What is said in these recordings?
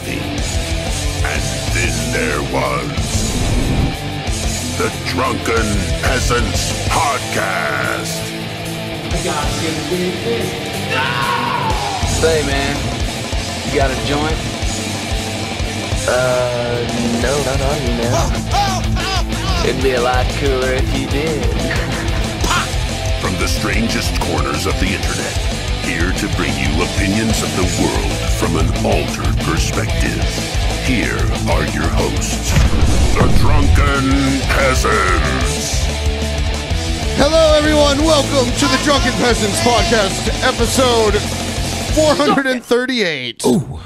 coffee. And then there was the Drunken Peasants Podcast. Say, man, you got a joint? No, not on you now. It'd be a lot cooler if you did. From the strangest corners of the internet, here to bring you opinions of the world from an altered perspective. Here are your hosts, the Drunken Peasants. Hello, everyone. Welcome to the Drunken Peasants Podcast, episode 438. Ooh.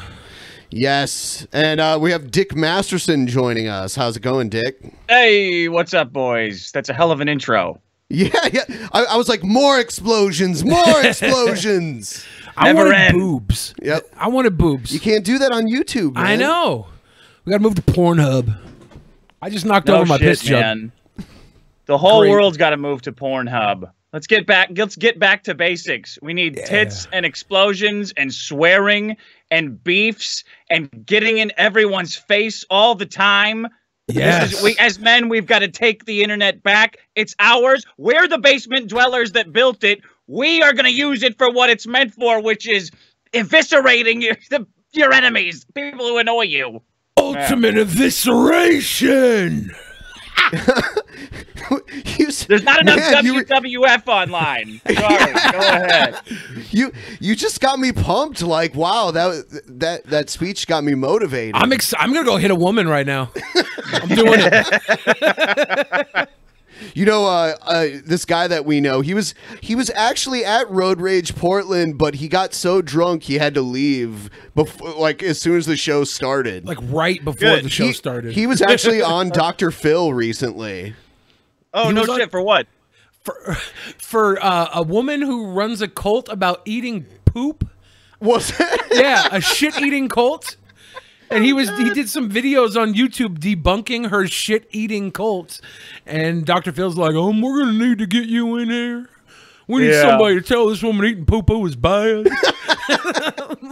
Yes, and we have Dick Masterson joining us. How's it going, Dick? Hey, what's up, boys? That's a hell of an intro. Yeah. I was like, more explosions, more explosions. I wanted boobs. Yep. I wanted boobs. You can't do that on YouTube, man. I know. We got to move to Pornhub. I just knocked over my piss jug. The whole world's got to move to Pornhub. Let's get back to basics. We need tits and explosions and swearing and beefs and getting in everyone's face all the time. Yes. As men, we've got to take the internet back. It's ours. We're the basement dwellers that built it. We are going to use it for what it's meant for, which is eviscerating your enemies, people who annoy you. Ultimate evisceration. There's not enough WWF online. Sorry, go ahead. You just got me pumped. Like, wow, that speech got me motivated. I'm gonna go hit a woman right now. I'm doing it. You know, this guy that we know, he was actually at Road Rage Portland, but he got so drunk he had to leave before, like, as soon as the show started. Like right before the show started. He was actually on Dr. Phil recently. Oh, no shit, for what? For a woman who runs a cult about eating poop. Was it? Yeah, a shit-eating cult. And he did some videos on YouTube debunking her shit-eating cult. And Dr. Phil's like, we're going to need to get you in here. We need somebody to tell this woman eating poo-poo is bad.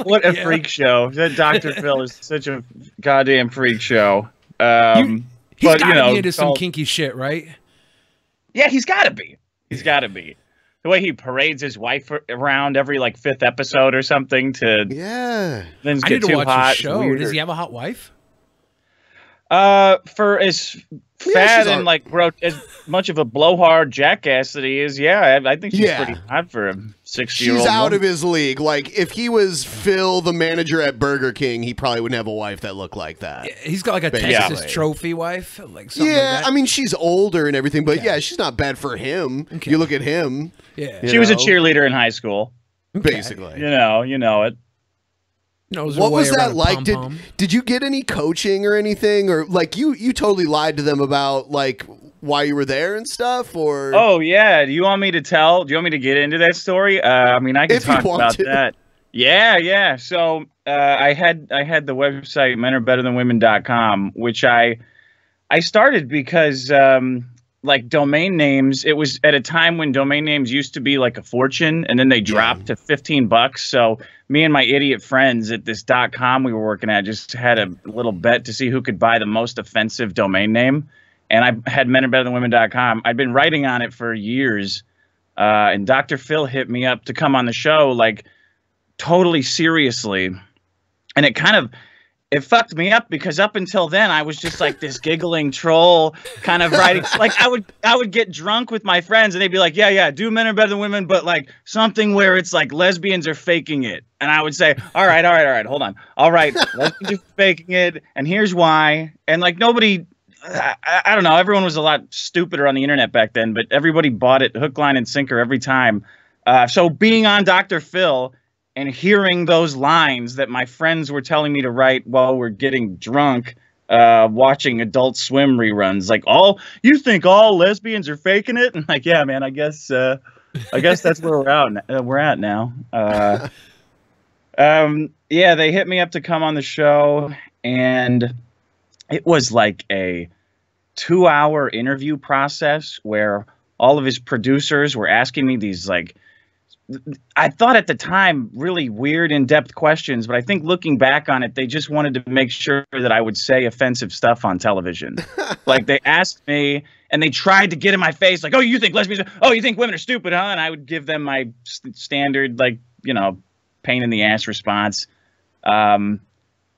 What a freak show. That Dr. Phil is such a goddamn freak show. He's got to be into some kinky shit, right? Yeah, he's got to be. He's got to be. The way he parades his wife around every like fifth episode or something to then I need to watch his show. Does he have a hot wife? For as fat and like as much of a blowhard jackass that he is, I think she's pretty hot for a 60-year-old. She's out of his league. Like, if he was Phil, the manager at Burger King, he probably wouldn't have a wife that looked like that. Yeah, he's got like a Texas trophy wife, like something like that. I mean, she's older and everything, but she's not bad for him. Okay. You look at him. Yeah, she was a cheerleader in high school, basically. You know it. What was that like? Did you get any coaching or anything, or like you totally lied to them about like why you were there and stuff? Or do you want me to tell? Do you want me to get into that story? I mean, I can talk about that. Yeah. So I had the website menarbetterthanwomen.com, which I started because like domain names, it was at a time when domain names used to be like a fortune, and then they dropped to $15. So me and my idiot friends at this .com we were working at just had a little bet to see who could buy the most offensive domain name. And I had menarbetterthanwomen.com. I'd been writing on it for years. And Dr. Phil hit me up to come on the show, like totally seriously. And it fucked me up because up until then I was just like this giggling troll kind of writing. Like I would get drunk with my friends and they'd be like, yeah, do Men Are Better Than Women, but like something where it's like lesbians are faking it. And I would say, all right, hold on. All right, lesbians are faking it, and here's why. And like nobody, I don't know, everyone was a lot stupider on the internet back then, but everybody bought it hook, line, and sinker every time. So being on Dr. Phil and hearing those lines that my friends were telling me to write while we're getting drunk, watching Adult Swim reruns, like, you think all lesbians are faking it? And like, yeah, man, I guess that's where we're at now. They hit me up to come on the show, and it was like a 2-hour interview process where all of his producers were asking me these like I thought at the time really weird, in-depth questions, but I think looking back on it, they just wanted to make sure that I would say offensive stuff on television. Like they asked me and they tried to get in my face like, oh, you think lesbians, oh, you think women are stupid, huh? And I would give them my standard, like, you know, pain in the ass response.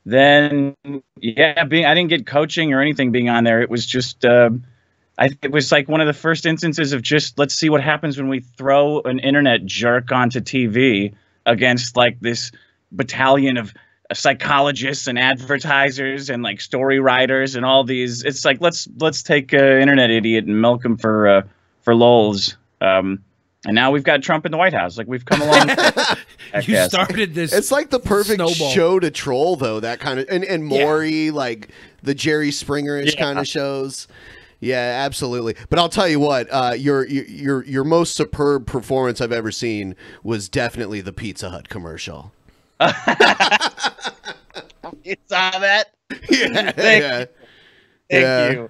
Then, yeah, I didn't get coaching or anything being on there. It was just, it was like one of the first instances of just, let's see what happens when we throw an internet jerk onto TV against like this battalion of psychologists and advertisers and like story writers and all these. It's like, let's take an internet idiot and milk him for lols. And now we've got Trump in the White House. Like we've come along. You started this. It's like the perfect snowball show to troll, though. That kind of and Maury, like the Jerry Springer-ish kind of shows. Yeah, absolutely. But I'll tell you what, your most superb performance I've ever seen was definitely the Pizza Hut commercial. You saw that? Yeah. Thank you.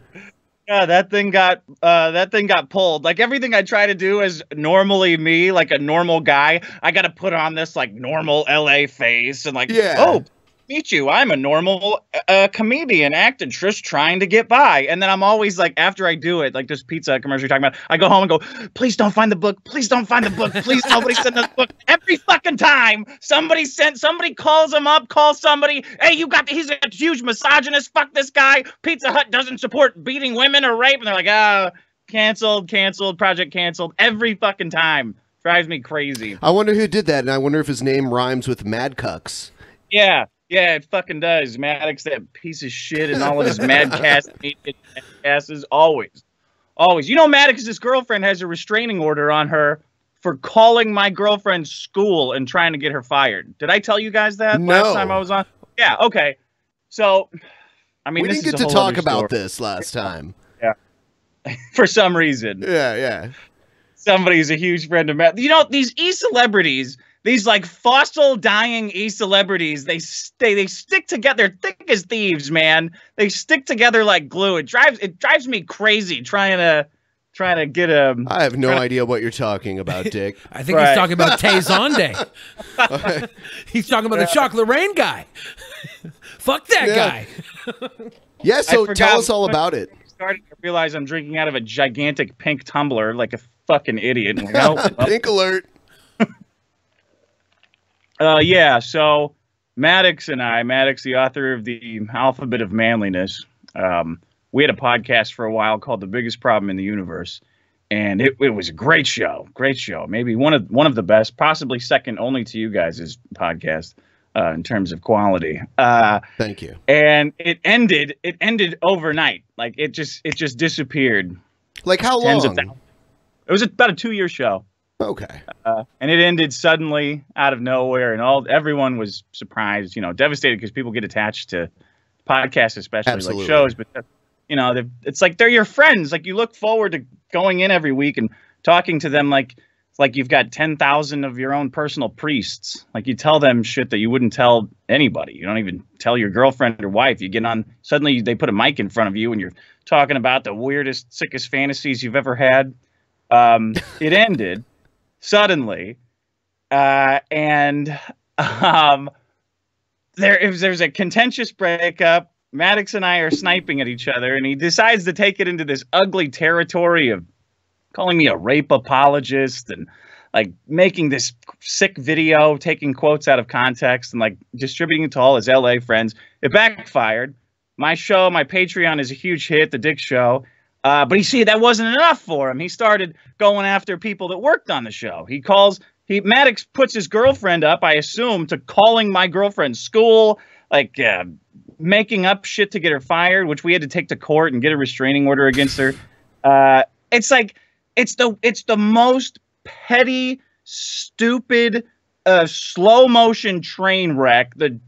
Yeah, that thing got pulled. Like everything I try to do as normally me, like a normal guy, I got to put on this like normal LA face and like, oh, meet you. I'm a normal comedian, actress trying to get by. And then I'm always like, after I do it, like this pizza commercial you're talking about, I go home and go, please don't find the book. Please don't find the book. Please, nobody send us book. Every fucking time somebody calls him up, calls somebody, hey, he's a huge misogynist. Fuck this guy. Pizza Hut doesn't support beating women or rape. And they're like, canceled, project canceled. Every fucking time. Drives me crazy. I wonder who did that. And I wonder if his name rhymes with Mad Cucks. Yeah. Yeah, it fucking does. Maddox, that piece of shit, and all of his asses, always. You know, Maddox's girlfriend has a restraining order on her for calling my girlfriend's school and trying to get her fired. Did I tell you guys that last time I was on? Yeah, okay. So, I mean, we didn't get to talk about this last time. Yeah. For some reason. Yeah. Somebody's a huge friend of Matt. You know, these e-celebrities, these like fossil dying e-celebrities, they stick together. They're thick as thieves, man. They stick together like glue. It drives me crazy trying to get a. I have no idea what you're talking about, Dick. I think he's talking about Tay Zonde. He's talking about the Chocolate Rain guy. Fuck that guy. Yeah, so tell us all about it. Starting to realize I'm drinking out of a gigantic pink tumbler like a fucking idiot. Pink alert. Yeah, so Maddox and I, Maddox, the author of the Alphabet of Manliness, we had a podcast for a while called The Biggest Problem in the Universe, and it was a great show, maybe one of the best, possibly second only to you guys' podcast in terms of quality. Thank you. And it ended overnight, like it just disappeared. Like how long? It was about a 2-year show. Okay. And it ended suddenly out of nowhere, and everyone was surprised, devastated, because people get attached to podcasts, especially like shows. But it's like they're your friends. Like you look forward to going in every week and talking to them like you've got 10,000 of your own personal priests. Like you tell them shit that you wouldn't tell anybody. You don't even tell your girlfriend or wife. You get on, suddenly they put a mic in front of you and you're talking about the weirdest, sickest fantasies you've ever had. It ended suddenly, and there's a contentious breakup. Maddox and I are sniping at each other, and he decides to take it into this ugly territory of calling me a rape apologist and like making this sick video, taking quotes out of context and like distributing it to all his LA friends. It backfired. My show, my Patreon, is a huge hit, The Dick Show. But you see, that wasn't enough for him. He started going after people that worked on the show. Maddox puts his girlfriend up, I assume, to calling my girlfriend's school, like making up shit to get her fired, which we had to take to court and get a restraining order against her. It's like it's the most petty, stupid, slow motion train wreck. The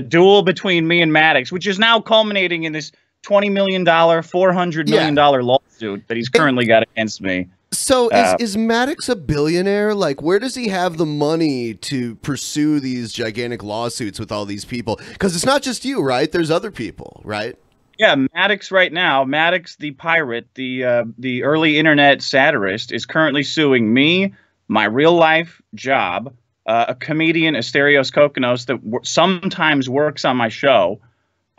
duel between me and Maddox, which is now culminating in this $20 million, $400 million lawsuit that he's currently got against me. So is Maddox a billionaire? Like, where does he have the money to pursue these gigantic lawsuits with all these people? Because it's not just you, right? There's other people, right? Yeah, Maddox right now. Maddox the pirate, the early internet satirist, is currently suing me, my real life job, a comedian, Asterios Kokonos, that sometimes works on my show,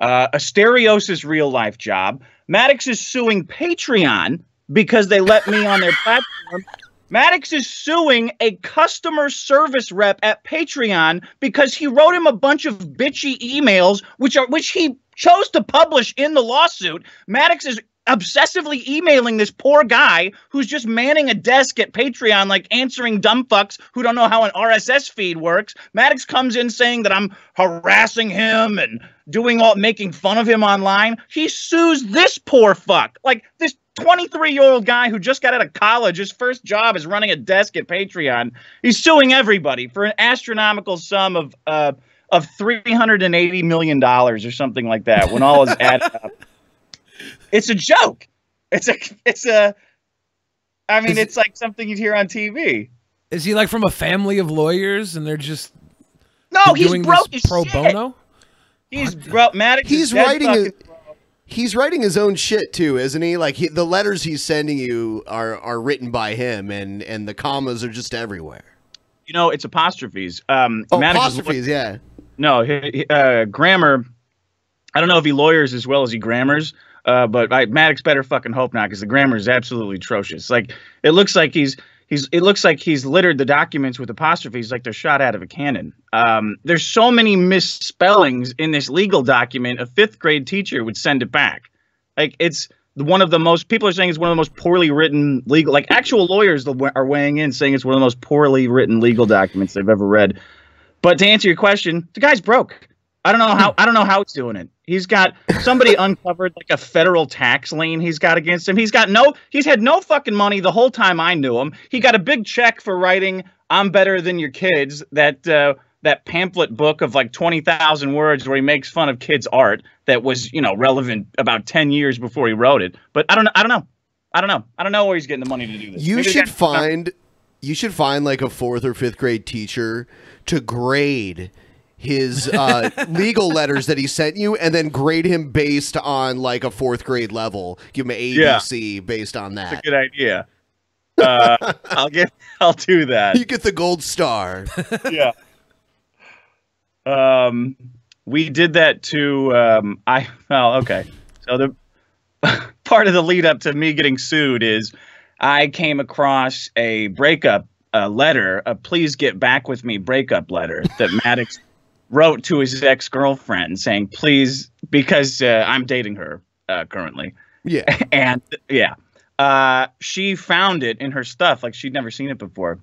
Asterios' real life job. Maddox is suing Patreon because they let me on their platform. Maddox is suing a customer service rep at Patreon because he wrote him a bunch of bitchy emails, which he chose to publish in the lawsuit. Maddox is obsessively emailing this poor guy who's just manning a desk at Patreon, like answering dumb fucks who don't know how an RSS feed works. Maddox comes in saying that I'm harassing him and making fun of him online. He sues this poor fuck, like this 23-year-old guy who just got out of college. His first job is running a desk at Patreon. He's suing everybody for an astronomical sum of $380 million or something like that when all is added up. It's a joke. It's like something you'd hear on TV. Is he like from a family of lawyers and they're just he's broke as pro shit. bono? He's broke. Maddox. He's writing his own shit too, isn't he? Like the letters he's sending you are written by him, and the commas are just everywhere. You know, it's apostrophes. Apostrophes, yeah. No, grammar. I don't know if he lawyers as well as he grammars. But Maddox better fucking hope not, because the grammar is absolutely atrocious. Like it looks like he's littered the documents with apostrophes like they're shot out of a cannon. There's so many misspellings in this legal document. A 5th grade teacher would send it back. Like it's one of the most, people are saying it's one of the most poorly written legal, like actual lawyers are weighing in saying it's one of the most poorly written legal documents they've ever read. But to answer your question, the guy's broke. I don't know how he's doing it. He's got somebody uncovered like a federal tax lien he's got against him. He's had no fucking money the whole time I knew him. He got a big check for writing "I'm Better Than Your Kids," that pamphlet book of like 20,000 words where he makes fun of kids' art that was, relevant about 10 years before he wrote it. But I don't know where he's getting the money to do this. You should find like a 4th or 5th grade teacher to grade his legal letters that he sent you, and then grade him based on like a 4th grade level. Give him an A, B, C based on that. That's a good idea. I'll do that. You get the gold star. Yeah. We did that to okay. So the part of the lead up to me getting sued is I came across a breakup letter, a please get back with me breakup letter that Maddox wrote to his ex-girlfriend saying, please, because I'm dating her currently. Yeah. And yeah, she found it in her stuff. Like she'd never seen it before.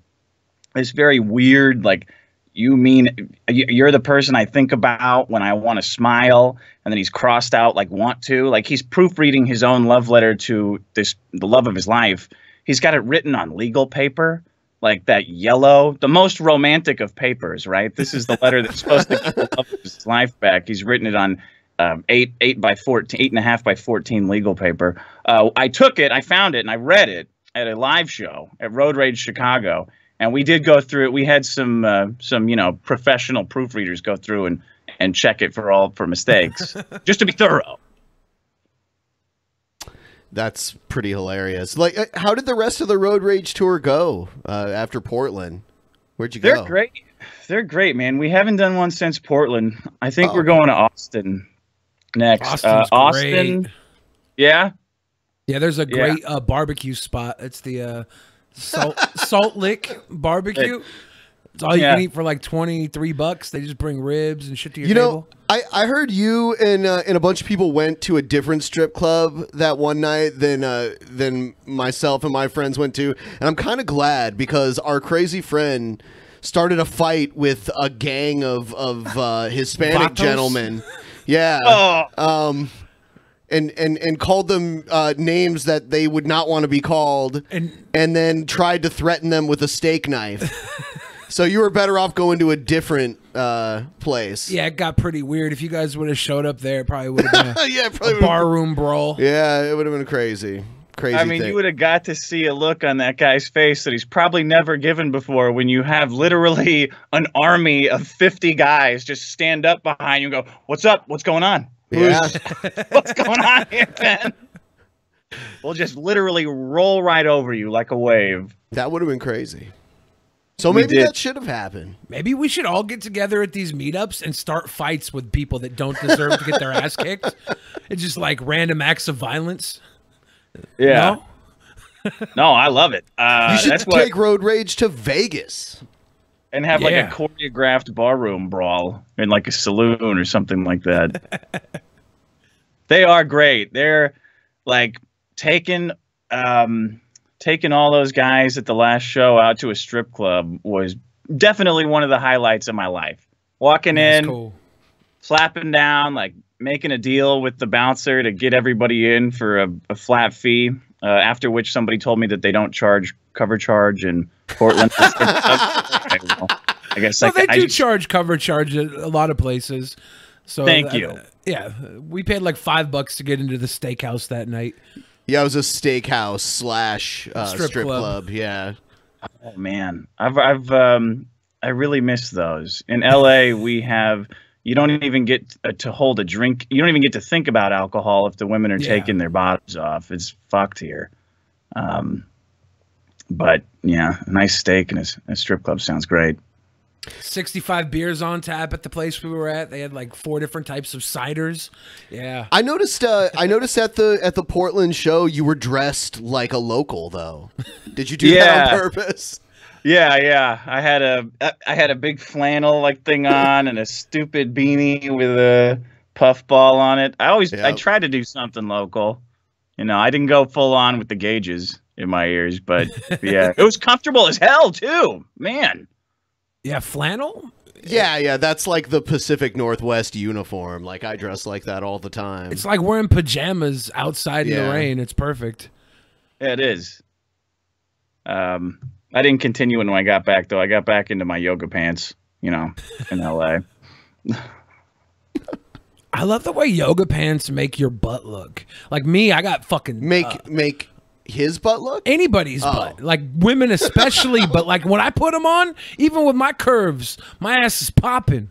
It's very weird. Like, you mean you're the person I think about when I want to smile, and then he's crossed out like want to. Like he's proofreading his own love letter to the love of his life. He's got it written on legal paper. Like that yellow, the most romantic of papers, right? This is the letter that's supposed to get the love of his life back. He's written it on 8.5 by 14 legal paper. I took it, I found it, and I read it at a live show at Road Rage Chicago. And we did go through it. We had some professional proofreaders go through and check it for mistakes, just to be thorough. That's pretty hilarious. Like, how did the rest of the Road Rage tour go after Portland? Where'd you go? They're great. They're great, man. We haven't done one since Portland. I think we're going to Austin next. Austin. Great. Yeah. Yeah, there's a great barbecue spot. It's the Salt Lick Barbecue. It's all you can eat for like $23. They just bring ribs and shit to your table. I heard you and a bunch of people went to a different strip club that one night than myself and my friends went to, and I'm kind of glad because our crazy friend started a fight with a gang of Hispanic gentlemen. Yeah. And called them names that they would not want to be called, and then tried to threaten them with a steak knife. So you were better off going to a different place. Yeah, it got pretty weird. If you guys would have showed up there, it probably would have been a barroom brawl. Yeah, it would have been crazy. Crazy. I mean, you would have got to see a look on that guy's face that he's probably never given before when you have literally an army of 50 guys just stand up behind you and go, "What's up? What's going on? Yeah. What's going on here, Ben? We'll just literally roll right over you like a wave. That would have been crazy. So maybe that should have happened. Maybe we should all get together at these meetups and start fights with people that don't deserve to get their ass kicked. It's just like random acts of violence. Yeah. No, I love it. You should take Road Rage to Vegas. And have like a choreographed barroom brawl in like a saloon or something like that. They are great. They're like taking all those guys at the last show out to a strip club was definitely one of the highlights of my life. Walking in, slapping down, like making a deal with the bouncer to get everybody in for a flat fee. After which somebody told me that they don't charge cover charge in Portland. I guess they do charge cover charge at a lot of places. So thank you. Yeah, we paid like $5 to get into the steakhouse that night. Yeah, it was a steakhouse slash strip club. Yeah. Oh man, I really miss those. In LA, we have. You don't even get to hold a drink. You don't even get to think about alcohol if the women are taking their bottoms off. It's fucked here. But yeah, a nice steak and a strip club sounds great. 65 beers on tap at the place we were at. They had like 4 different types of ciders. Yeah. I noticed at the Portland show you were dressed like a local though. Did you do that on purpose? Yeah. I had a big flannel like thing on and a stupid beanie with a puffball on it. I tried to do something local. You know, I didn't go full on with the gauges in my ears, but yeah, it was comfortable as hell too, man. Yeah, flannel? Yeah, that's like the Pacific Northwest uniform. Like I dress like that all the time. It's like wearing pajamas outside in the rain. It's perfect. Yeah, it is. I didn't continue when I got back, though. I got back into my yoga pants, you know, in LA. I love the way yoga pants make your butt look. Like me, I got fucking... Make his butt look? Anybody's butt. Like women especially, but like when I put them on, even with my curves, my ass is popping.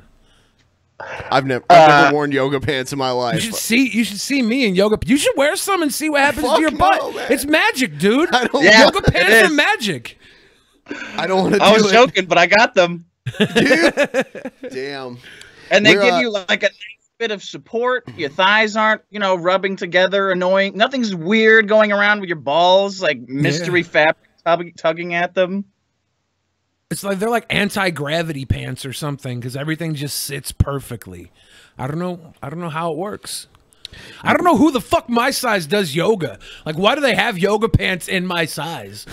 I've never worn yoga pants in my life. You should see me in yoga. You should wear some and see what happens to your butt. Man. It's magic, dude. Yoga pants are magic. I don't want to do it. I was joking, but I got them. Dude. Damn. And they give you like a nice bit of support. Your thighs aren't, rubbing together, annoying. Nothing's weird going around with your balls, like mystery fabric tugging at them. It's like they're like anti-gravity pants or something because everything just sits perfectly. I don't know how it works. I don't know who the fuck my size does yoga. Like, why do they have yoga pants in my size?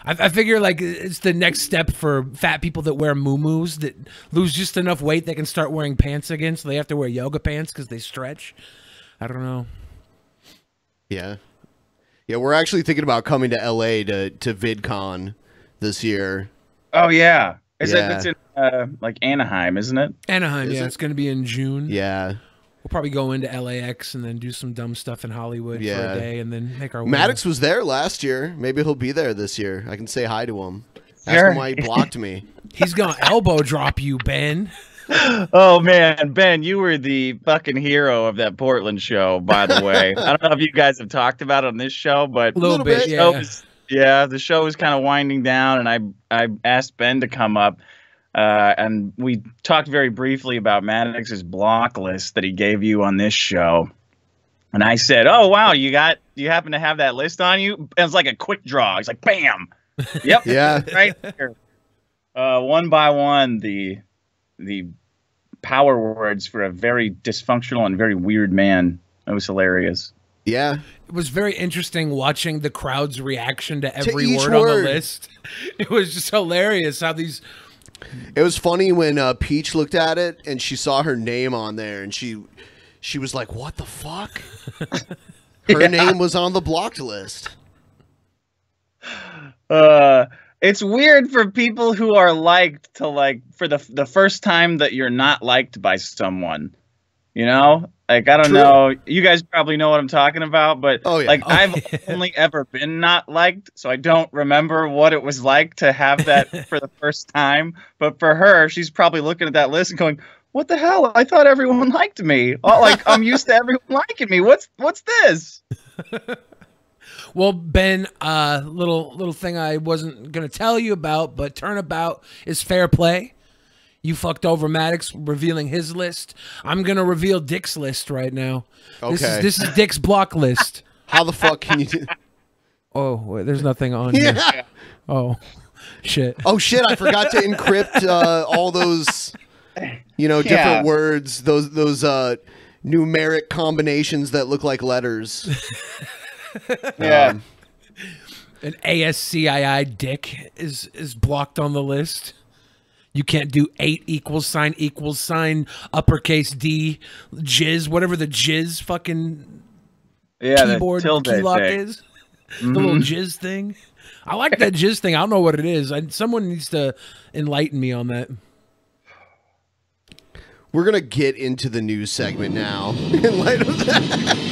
I figure like it's the next step for fat people that wear muumuus that lose just enough weight they can start wearing pants again, so they have to wear yoga pants because they stretch. I don't know. Yeah, we're actually thinking about coming to LA to VidCon this year. Oh yeah, it's in like Anaheim, isn't it? Anaheim, it's going to be in June. Yeah. We'll probably go into LAX and then do some dumb stuff in Hollywood for a day and then make our way. Maddox was there last year. Maybe he'll be there this year. I can say hi to him. Ask him why he blocked me. He's going to elbow drop you, Ben. Oh, man. Ben, you were the fucking hero of that Portland show, by the way. I don't know if you guys have talked about it on this show, but... A little bit, yeah. The show was kind of winding down, and I asked Ben to come up. And we talked very briefly about Maddox's block list that he gave you on this show. And I said, oh, wow, you happen to have that list on you? And it was like a quick draw. It's like, bam. Yep. Yeah. Right here. One by one, the power words for a very dysfunctional and very weird man. It was hilarious. Yeah. It was very interesting watching the crowd's reaction to every word on the list. It was just hilarious how these... It was funny when Peach looked at it and she saw her name on there and she was like, what the fuck? Her name was on the blocked list. It's weird for people who are liked to for the first time that you're not liked by someone. You know? Like, I don't know. You guys probably know what I'm talking about, but I've only ever been not liked, so I don't remember what it was like to have that for the first time. But for her, she's probably looking at that list and going, what the hell? I thought everyone liked me. Oh, like I'm used to everyone liking me. What's this? Well, Ben, little thing I wasn't gonna tell you about, but turnabout is fair play. You fucked over Maddox, revealing his list. I'm gonna reveal Dick's list right now. Okay. This is Dick's block list. How the fuck can you do? Oh, wait, there's nothing on here. Oh, shit. Oh shit! I forgot to encrypt all those, different words. Those numeric combinations that look like letters. Yeah. An ASCII Dick is blocked on the list. You can't do 8 =, uppercase D, jizz, whatever the jizz fucking keyboard key lock is. The little jizz thing. I like that jizz thing. I don't know what it is. Someone needs to enlighten me on that. We're gonna get into the news segment now. In light of that.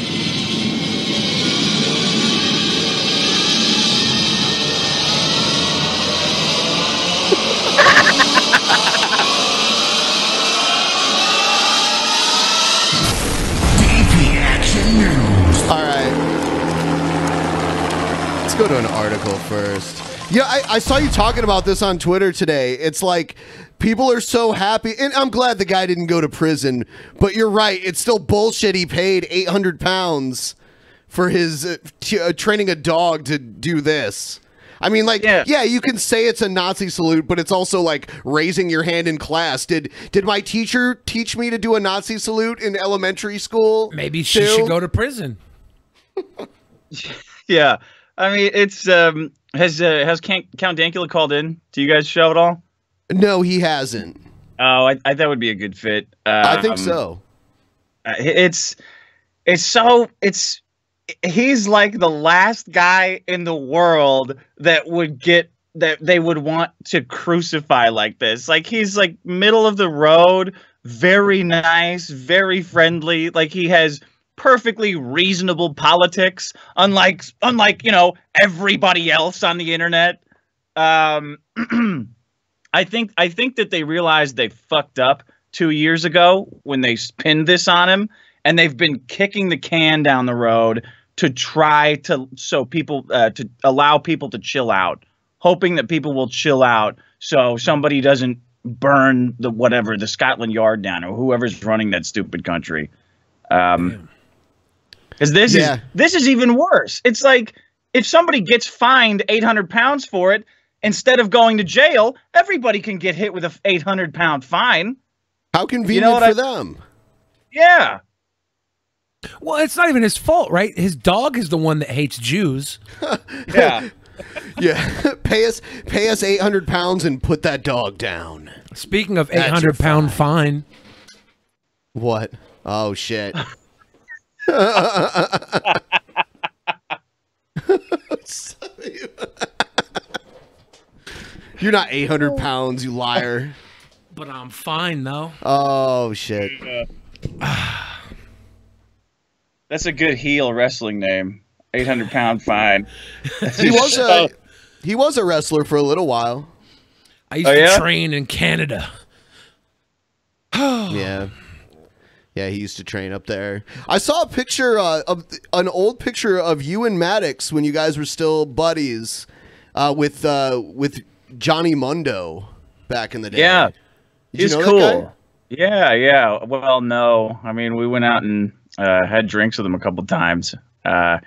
All right. Let's go to an article first. Yeah, I saw you talking about this on Twitter today. It's like people are so happy, and I'm glad the guy didn't go to prison, but you're right. It's still bullshit he paid 800 pounds for his training a dog to do this. I mean, like, yeah, you can say it's a Nazi salute, but it's also like raising your hand in class. Did my teacher teach me to do a Nazi salute in elementary school? Maybe she should go to prison. Yeah, I mean, it's has Count Dankula called in to you guys' show at all? No, he hasn't. Oh, I that would be a good fit. I think so. He's like the last guy in the world that they would want to crucify like this. Like, he's like middle of the road, very nice, very friendly. Like, he has perfectly reasonable politics, unlike everybody else on the internet. I think that they realized they fucked up 2 years ago when they pinned this on him, and they've been kicking the can down the road to try to to allow people to chill out, hoping that people will chill out so somebody doesn't burn the Scotland Yard down, or whoever's running that stupid country. Because this is even worse. It's like, if somebody gets fined 800 pounds for it, instead of going to jail, everybody can get hit with a 800-pound fine. How convenient for them. Yeah. Well, it's not even his fault, right? His dog is the one that hates Jews. Yeah. Yeah. Pay us 800 pounds and put that dog down. Speaking of 800-pound fine. What? Oh, shit. You're not 800 pounds, you liar. But I'm fine, though. Oh, shit. That's a good heel wrestling name. 800-pound fine. He was a wrestler for a little while. I used to train in Canada. Yeah. Yeah, he used to train up there. I saw a picture, an old picture of you and Maddox when you guys were still buddies, with Johnny Mundo back in the day. Yeah, he's cool. That guy? Yeah. Well, no, I mean, we went out and had drinks with him a couple times.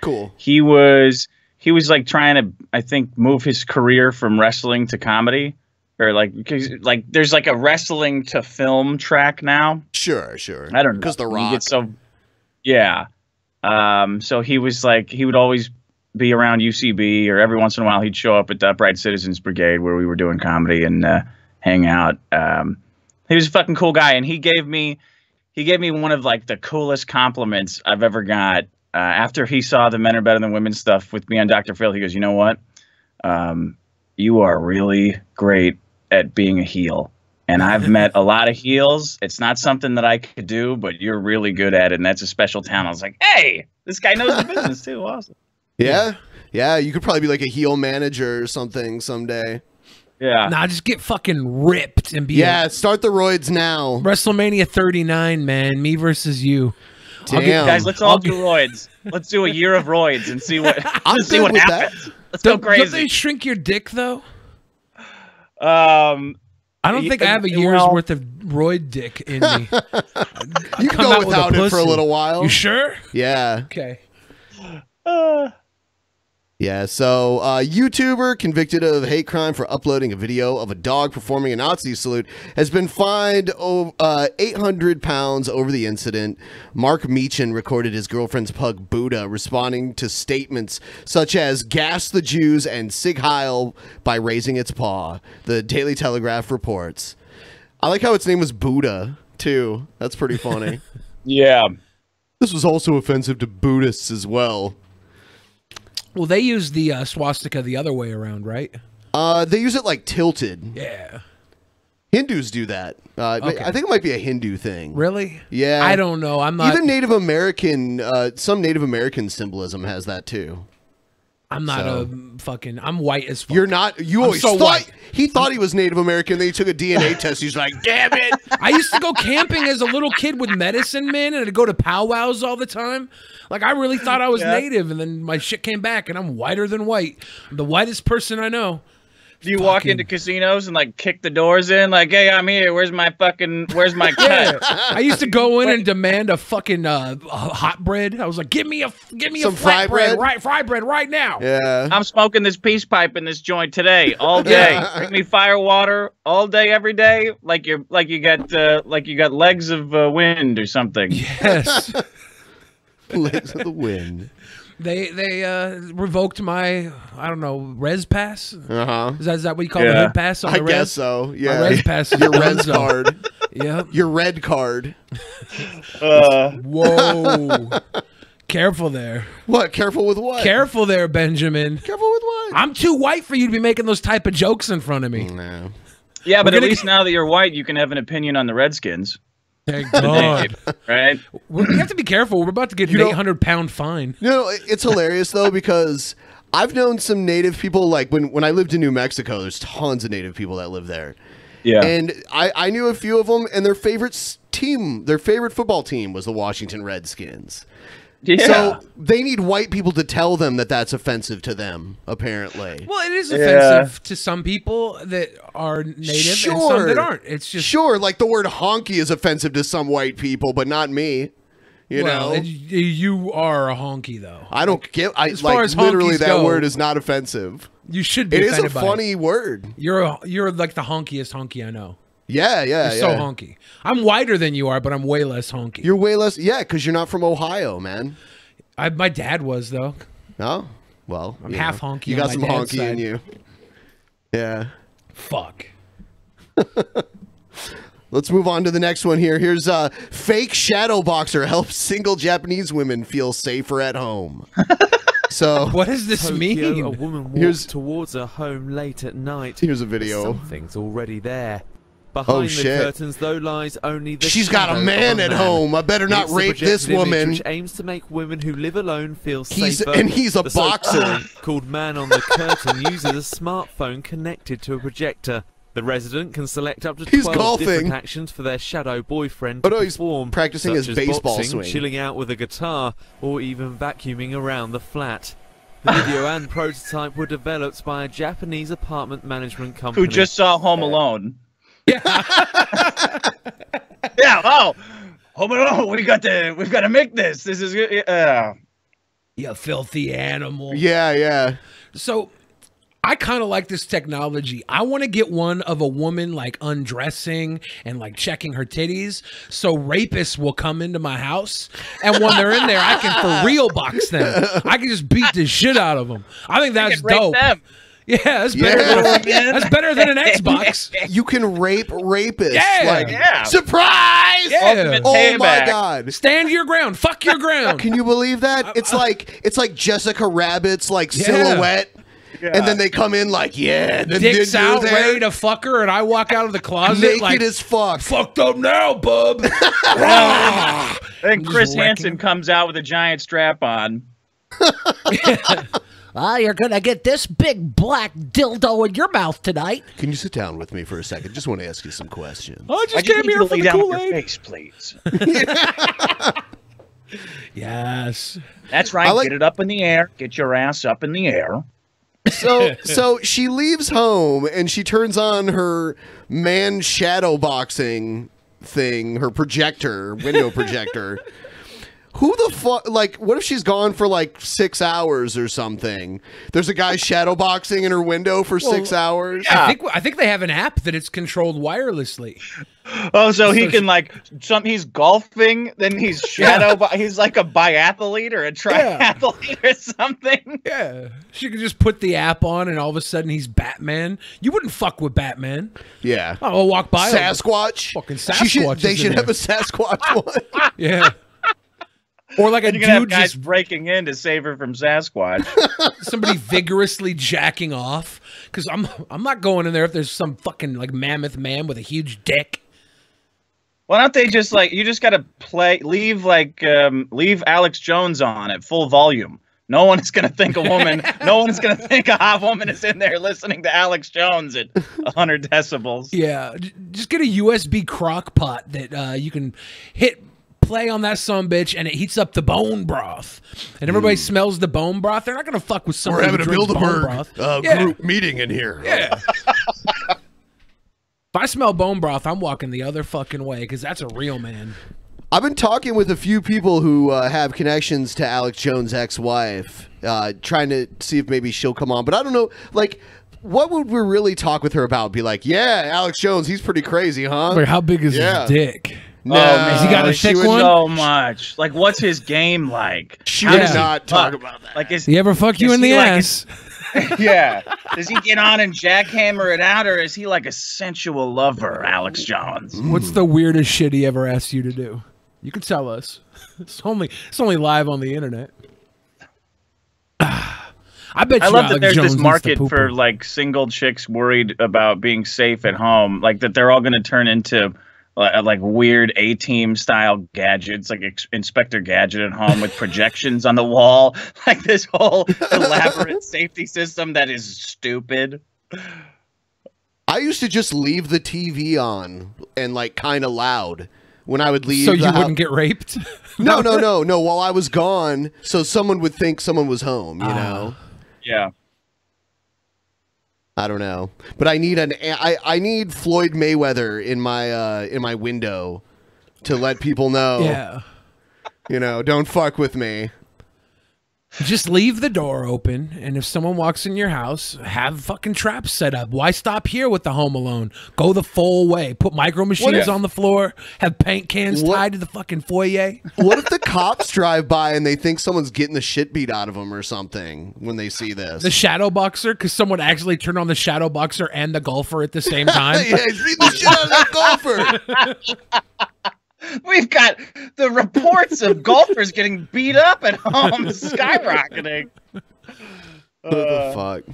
Cool. He was like trying to, I think, move his career from wrestling to comedy. Or because there's like a wrestling to film track now. Sure. I don't know. Because The Rock. Yeah. So he was like, he would always be around UCB, or every once in a while he'd show up at the Upright Citizens Brigade where we were doing comedy and hang out. He was a fucking cool guy, and he gave me one of like the coolest compliments I've ever got. After he saw the Men Are Better Than Women stuff with me on Dr. Phil, he goes, "You know what? You are really great at being a heel. And I've met a lot of heels. It's not something that I could do, but you're really good at it, and that's a special talent." I was like, hey, this guy knows the business too. Awesome. Yeah. You could probably be like a heel manager or something someday. Yeah. Nah, just get fucking ripped and be. Yeah, start the roids now. WrestleMania 39, man. Me versus you. Damn. Guys, let's all do roids. Let's do a year of roids and see what happens. Let's go crazy. Don't they shrink your dick though? I don't think I have a year's worth of roid dick in me. You can go without it for a little while. You sure? Yeah. Okay. Yeah, so YouTuber convicted of hate crime for uploading a video of a dog performing a Nazi salute has been fined 800 pounds over the incident. Mark Meechan recorded his girlfriend's pug Buddha responding to statements such as "gas the Jews" and "Sig Heil" by raising its paw. The Daily Telegraph reports. I like how its name was Buddha, too. That's pretty funny. Yeah. This was also offensive to Buddhists as well. Well, they use the swastika the other way around, right? They use it like tilted. Yeah. Hindus do that. Okay. I think it might be a Hindu thing. Really? Yeah. I don't know. I'm not. Even Native American, some Native American symbolism has that too. I'm not a fucking. I'm white as fuck. You're not. You always so thought white. he thought he was Native American. Then he took a DNA test. He's like, damn it. I used to go camping as a little kid with medicine men, and I'd go to powwows all the time. Like I really thought I was native, and then my shit came back, and I'm whiter than white. I'm the whitest person I know. Do you walk into casinos and like kick the doors in, like, "Hey, I'm here. Where's my cut?" Yeah. I used to go in and demand a fucking hot bread. I was like, "Give me a fry bread, fry bread right now." Yeah. I'm smoking this peace pipe in this joint today, all day. Bring me fire water all day, every day, like you got legs of wind or something. Yes. Legs of the wind. They revoked my, I don't know, res pass. Is that what you call the hood pass on the res? I guess so. Yeah. My res pass. Your res card. Yep. Your red card. Whoa. Careful there. What? Careful with what? Careful there, Benjamin. Careful with what? I'm too white for you to be making those type of jokes in front of me. No. Yeah, but at least now that you're white, you can have an opinion on the Redskins. Thank God. Right? We have to be careful. We're about to get an 800-pound fine. You know, it's hilarious, though, because I've known some Native people, like when I lived in New Mexico, there's tons of Native people that live there. Yeah. And I knew a few of them, and their favorite football team was the Washington Redskins. Yeah. So they need white people to tell them that that's offensive to them, apparently. Well, it is offensive to some people that are native and some that aren't. It's just like the word honky is offensive to some white people, but not me. You know, you are a honky though. I don't get. As far as literally, that go, word is not offensive. You should be. It is a by funny word. You're like the honkiest honky I know. Yeah. You're so honky. I'm whiter than you are, but I'm way less honky. You're way less. Yeah, because you're not from Ohio, man. My dad was though. Oh, well, I'm half honky. You got some honky side. in you. Yeah. Fuck. Let's move on to the next one here. Here's fake Shadowboxer helps single Japanese women feel safer at home. So what does this mean? A woman walks towards her home late at night. Here's a video. Something's already there. Behind the curtains, though, lies only the She's got a man at home. I better not rape this woman. Which aims to make women who live alone feel safer. And he's a boxer. Called Man on the Curtain uses a smartphone connected to a projector. The resident can select up to 12 different actions for their shadow boyfriend to perform, practicing such his as baseball boxing, swing, chilling out with a guitar, or even vacuuming around the flat. The video and prototype were developed by a Japanese apartment management company who just saw Home Alone. Yeah. Yeah. Oh, Home Alone. We've got to make this. This is good. You filthy animal. Yeah. So I kind of like this technology. I want to get one of a woman like undressing and like checking her titties, so rapists will come into my house, and when they're in there, I can for real box them. I can just beat the shit out of them. I think that's dope. Yeah, that's better than an Xbox. You can rape rapists. Yeah. Surprise! Yeah. Oh my God! Stand your ground. Fuck your ground. Can you believe that? It's like Jessica Rabbit's like silhouette. Yeah. And then they come in like, Dick's out, ready to fuck her, and I walk out of the closet naked like, as fuck. Fucked up now, bub. And Chris Hansen comes out with a giant strap on. You're gonna get this big black dildo in your mouth tonight. Can you sit down with me for a second? Just want to ask you some questions. I just came here for the Kool-Aid. Face, please. Yes. That's right. Get it up in the air. Get your ass up in the air. So she leaves home and she turns on her man shadowboxing thing, her projector, window projector. Who the fuck, like, what if she's gone for like 6 hours or something? There's a guy shadowboxing in her window for 6 hours? Yeah. I think they have an app that it's controlled wirelessly. Oh, so he can, like, he's golfing, then he's he's like a biathlete or a triathlete or something. Yeah. She could just put the app on and all of a sudden he's Batman. You wouldn't fuck with Batman. Yeah. Oh, I'll walk by. Sasquatch? Fucking Sasquatch. They should have a Sasquatch one. Yeah. Or like a dude have guys just breaking in to save her from Sasquatch. Somebody vigorously jacking off. Because I'm not going in there if there's some fucking like mammoth man with a huge dick. Why don't they just like, you just gotta leave Alex Jones on at full volume. No one is gonna think no one's gonna think a hot woman is in there listening to Alex Jones at 100 decibels. Yeah, just get a USB crock pot that you can hit play on that sumbitch and it heats up the bone broth. And everybody smells the bone broth. They're not gonna fuck with somebody. We're having a Bilderberg group meeting in here. Yeah. If I smell bone broth, I'm walking the other fucking way because that's a real man. I've been talking with a few people who have connections to Alex Jones' ex-wife, trying to see if maybe she'll come on. But I don't know, like, what would we really talk with her about? Be like, yeah, Alex Jones, he's pretty crazy, huh? Wait, how big is his dick? No, has he got a thick one? So much. Like, what's his game like? She would not talk about that. Like, he ever fuck you in the ass? Yeah. Does he get on and jackhammer it out, or is he like a sensual lover, Alex Jones? What's the weirdest shit he ever asked you to do? You can tell us. It's only live on the internet. I bet you. I love that Alex there's Jones this market for like single chicks worried about being safe at home, like that they're all going to turn into like weird A-Team style gadgets, like Inspector Gadget at home with projections on the wall, like this whole elaborate safety system that is stupid. I used to just leave the TV on and like kind of loud when I would leave. So you wouldn't get raped? No. While I was gone, so someone would think someone was home. You know? Yeah. I don't know, but I need I need Floyd Mayweather in my window to let people know. Yeah. You know, don't fuck with me. Just leave the door open, and if someone walks in your house, have fucking traps set up. Why stop here with the Home Alone? Go the full way. Put micro machines on the floor. Have paint cans tied to the fucking foyer. What if the cops drive by and they think someone's getting the shit beat out of them or something when they see this? The shadow boxer, because someone actually turned on the shadow boxer and the golfer at the same time. Yeah, he's beating the shit out of that golfer. We've got the reports of golfers getting beat up at home skyrocketing. What the fuck?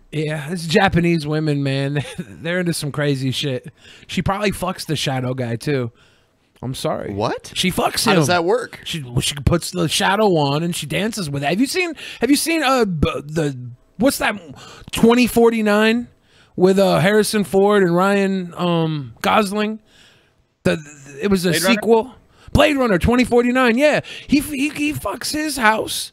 Yeah, it's Japanese women, man. They're into some crazy shit. She probably fucks the shadow guy too. I'm sorry. What? She fucks him. How does that work? She puts the shadow on and she dances with it. Have you seen the what's that 2049 with Harrison Ford and Ryan Gosling? It was a sequel. Blade Runner 2049. Yeah, he fucks his house.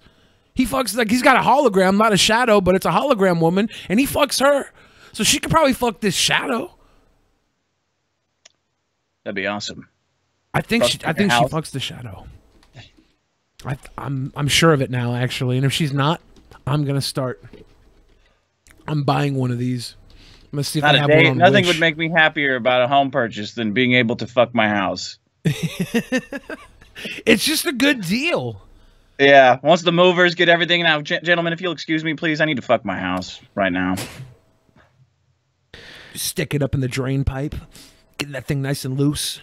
He fucks, like, he's got a hologram, not a shadow, but it's a hologram woman, and he fucks her. So she could probably fuck this shadow. That'd be awesome. I think she fucks the shadow. I'm sure of it now, actually. And if she's not, I'm gonna start. I'm buying one of these. I'm gonna see if I have one on Nothing Wish. would make me happier about a home purchase than being able to fuck my house. It's just a good deal. Yeah. Once the movers get everything now, gentlemen, if you'll excuse me, please, I need to fuck my house right now. Stick it up in the drain pipe, getting that thing nice and loose.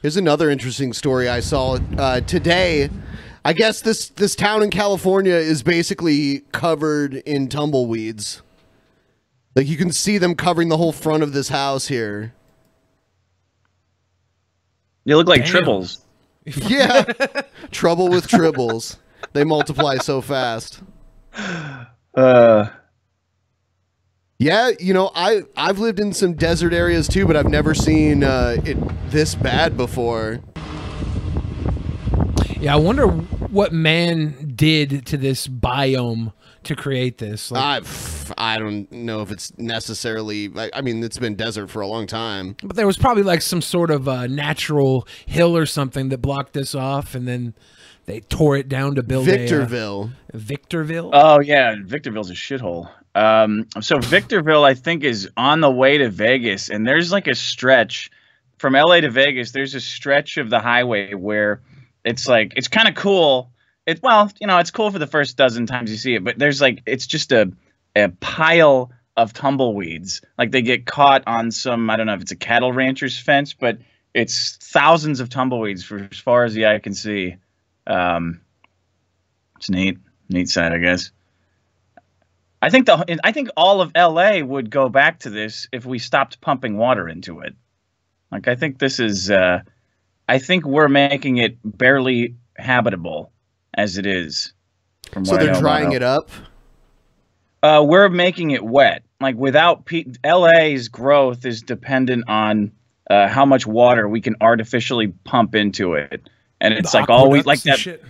Here's another interesting story I saw today. I guess this town in California is basically covered in tumbleweeds. Like, you can see them covering the whole front of this house here. You look like tribbles. Yeah. Trouble with tribbles. They multiply so fast. Yeah, you know, I've lived in some desert areas too, but I've never seen it this bad before. Yeah, I wonder what man did to this biome to create this. Like, I don't know if it's necessarily. I mean, it's been desert for a long time. But there was probably like some sort of natural hill or something that blocked this off, and then they tore it down to build Victorville. Victorville. Oh yeah, Victorville's a shithole. So Victorville, I think, is on the way to Vegas, and there's like a stretch from LA to Vegas. There's a stretch of the highway where it's like it's kind of cool. Well, you know, it's cool for the first dozen times you see it, but there's like it's just a pile of tumbleweeds. Like they get caught on some, I don't know if it's a cattle rancher's fence, but it's thousands of tumbleweeds for as far as the eye can see. It's neat sight, I guess. I think all of LA would go back to this if we stopped pumping water into it. Like I think this is I think we're making it barely habitable as it is. So they're drying it up? We're making it wet. Like without LA's growth is dependent on how much water we can artificially pump into it. And it's like always like that shit.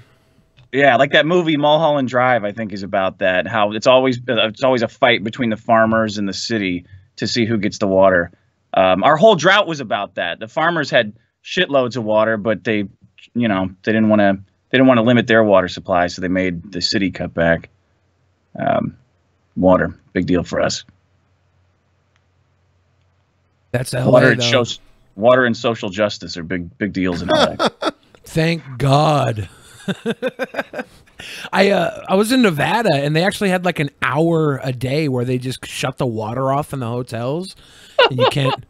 Yeah, like that movie Mulholland Drive, I think, is about that. How it's always a fight between the farmers and the city to see who gets the water. Our whole drought was about that. The farmers had shitloads of water, but they didn't want to limit their water supply, so they made the city cut back. Water, big deal for us. That's LA, water and social justice are big deals in LA. Thank God. I was in Nevada, and they actually had like an hour a day where they just shut the water off in the hotels, and you can't.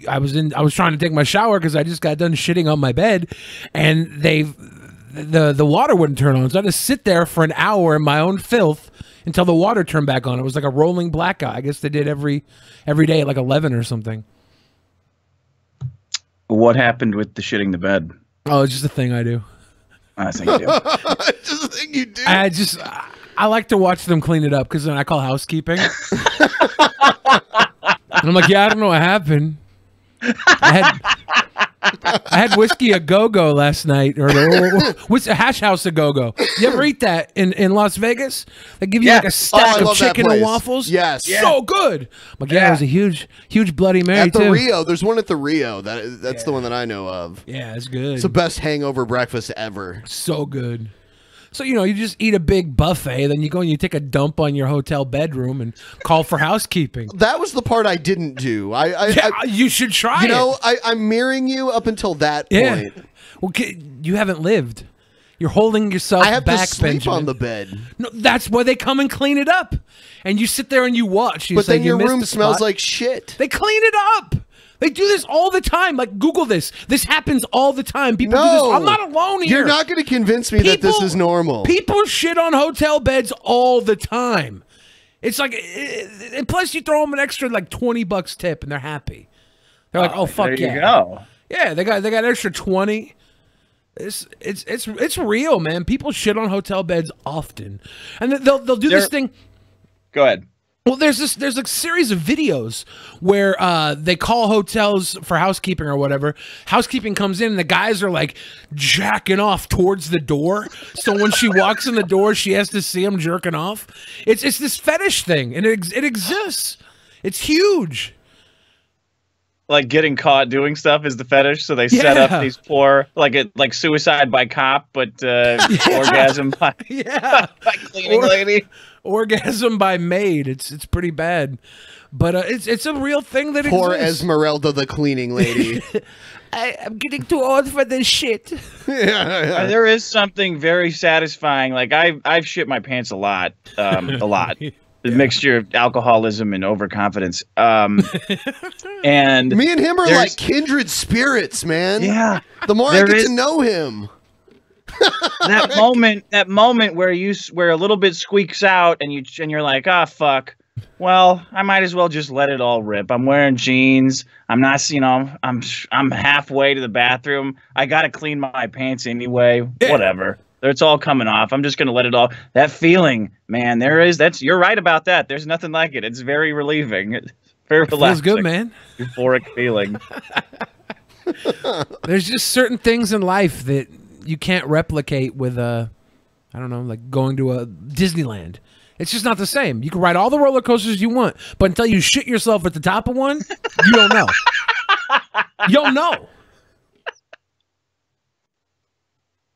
I was trying to take my shower because I just got done shitting on my bed, and the water wouldn't turn on, so I had to sit there for an hour in my own filth until the water turned back on. It was like a rolling blackout. I guess they did every day at like 11 or something. What happened with the shitting the bed? Oh, it's just a thing I do. I think you do. It's just a thing you do. I like to watch them clean it up because then I call housekeeping. And I'm like, yeah, I don't know what happened. I had whiskey a go-go last night, or what's a hash house a go-go? You ever eat that in Las Vegas? They give you like a stack of chicken and waffles. Yes, so good. I'm like, yeah, it was a huge Bloody Mary at the too. Rio. There's one at the Rio. That's the one that I know of. Yeah, it's good. It's the best hangover breakfast ever. So good. So, you know, you just eat a big buffet, then you go and you take a dump on your hotel bedroom and call for housekeeping. That was the part I didn't do. You should try it. You know, I'm mirroring you up until that point. Well, you haven't lived. You're holding yourself back, I have to sleep Benjamin. on the bed. No, that's why they come and clean it up. And you sit there and you watch. But then your room smells like shit. They clean it up. They do this all the time. Like, Google this. This happens all the time. People do this. I'm not alone here. You're not going to convince me that this is normal. People shit on hotel beds all the time. It's like, and plus you throw them an extra like $20 tip, and they're happy. They're like, oh fuck yeah. There you go. Yeah, they got an extra 20. It's real, man. People shit on hotel beds often, and they'll do this thing. Go ahead. Well, there's a series of videos where they call hotels for housekeeping or whatever. Housekeeping comes in and the guys are like jacking off towards the door. So when she walks in the door, she has to see them jerking off. It's this fetish thing, and it exists. It's huge. Like getting caught doing stuff is the fetish, so they set up these poor, like suicide by cop, but orgasm by cleaning lady. Orgasm by maid. It's pretty bad, but it's a real thing that poor exists. Esmeralda, the cleaning lady. I'm getting too old for this shit. There is something very satisfying. Like I've shit my pants a lot, The mixture of alcoholism and overconfidence. And me and him are like kindred spirits, man. Yeah. The more I get to know him. that moment where a little bit squeaks out and you're like, ah, fuck. Well, I might as well just let it all rip. I'm wearing jeans. I'm not, I'm halfway to the bathroom. I got to clean my pants anyway. Whatever. It's all coming off. I'm just gonna let it all. That feeling, man. You're right about that. There's nothing like it. It's very relieving. It's very relaxing. Feels good, man. Euphoric feeling. There's just certain things in life that you can't replicate with I don't know, like going to a Disneyland. It's just not the same. You can ride all the roller coasters you want, but until you shit yourself at the top of one, you don't know. You don't know.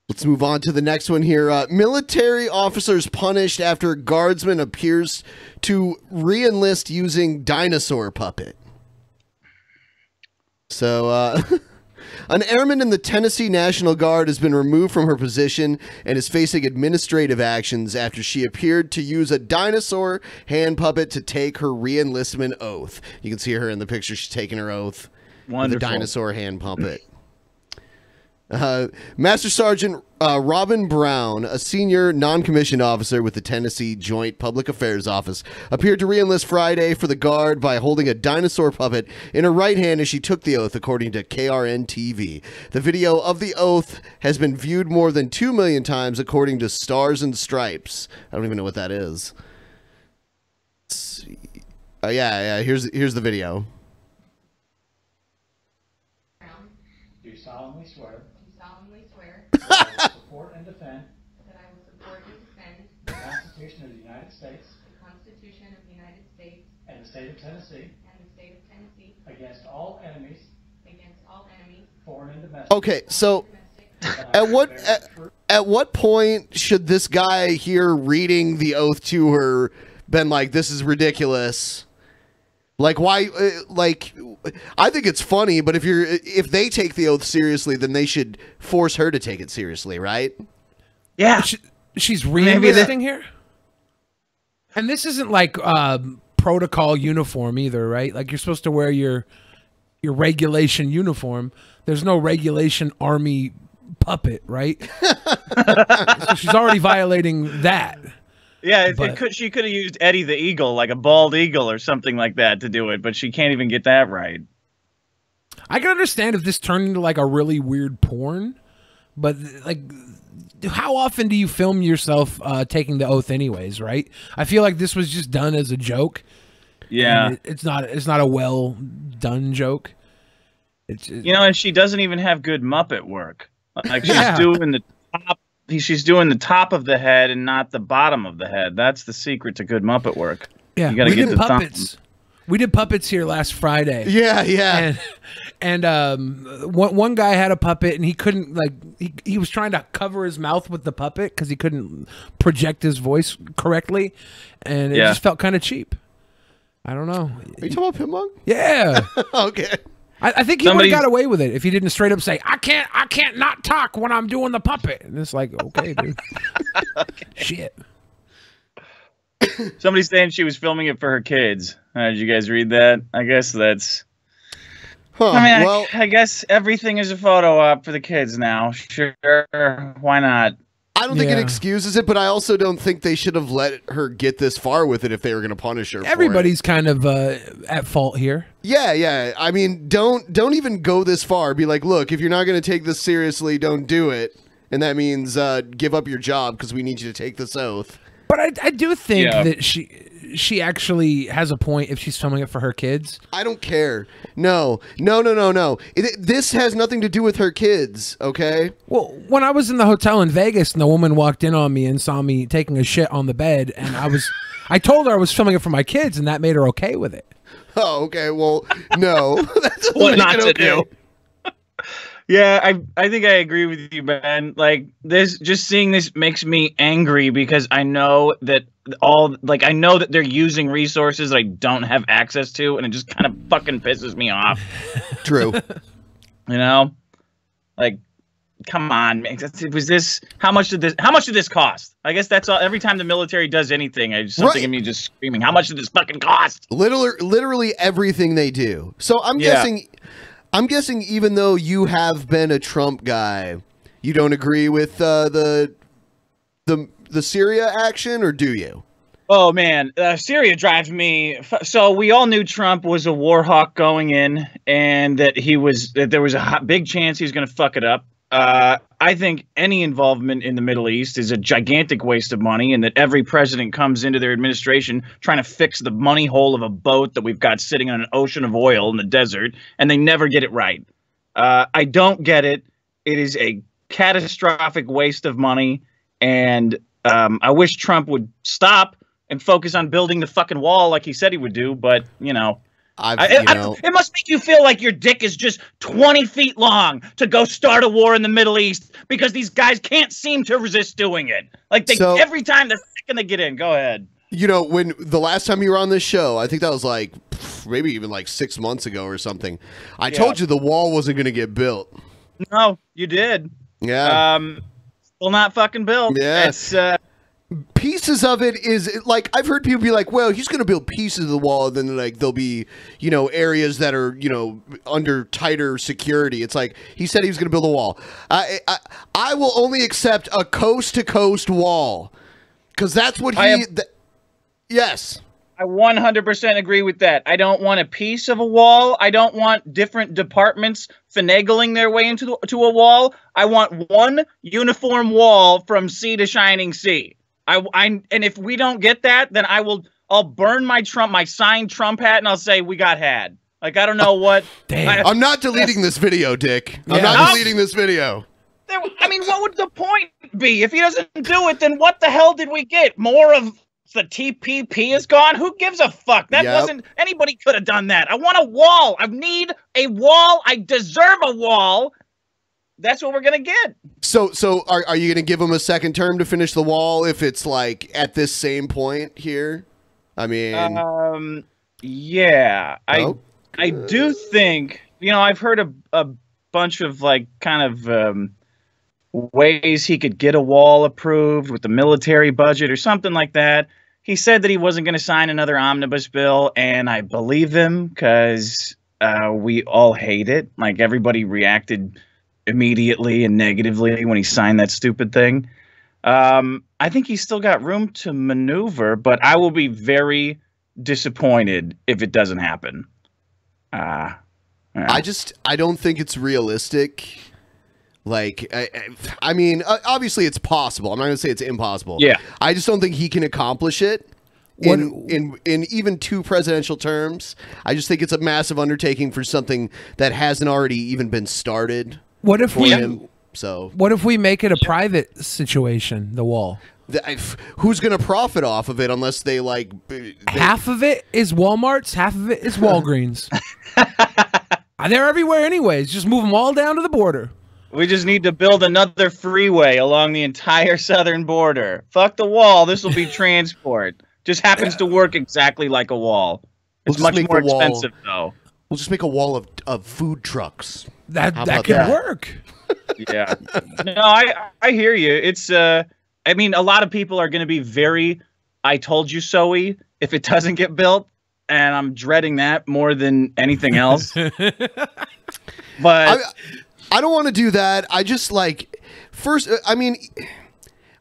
Let's move on to the next one here. Military officers punished after guardsman appears to re-enlist using dinosaur puppet. So, an airman in the Tennessee National Guard has been removed from her position and is facing administrative actions after she appeared to use a dinosaur hand puppet to take her re-enlistment oath. You can see her in the picture. She's taking her oath with a dinosaur hand puppet. Master Sergeant Robin Brown, a senior non-commissioned officer with the Tennessee Joint Public Affairs Office, appeared to re-enlist Friday for the Guard by holding a dinosaur puppet in her right hand as she took the oath, according to KRN-TV. The video of the oath has been viewed more than 2 million times, according to Stars and Stripes. I don't even know what that is. Let's see. Yeah, here's the video. Do you solemnly swear that I will support and defend the Constitution of the United States and the state of Tennessee against all enemies, foreign and domestic. Okay, so at what point should this guy here reading the oath to her been like, this is ridiculous? Like, why? Like, I think it's funny, but if they take the oath seriously, then they should force her to take it seriously, right? Yeah, she's re-enlisting here, and this isn't like protocol uniform either, right? Like, you're supposed to wear your regulation uniform. There's no regulation army puppet, right? So she's already violating that. Yeah, she could have used Eddie the Eagle, like a bald eagle or something like that to do it, but she can't even get that right. I can understand if this turned into like a really weird porn, but like, how often do you film yourself taking the oath anyways, right? I feel like this was just done as a joke. Yeah. It's not a well done joke. And she doesn't even have good Muppet work. Like, she's doing the top. She's doing the top of the head and not the bottom of the head. That's the secret to good Muppet work. Yeah, you gotta get the puppets. We did puppets here last Friday. Yeah. And one guy had a puppet, and he couldn't, like, he was trying to cover his mouth with the puppet because he couldn't project his voice correctly, and it just felt kind of cheap. I don't know. Are you talking about Pitmunk? Yeah. Okay. I think he would have got away with it if he didn't straight up say, I can't not talk when I'm doing the puppet. And it's like, okay, dude. Shit. Somebody's saying she was filming it for her kids. Did you guys read that? I guess that's... Huh, I mean, I guess everything is a photo op for the kids now. Sure, why not? I don't think it excuses it, but I also don't think they should have let her get this far with it if they were going to punish her. Everybody's kind of at fault here. Yeah. I mean, don't even go this far. Be like, look, if you're not going to take this seriously, don't do it. And that means give up your job because we need you to take this oath. But I do think that she actually has a point if she's filming it for her kids. I don't care. No. This has nothing to do with her kids, okay? Well, when I was in the hotel in Vegas and the woman walked in on me and saw me taking a shit on the bed, and I told her I was filming it for my kids, and that made her okay with it. Oh, okay. Well, no. That's what not to do. Yeah, I think I agree with you, Ben. Like, just seeing this makes me angry because I know that I know that they're using resources that I don't have access to, and it just kind of fucking pisses me off. True. You know? Like, come on, man. How much did this cost? I guess that's all. Every time the military does anything, something in me just screaming, how much did this fucking cost? Literally everything they do. So I'm guessing even though you have been a Trump guy, you don't agree with the Syria action, or do you? Oh man, Syria drives me. So we all knew Trump was a war hawk going in, and that there was a big chance he was going to fuck it up. I think any involvement in the Middle East is a gigantic waste of money, and that every president comes into their administration trying to fix the money hole of a boat that we've got sitting on an ocean of oil in the desert, and they never get it right. I don't get it. It is a catastrophic waste of money, and I wish Trump would stop and focus on building the fucking wall like he said he would do, but, you know. It must make you feel like your dick is just 20 feet long to go start a war in the Middle East because these guys can't seem to resist doing it. Like, every time they're going to get in. Go ahead. You know, when the last time you were on this show, I think that was like maybe even like 6 months ago or something. I told you the wall wasn't going to get built. No, you did. Yeah. Still not fucking built. Yes. Pieces of it is like, I've heard people be like, well, he's going to build pieces of the wall, and then like there'll be, you know, areas that are, you know, under tighter security. It's like he said he was going to build a wall. I will only accept a coast to coast wall because that's what yes. I 100% agree with that. I don't want a piece of a wall. I don't want different departments finagling their way into a wall. I want one uniform wall from sea to shining sea. And if we don't get that, then I'll burn my signed Trump hat, and I'll say we got had. Like, I don't know what. Damn. I'm not deleting this video, Dick. I'm not deleting this video. I mean, what would the point be? If he doesn't do it, then what the hell did we get? More of the TPP is gone? Who gives a fuck? That wasn't, anybody could have done that. I want a wall. I need a wall. I deserve a wall. That's what we're going to get. So are you going to give him a second term to finish the wall if it's like at this same point here? I mean, yeah, I do think, you know, I've heard a bunch of like kind of ways he could get a wall approved with the military budget or something like that. He said that he wasn't going to sign another omnibus bill, and I believe him because we all hate it. Like, everybody reacted immediately and negatively when he signed that stupid thing. I think he's still got room to maneuver, but I will be very disappointed if it doesn't happen. I don't think it's realistic. Like, I mean, obviously it's possible. I'm not going to say it's impossible. Yeah. I just don't think he can accomplish it in even 2 presidential terms. I just think it's a massive undertaking for something that hasn't already even been started. What if we make it a private situation, the wall? Who's going to profit off of it unless they like... half of it is Walmart's, half of it is Walgreens. They're everywhere anyways. Just move them all down to the border. We just need to build another freeway along the entire southern border. Fuck the wall. This will be transport. Just happens to work exactly like a wall. It's much more expensive, though. We'll just make a wall of food trucks. That could work. Yeah. No, I hear you. It's I mean, a lot of people are going to be very I told you so-y if it doesn't get built, and I'm dreading that more than anything else. But I don't want to do that. I just like I mean,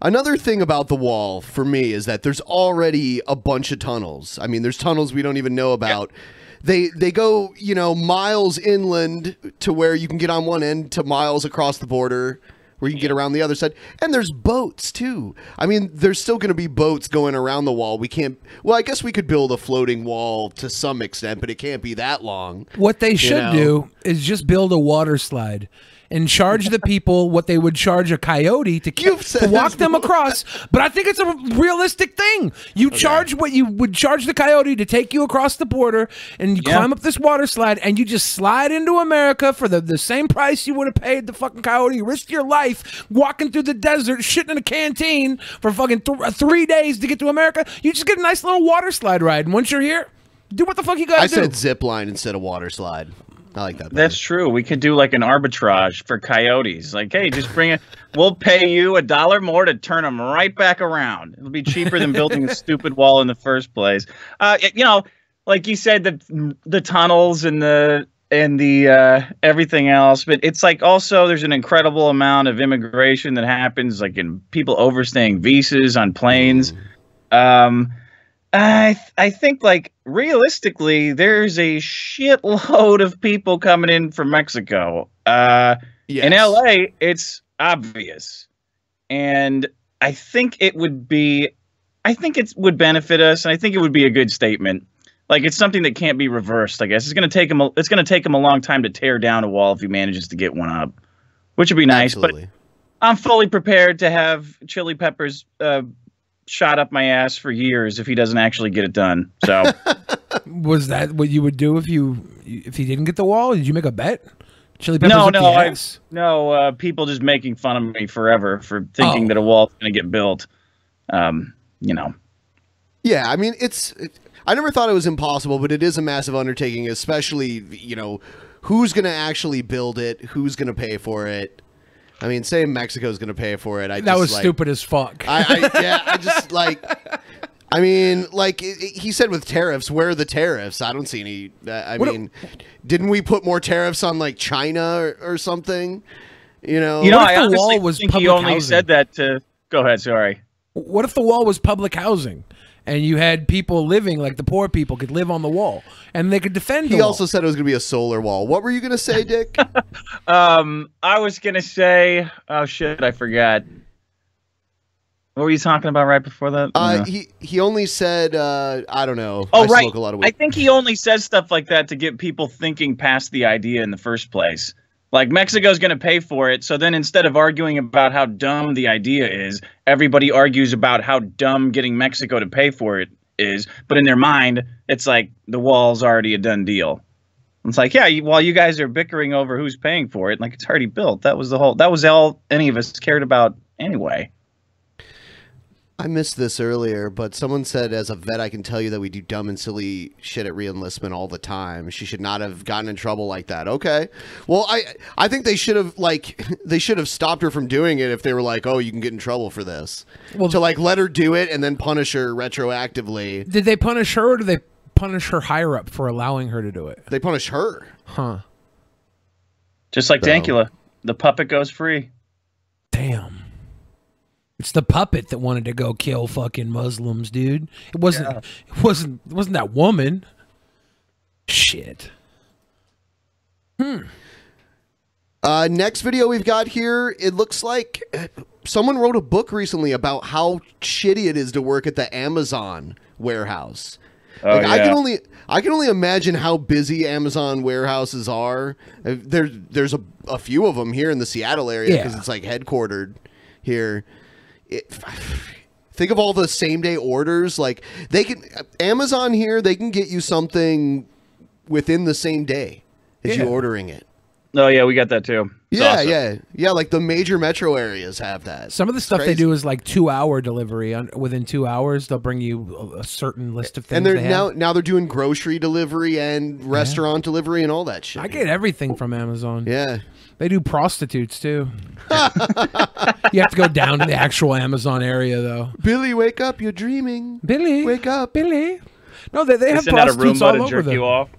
another thing about the wall for me is that there's already a bunch of tunnels. I mean, there's tunnels we don't even know about. Yeah. They go, you know, miles inland to where you can get on one end to miles across the border where you can get around the other side. And there's boats, too. I mean, there's still going to be boats going around the wall. We can't... Well, I guess we could build a floating wall to some extent, but it can't be that long. What they should do is just build a water slide and charge the people what they would charge a coyote to walk them across. But I think it's a realistic thing. You charge what you would charge the coyote to take you across the border, and you climb up this water slide, and you just slide into America for the same price you would have paid the fucking coyote. Risk your life walking through the desert, shitting in a canteen for fucking 3 days to get to America. You just get a nice little water slide ride, and once you're here, do what the fuck you gotta do. I said zip line instead of water slide. I like that better. That's true. We could do like an arbitrage for coyotes. Like, hey, just bring it. We'll pay you $1 more to turn them right back around. It'll be cheaper than building a stupid wall in the first place. You know, like you said, the tunnels and the everything else, but it's like also there's an incredible amount of immigration that happens, like in people overstaying visas on planes. I think, like, realistically, there's a shitload of people coming in from Mexico. Yes. In LA, it's obvious. And I think it would benefit us, and I think it would be a good statement. Like, it's something that can't be reversed, I guess. It's going to take him a long time to tear down a wall if he manages to get one up, which would be nice. Absolutely. But I'm fully prepared to have Chili Peppers shot up my ass for years if he doesn't actually get it done. So, was that what you would do if he didn't get the wall? Did you make a bet? Chili Peppers No, people just making fun of me forever for thinking that a wall's going to get built. You know. Yeah, I mean, I never thought it was impossible, but it is a massive undertaking, especially, you know, who's going to actually build it, who's going to pay for it. I mean, say Mexico's going to pay for it. That was stupid as fuck. I just like, I mean, like he said with tariffs, where are the tariffs? I don't see any. Didn't we put more tariffs on like China or something? You know, I honestly think he only said that to. Go ahead, sorry. What if the wall was public housing? And you had people living, like the poor people could live on the wall, and they could defend the wall. He also said it was going to be a solar wall. What were you going to say, Dick? I was going to say, oh shit, I forgot. What were you talking about right before that? He only said, I don't know. Oh, I smoke a lot of weed. I think he only says stuff like that to get people thinking past the idea in the first place. Like, Mexico's going to pay for it, so then instead of arguing about how dumb the idea is, everybody argues about how dumb getting Mexico to pay for it is. But in their mind, it's like the wall's already a done deal. It's like, yeah, while you guys are bickering over who's paying for it, like, it's already built. That was all any of us cared about anyway. I missed this earlier, but someone said, as a vet, I can tell you that we do dumb and silly shit at re-enlistment all the time. She should not have gotten in trouble like that. Okay. Well, I think they should have stopped her from doing it if they were like, oh, you can get in trouble for this. Well, to like let her do it and then punish her retroactively. Did they punish her, or did they punish her higher up for allowing her to do it? They punished her. Huh. Just like Dankula, the puppet goes free. Damn. It's the puppet that wanted to go kill fucking Muslims, dude. It wasn't. Yeah. It wasn't that woman. Shit. Next video we've got here. It looks like someone wrote a book recently about how shitty it is to work at the Amazon warehouse. Oh, like, yeah. I can only imagine how busy Amazon warehouses are. There's a few of them here in the Seattle area because it's like headquartered here. Think of all the same day orders. Like Amazon here, they can get you something within the same day as you ordering it. Oh yeah, we got that too. It's awesome. Yeah. Like the major metro areas have that. Some of the stuff they do is like 2-hour delivery. Within 2 hours, they'll bring you a certain list of things. And they're now they're doing grocery delivery and restaurant delivery and all that shit. I get everything from Amazon. Yeah. They do prostitutes too. You have to go down to the actual Amazon area though. Billy, wake up! You're dreaming. Billy, wake up, Billy. No, they have send out a prostitutes Roomba all to over jerk them. you off.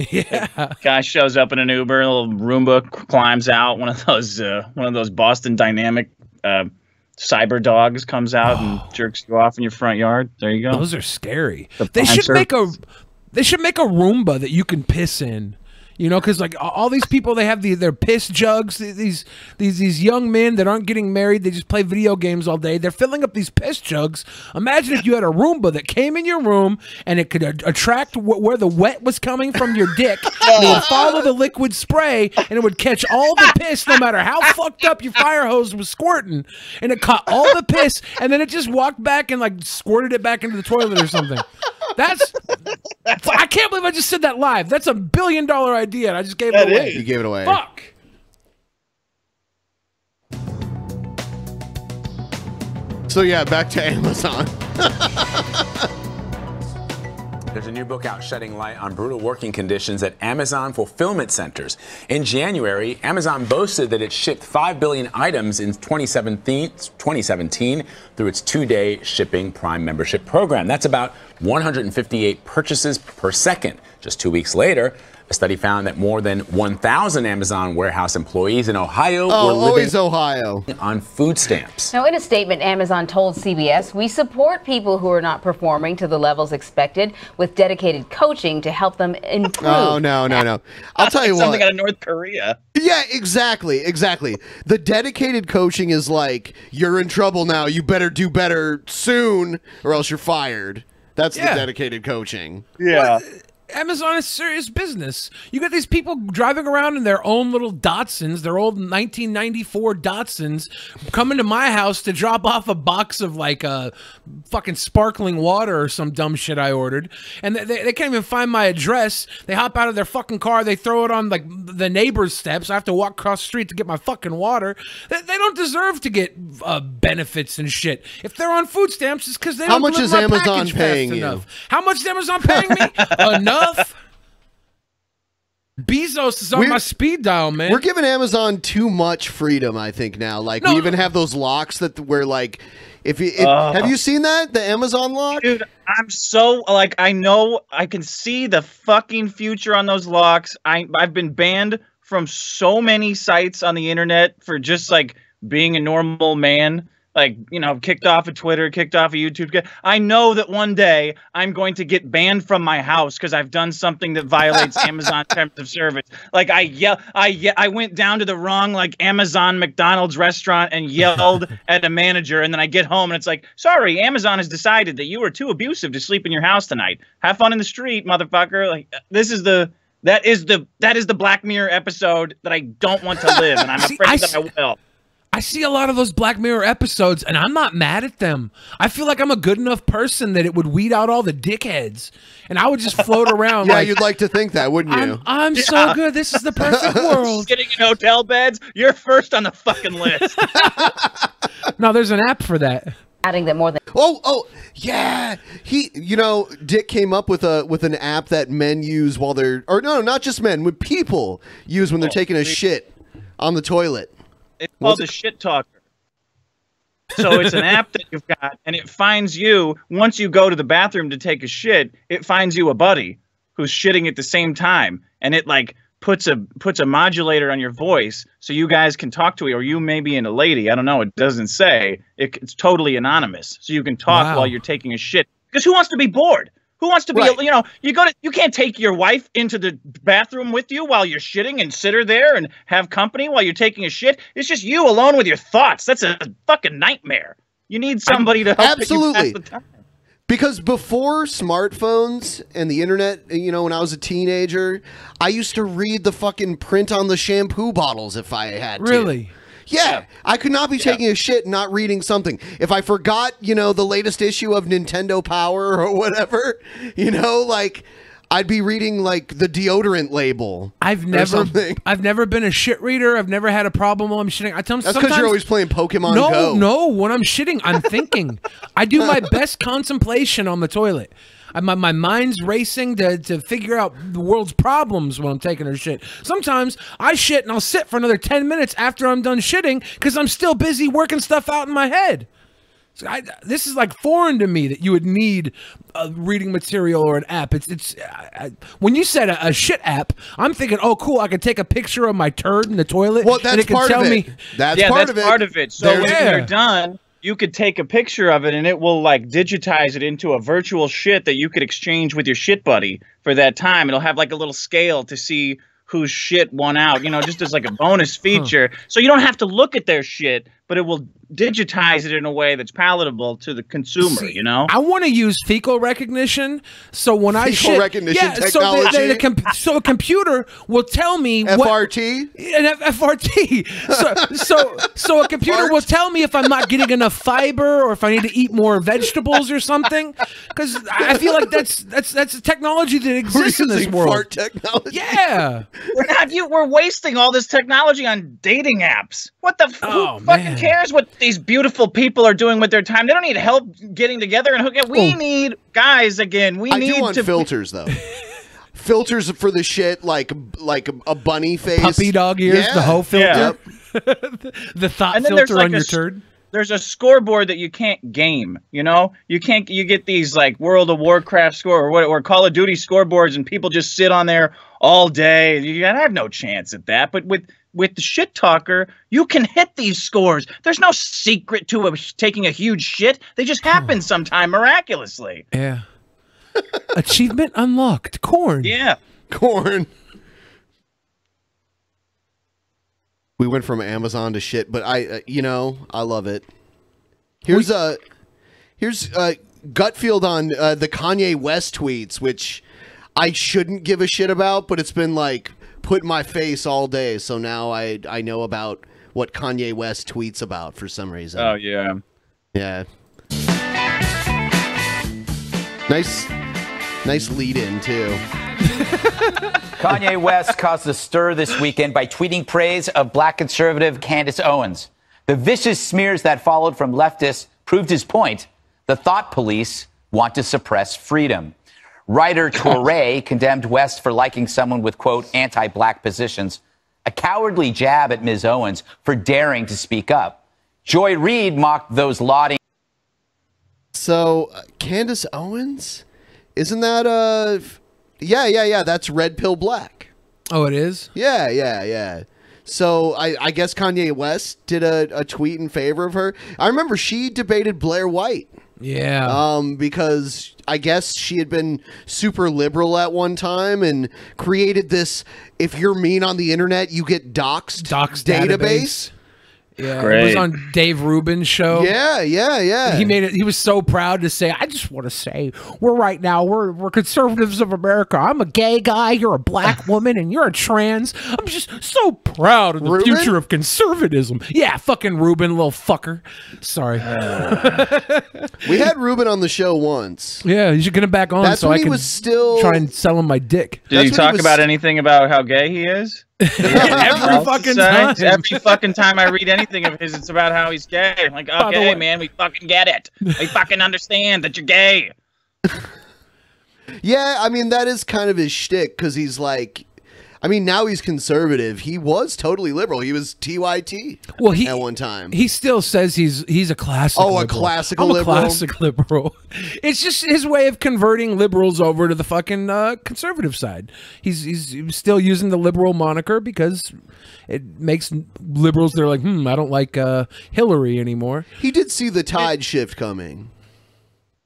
Yeah. Guy shows up in an Uber, a little Roomba climbs out. One of those Boston Dynamic cyber dogs comes out and jerks you off in your front yard. There you go. Those are scary. They should make a Roomba that you can piss in. You know, because like all these people, they have their piss jugs. These young men that aren't getting married, they just play video games all day. They're filling up these piss jugs. Imagine if you had a Roomba that came in your room and it could attract where the wet was coming from your dick. And it would follow the liquid spray and it would catch all the piss, no matter how fucked up your fire hose was squirting. And it caught all the piss, and then it just walked back and like squirted it back into the toilet or something. I can't believe I just said that live. That's $1 billion idea, and I just gave it away. You gave it away. Fuck. So yeah, back to Amazon. There's a new book out shedding light on brutal working conditions at Amazon fulfillment centers. In January, Amazon boasted that it shipped 5 billion items in 2017 through its 2-day shipping Prime membership program. That's about 158 purchases per second. Just 2 weeks later, A study found that more than 1,000 Amazon warehouse employees in Ohio were always living Ohio on food stamps. Now, in a statement, Amazon told CBS, "We support people who are not performing to the levels expected with dedicated coaching to help them improve." Oh, no. I'll tell you what. Something out of North Korea. Yeah, exactly. The dedicated coaching is like, you're in trouble now. You better do better soon or else you're fired. That's the dedicated coaching. Yeah. Amazon is serious business. You got these people driving around in their own little Datsuns, their old 1994 Datsuns, coming to my house to drop off a box of like fucking sparkling water or some dumb shit I ordered. And they can't even find my address. They hop out of their fucking car. They throw it on like the neighbor's steps. I have to walk across the street to get my fucking water. They don't deserve to get benefits and shit. If they're on food stamps, it's because they don't deliver my Amazon package paying fast you? enough. How much is Amazon paying me? Enough. Bezos is on my speed dial, man. We're giving Amazon too much freedom, I think, now. Like, we even have those locks that where, like, have you seen that? The Amazon lock? Dude, I'm so, like, I know I can see the fucking future on those locks. I've been banned from so many sites on the internet for just, like, being a normal man. Like, you know, kicked off of Twitter, kicked off of YouTube. I know that one day I'm going to get banned from my house because I've done something that violates Amazon terms of service. Like, I went down to the wrong, like, Amazon McDonald's restaurant and yelled at a manager, and then I get home and it's like, sorry, Amazon has decided that you were too abusive to sleep in your house tonight. Have fun in the street, motherfucker. Like, that is the Black Mirror episode that I don't want to live, and I'm afraid that I will. I see a lot of those Black Mirror episodes, and I'm not mad at them. I feel like I'm a good enough person that it would weed out all the dickheads, and I would just float around. Yeah, you'd like to think that, wouldn't you? I'm so good. This is the perfect world. Sitting in hotel beds, you're first on the fucking list. No, there's an app for that. Adding that more than yeah, Dick came up with an app that men use while they're, or no, not just men, when people use when they're taking a shit on the toilet. It's called the Shit Talker. So it's an app that you've got, and it finds you, once you go to the bathroom to take a shit, it finds you a buddy who's shitting at the same time, and it like puts a modulator on your voice so you guys can talk to it, or you may be in a lady. I don't know. It doesn't say. It's totally anonymous, so you can talk while you're taking a shit. Because who wants to be bored? Who wants to be, you can't take your wife into the bathroom with you while you're shitting and sit her there and have company while you're taking a shit. It's just you alone with your thoughts. That's a fucking nightmare. You need somebody to help you pass the time. Because before smartphones and the internet, when I was a teenager, I used to read the fucking print on the shampoo bottles if I had to. Really? Yeah, I could not be taking a shit and not reading something. If I forgot, the latest issue of Nintendo Power or whatever, like I'd be reading like the deodorant label. I've never been a shit reader. I've never had a problem while I'm shitting. I tell them that's because you're always playing Pokemon Go. No, when I'm shitting, I'm thinking. I do my best contemplation on the toilet. My mind's racing to figure out the world's problems when I'm taking a shit. Sometimes I shit and I'll sit for another 10 minutes after I'm done shitting because I'm still busy working stuff out in my head. So this is like foreign to me that you would need a reading material or an app. When you said a shit app, I'm thinking, oh, cool, I can take a picture of my turd in the toilet. Well, that's and it can part tell of me. it. That's part of it. So when you're done, you could take a picture of it and it will like digitize it into a virtual shit that you could exchange with your shit buddy for that time. It'll have like a little scale to see whose shit won out, just as like a bonus feature. So you don't have to look at their shit, but it will digitize it in a way that's palatable to the consumer, I want to use fecal recognition, so when I shit, recognition technology. So a computer will tell me FRT? So a computer will tell me if I'm not getting enough fiber or if I need to eat more vegetables or something, because I feel like that's a technology that exists in this world. Fart technology. Yeah. We're wasting all this technology on dating apps. What the who fucking cares what these beautiful people are doing with their time? They don't need help getting together and hooking up. We need guys again. I do want filters though. Filters for the shit, like a bunny face, puppy dog ears, the hoe filter, the thought filter on your turd. there's a scoreboard that you can't game. You know, you get these like World of Warcraft score or Call of Duty scoreboards, and people just sit on there all day. You have no chance at that. But with the shit talker, you can hit these scores. There's no secret to taking a huge shit. They just happen sometime miraculously. Yeah. Achievement unlocked. Corn. Yeah. Corn. We went from Amazon to shit, but I love it. Here's Gutfield on the Kanye West tweets, which I shouldn't give a shit about, but it's been like put in my face all day. So now I know about what Kanye West tweets about for some reason. Oh yeah, yeah. Nice lead in too. Kanye West caused a stir this weekend by tweeting praise of black conservative Candace Owens. The vicious smears that followed from leftists proved his point. The thought police want to suppress freedom. Writer Touré condemned West for liking someone with, quote, anti-black positions, a cowardly jab at Ms. Owens for daring to speak up. Joy Reid mocked those lauding. So, Candace Owens? Isn't that, Yeah, that's Red Pill Black. Oh, it is? Yeah. So I guess Kanye West did a tweet in favor of her. I remember she debated Blair White. Yeah. Because I guess she had been super liberal at one time and created this, if you're mean on the internet, you get doxed database. Yeah, Great. it was on Dave Rubin's show. Yeah. He made it. He was so proud to say, "I just want to say, we're conservatives of America. I'm a gay guy. You're a black woman, and you're a trans. I'm just so proud of the future of conservatism." Yeah, fucking Rubin, little fucker. Sorry. We had Rubin on the show once. Yeah, you should get him back on. That's so when I he can was still try and sell him my dick. Did you talk about anything about how gay he is? Every fucking time. Every fucking time I read anything of his, it's about how he's gay. I'm like, okay, man, we fucking get it. We fucking understand that you're gay. Yeah, I mean, that is kind of his shtick, because he's like, I mean, now he's conservative. He was totally liberal. He was TYT at one time. He still says he's a classical liberal. A classical I'm liberal? a classic liberal. It's just his way of converting liberals over to the fucking conservative side. He's still using the liberal moniker because it makes liberals, they're like, I don't like Hillary anymore. He did see the tide shift coming.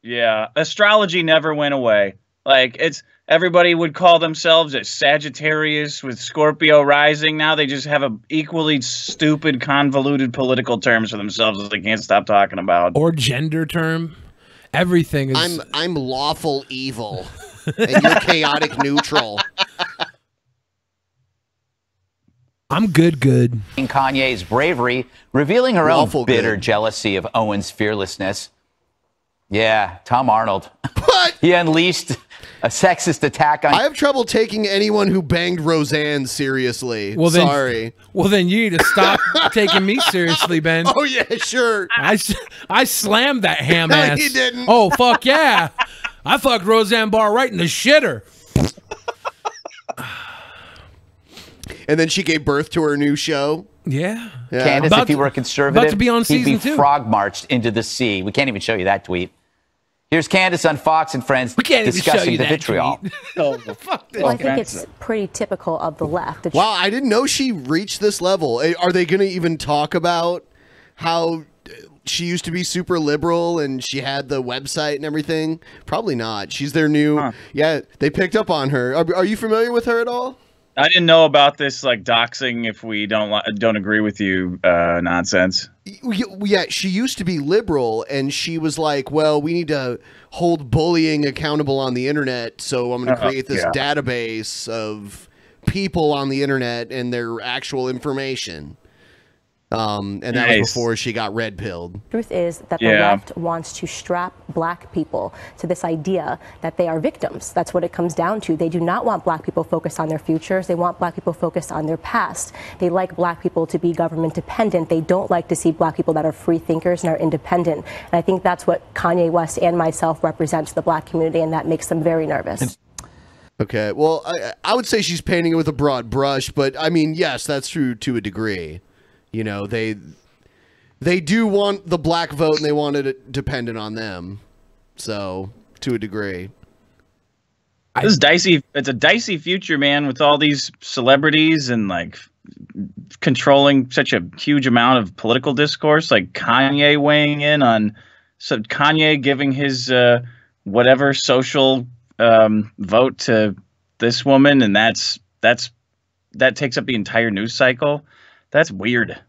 Yeah, astrology never went away. Like, everybody would call themselves a Sagittarius with Scorpio rising. Now they just have a equally stupid, convoluted political terms for themselves that they can't stop talking about. Or gender term. Everything is... I'm lawful evil, and you're chaotic neutral. I'm good. Kanye's bravery, revealing her Lawful own bitter good. jealousy of Owens' fearlessness. Yeah, Tom Arnold. What? He unleashed a sexist attack on... I have trouble taking anyone who banged Roseanne seriously. Sorry. Well, then you need to stop taking me seriously, Ben. Oh, yeah, sure. I slammed that ham No, ass. you didn't. Oh, fuck yeah. I fucked Roseanne Barr right in the shitter. And then she gave birth to her new show. Yeah. Candace, if he were a conservative, about to be on he'd be season 2. frog marched into the sea. We can't even show you that tweet. Here's Candace on Fox and Friends discussing the vitriol. Well, I think it's pretty typical of the left. Wow, I didn't know she reached this level. Are they going to even talk about how she used to be super liberal and she had the website and everything? Probably not. She's their new... Yeah, they picked up on her. Are you familiar with her at all? I didn't know about this, like, doxing if we don't agree with you nonsense. Yeah, she used to be liberal, and she was like, well, we need to hold bullying accountable on the internet, so I'm going to create this database of people on the internet and their actual information. And that was before she got red-pilled. Truth is that the left wants to strap black people to this idea that they are victims. That's what it comes down to. They do not want black people focused on their futures. They want black people focused on their past. They like black people to be government dependent. They don't like to see black people that are free thinkers and are independent. And I think that's what Kanye West and myself represent to the black community, and that makes them very nervous. Okay, well, I would say she's painting it with a broad brush, but I mean, yes, that's true to a degree. You know, they do want the black vote, and they wanted it dependent on them. So, to a degree. This is dicey. It's a dicey future, man, with all these celebrities and like controlling such a huge amount of political discourse. Like Kanye weighing in on, so Kanye giving his whatever social vote to this woman, and that takes up the entire news cycle. That's weird.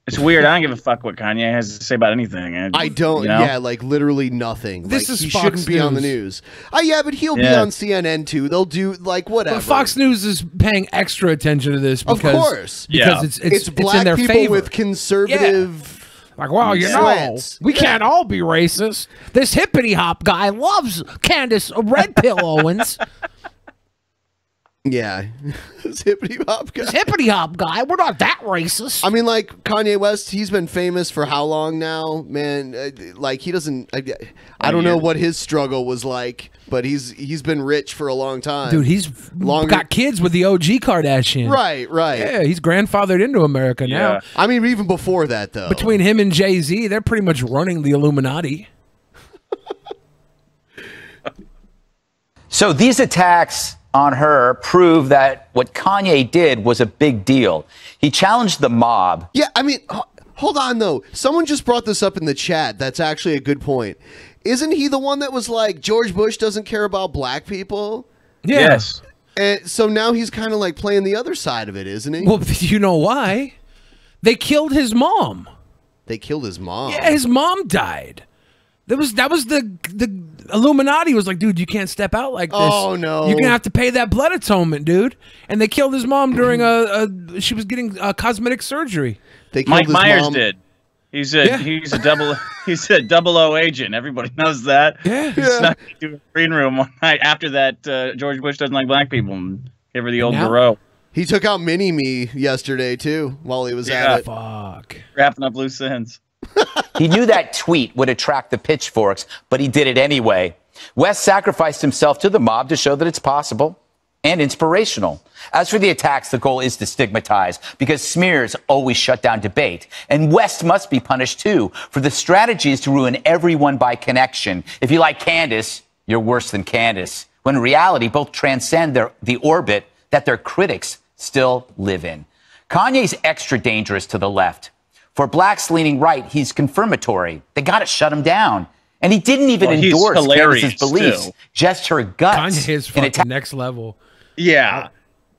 It's weird. I don't give a fuck what Kanye has to say about anything. I don't. You know? Yeah, like literally nothing. This like, is he Fox shouldn't be on the news. Yeah, but he'll be on CNN too. They'll do like whatever. But Fox News is paying extra attention to this because, of course, because it's black in their people favor. with conservative. Like, well, you know, we can't all be racist. This hippity hop guy loves Candace Red Pill Owens. Yeah, this hippity hop guy. This hippity hop guy, we're not that racist. I mean, like Kanye West, he's been famous for how long now, man? Like he doesn't. I don't know what his struggle was like, but he's been rich for a long time, dude. He's got kids with the OG Kardashian. Right. Yeah, he's grandfathered into America now. I mean, even before that, though. Between him and Jay-Z, they're pretty much running the Illuminati. So these attacks on her prove that what Kanye did was a big deal. He challenged the mob. Yeah, I mean, hold on, though. Someone just brought this up in the chat. That's actually a good point. Isn't he the one that was like, George Bush doesn't care about black people? Yeah. Yes. And so now he's kind of like playing the other side of it, isn't he? Well, you know why? They killed his mom. They killed his mom? Yeah, his mom died. That was the Illuminati was like, dude, you can't step out like this. Oh no, you're gonna have to pay that blood atonement, dude. And they killed his mom during she was getting cosmetic surgery. Mike Myers did. He's a double O agent. Everybody knows that. Yeah, he snuck into a green room one night after that. George Bush doesn't like black people, and gave her the old Barreau. He took out Mini-Me yesterday too while he was at it. Fuck, wrapping up loose ends. He knew that tweet would attract the pitchforks, but he did it anyway. West sacrificed himself to the mob to show that it's possible and inspirational. As for the attacks, the goal is to stigmatize because smears always shut down debate. And West must be punished too for the strategies to ruin everyone by connection. If you like Candace, you're worse than Candace. When in reality, both transcend the orbit that their critics still live in. Kanye's extra dangerous to the left. For blacks leaning right, he's confirmatory. They got to shut him down. And he didn't even endorse Candace's beliefs, just her guts. Kanye's fucking next level. Yeah,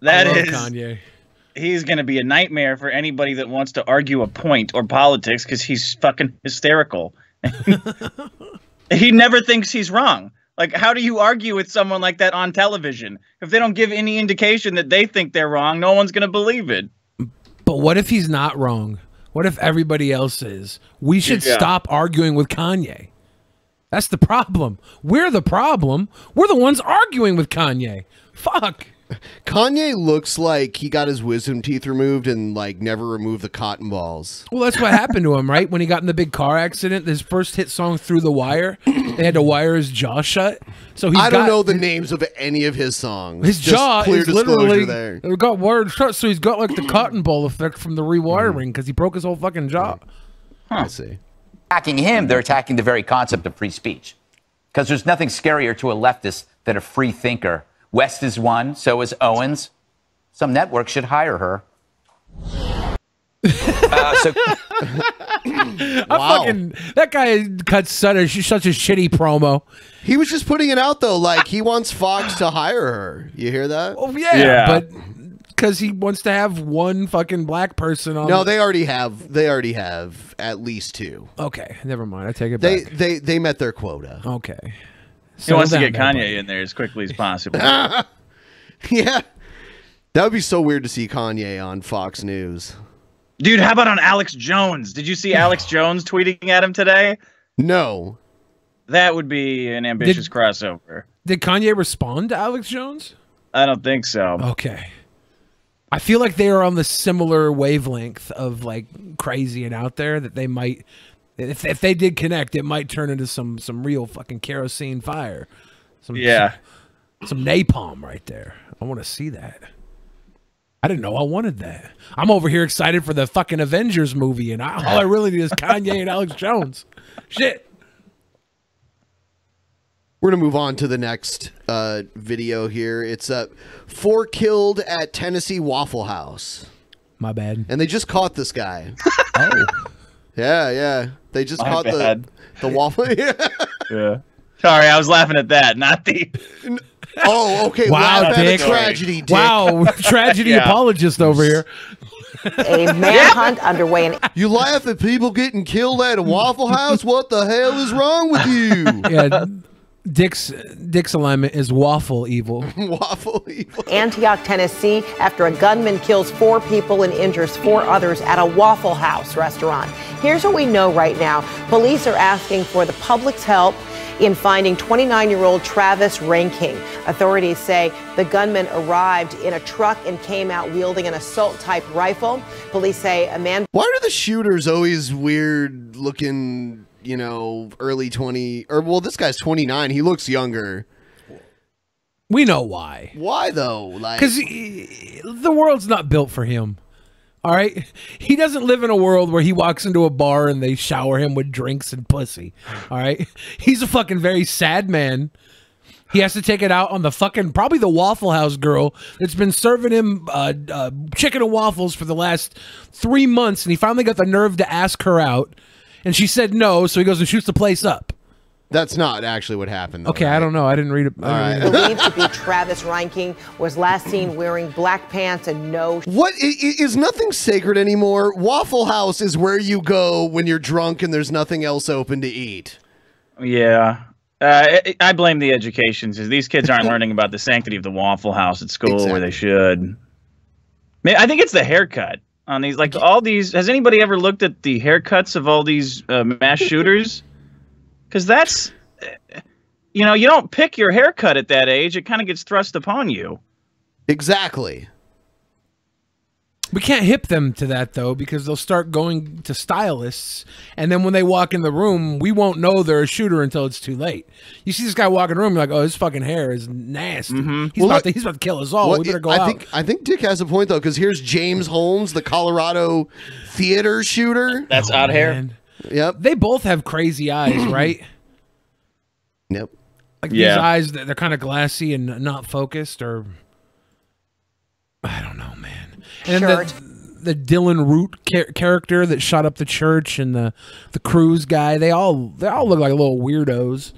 that is Kanye. He's going to be a nightmare for anybody that wants to argue a point or politics because he's fucking hysterical. He never thinks he's wrong. Like, how do you argue with someone like that on television? If they don't give any indication that they think they're wrong, no one's going to believe it. But what if he's not wrong? What if everybody else is? We should stop arguing with Kanye. That's the problem. We're the problem. We're the ones arguing with Kanye. Fuck. Kanye looks like he got his wisdom teeth removed and like never removed the cotton balls. Well, that's what happened to him, right? When he got in the big car accident, his first hit song, Through the Wire, they had to wire his jaw shut. So I don't know the names of any of his songs. His jaw is literally there. It got wired shut, so he's got like the cotton ball effect from the rewiring because he broke his whole fucking jaw. I see. Attacking him, they're attacking the very concept of free speech. Because there's nothing scarier to a leftist than a free thinker. West is one, so is Owens. Some network should hire her. That guy cut such a shitty promo. He was just putting it out though, like he wants Fox to hire her. You hear that? Oh yeah. But because he wants to have one fucking black person on. No, they already have. They already have at least two. Okay, never mind. I take it back. They met their quota. Okay. He wants to get Kanye in there as quickly as possible. Yeah. That would be so weird to see Kanye on Fox News. Dude, how about on Alex Jones? Did you see Alex Jones tweeting at him today? No. That would be an ambitious crossover. Did Kanye respond to Alex Jones? I don't think so. Okay. I feel like they are on the similar wavelength of like crazy and out there that they might... If they did connect, it might turn into some real fucking kerosene fire. Some napalm right there. I want to see that. I didn't know I wanted that. I'm over here excited for the fucking Avengers movie, and all I really need is Kanye and Alex Jones. Shit. We're going to move on to the next video here. It's 4 killed at Tennessee Waffle House. My bad. And they just caught this guy. Oh. Yeah. They just caught the waffle. Yeah. Sorry, I was laughing at that, not the... Oh, okay. Wow, Dick. Tragedy, Dick. Wow, tragedy apologist over here. A manhunt underway in... You laugh at people getting killed at a Waffle House? What the hell is wrong with you? Yeah, Dick's alignment is waffle evil. Waffle evil. Antioch, Tennessee, after a gunman kills 4 people and injures 4 others at a Waffle House restaurant. Here's what we know right now. Police are asking for the public's help in finding 29-year-old Travis Ranking. Authorities say the gunman arrived in a truck and came out wielding an assault-type rifle. Police say a man... Why are the shooters always weird looking, you know, early 20... Or, well, this guy's 29. He looks younger. We know why. Why, though? Because the world's not built for him. All right? He doesn't live in a world where he walks into a bar and they shower him with drinks and pussy. All right? He's a fucking very sad man. He has to take it out on the fucking, probably the Waffle House girl that's been serving him chicken and waffles for the last 3 months, and he finally got the nerve to ask her out, and she said no, so he goes and shoots the place up. That's not actually what happened, though, Okay, right? I don't know. I didn't read it. Believed to be Travis Ranking was last seen wearing black pants and no... What? Is nothing sacred anymore? Waffle House is where you go when you're drunk and there's nothing else open to eat. Yeah. I blame the education, because these kids aren't learning about the sanctity of the Waffle House at school where they should. I think it's the haircut on these. Like, all these... Has anybody ever looked at the haircuts of all these mass shooters? Because that's, you know, you don't pick your haircut at that age. It kind of gets thrust upon you. Exactly. We can't hip them to that, though, because they'll start going to stylists, and then when they walk in the room, we won't know they're a shooter until it's too late. You see this guy walk in the room, you're like, oh, his fucking hair is nasty. He's about to kill us all. We better go out. I think Dick has a point, though, because here's James Holmes, the Colorado theater shooter. That's odd hair. Yep. They both have crazy eyes, right? Yep. Like these eyes, they're kind of glassy and not focused, or I don't know, man. And then the Dylan Root character that shot up the church, and the Cruz guy, they all look like little weirdos.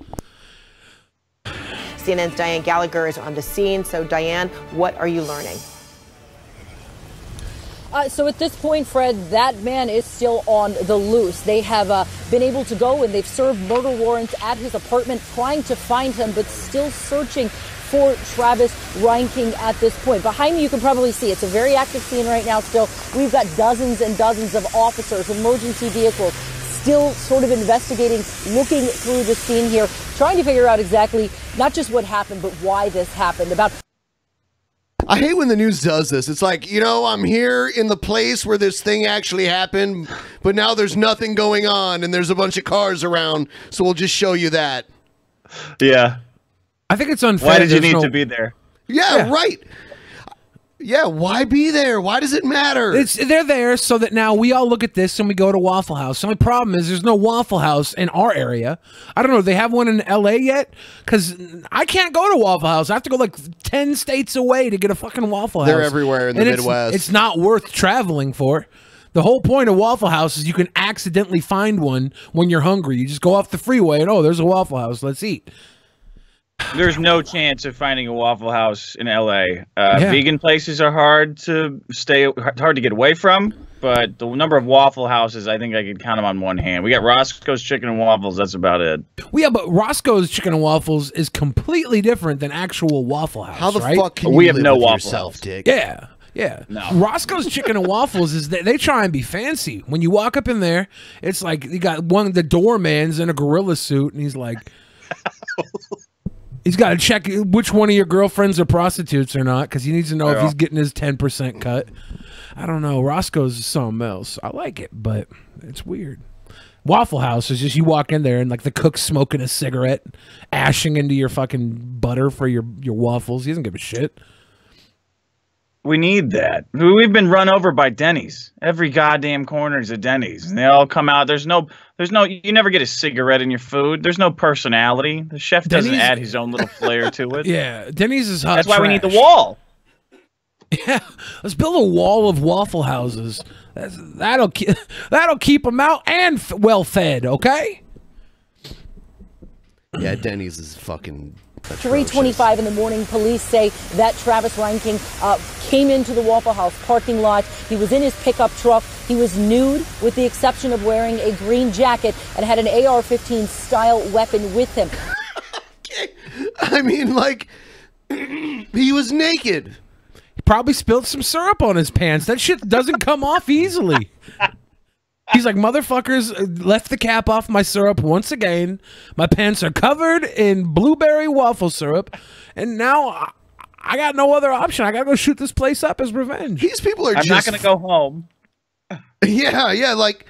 CNN's Diane Gallagher is on the scene. So, Diane, what are you learning? So at this point, Fred, that man is still on the loose. They have been able to go and they've served murder warrants at his apartment trying to find him, but still searching for Travis Ranking at this point. Behind me, you can probably see it's a very active scene right now still. We've got dozens and dozens of officers, emergency vehicles, still sort of investigating, looking through the scene here, trying to figure out exactly not just what happened, but why this happened. I hate when the news does this. It's like, you know, I'm here in the place where this thing actually happened, but now there's nothing going on and there's a bunch of cars around, so we'll just show you that. Yeah. I think it's unfair. Why did you need to be there? Yeah, right. Yeah, why be there? Why does it matter? They're there so that now we all look at this and we go to Waffle House. The only problem is there's no Waffle House in our area. I don't know. Do they have one in L.A. yet? Because I can't go to Waffle House. I have to go like 10 states away to get a fucking Waffle House. They're everywhere in the Midwest. It's not worth traveling for. The whole point of Waffle House is you can accidentally find one when you're hungry. You just go off the freeway and, oh, there's a Waffle House. Let's eat. There's no chance of finding a Waffle House in LA. Vegan places are hard to get away from, but the number of Waffle Houses, I think I could count them on one hand. We got Roscoe's Chicken and Waffles. That's about it. Well, yeah, but Roscoe's Chicken and Waffles is completely different than actual Waffle House. How the right? fuck can you live with yourself, Dick? Yeah. Yeah. No. Roscoe's Chicken and Waffles is they try and be fancy. When you walk up in there, it's like you got one of the doorman's in a gorilla suit, and he's like. He's got to check which one of your girlfriends are prostitutes or not, because he needs to know if he's getting his 10% cut. I don't know. Roscoe's is something else. I like it, but it's weird. Waffle House is just you walk in there and like the cook's smoking a cigarette, ashing into your fucking butter for your waffles. He doesn't give a shit. We need that. We've been run over by Denny's. Every goddamn corner is a Denny's, and they all come out. There's no. You never get a cigarette in your food. There's no personality. The chef doesn't add his own little flair to it. Yeah, Denny's is hot. That's why we need the trash. wall. Yeah, let's build a wall of Waffle Houses. That'll keep them out and well fed. Okay. Yeah, Denny's is fucking. 3:25 in the morning, police say that Travis Ranking came into the Waffle House parking lot. He was in his pickup truck. He was nude, with the exception of wearing a green jacket, and had an AR-15 style weapon with him. I mean, like, he was naked. He probably spilled some syrup on his pants. That shit doesn't come off easily. He's like, motherfuckers left the cap off my syrup once again. My pants are covered in blueberry waffle syrup. And now I got no other option. I got to go shoot this place up as revenge. These people are I'm not going to go home. Yeah, like,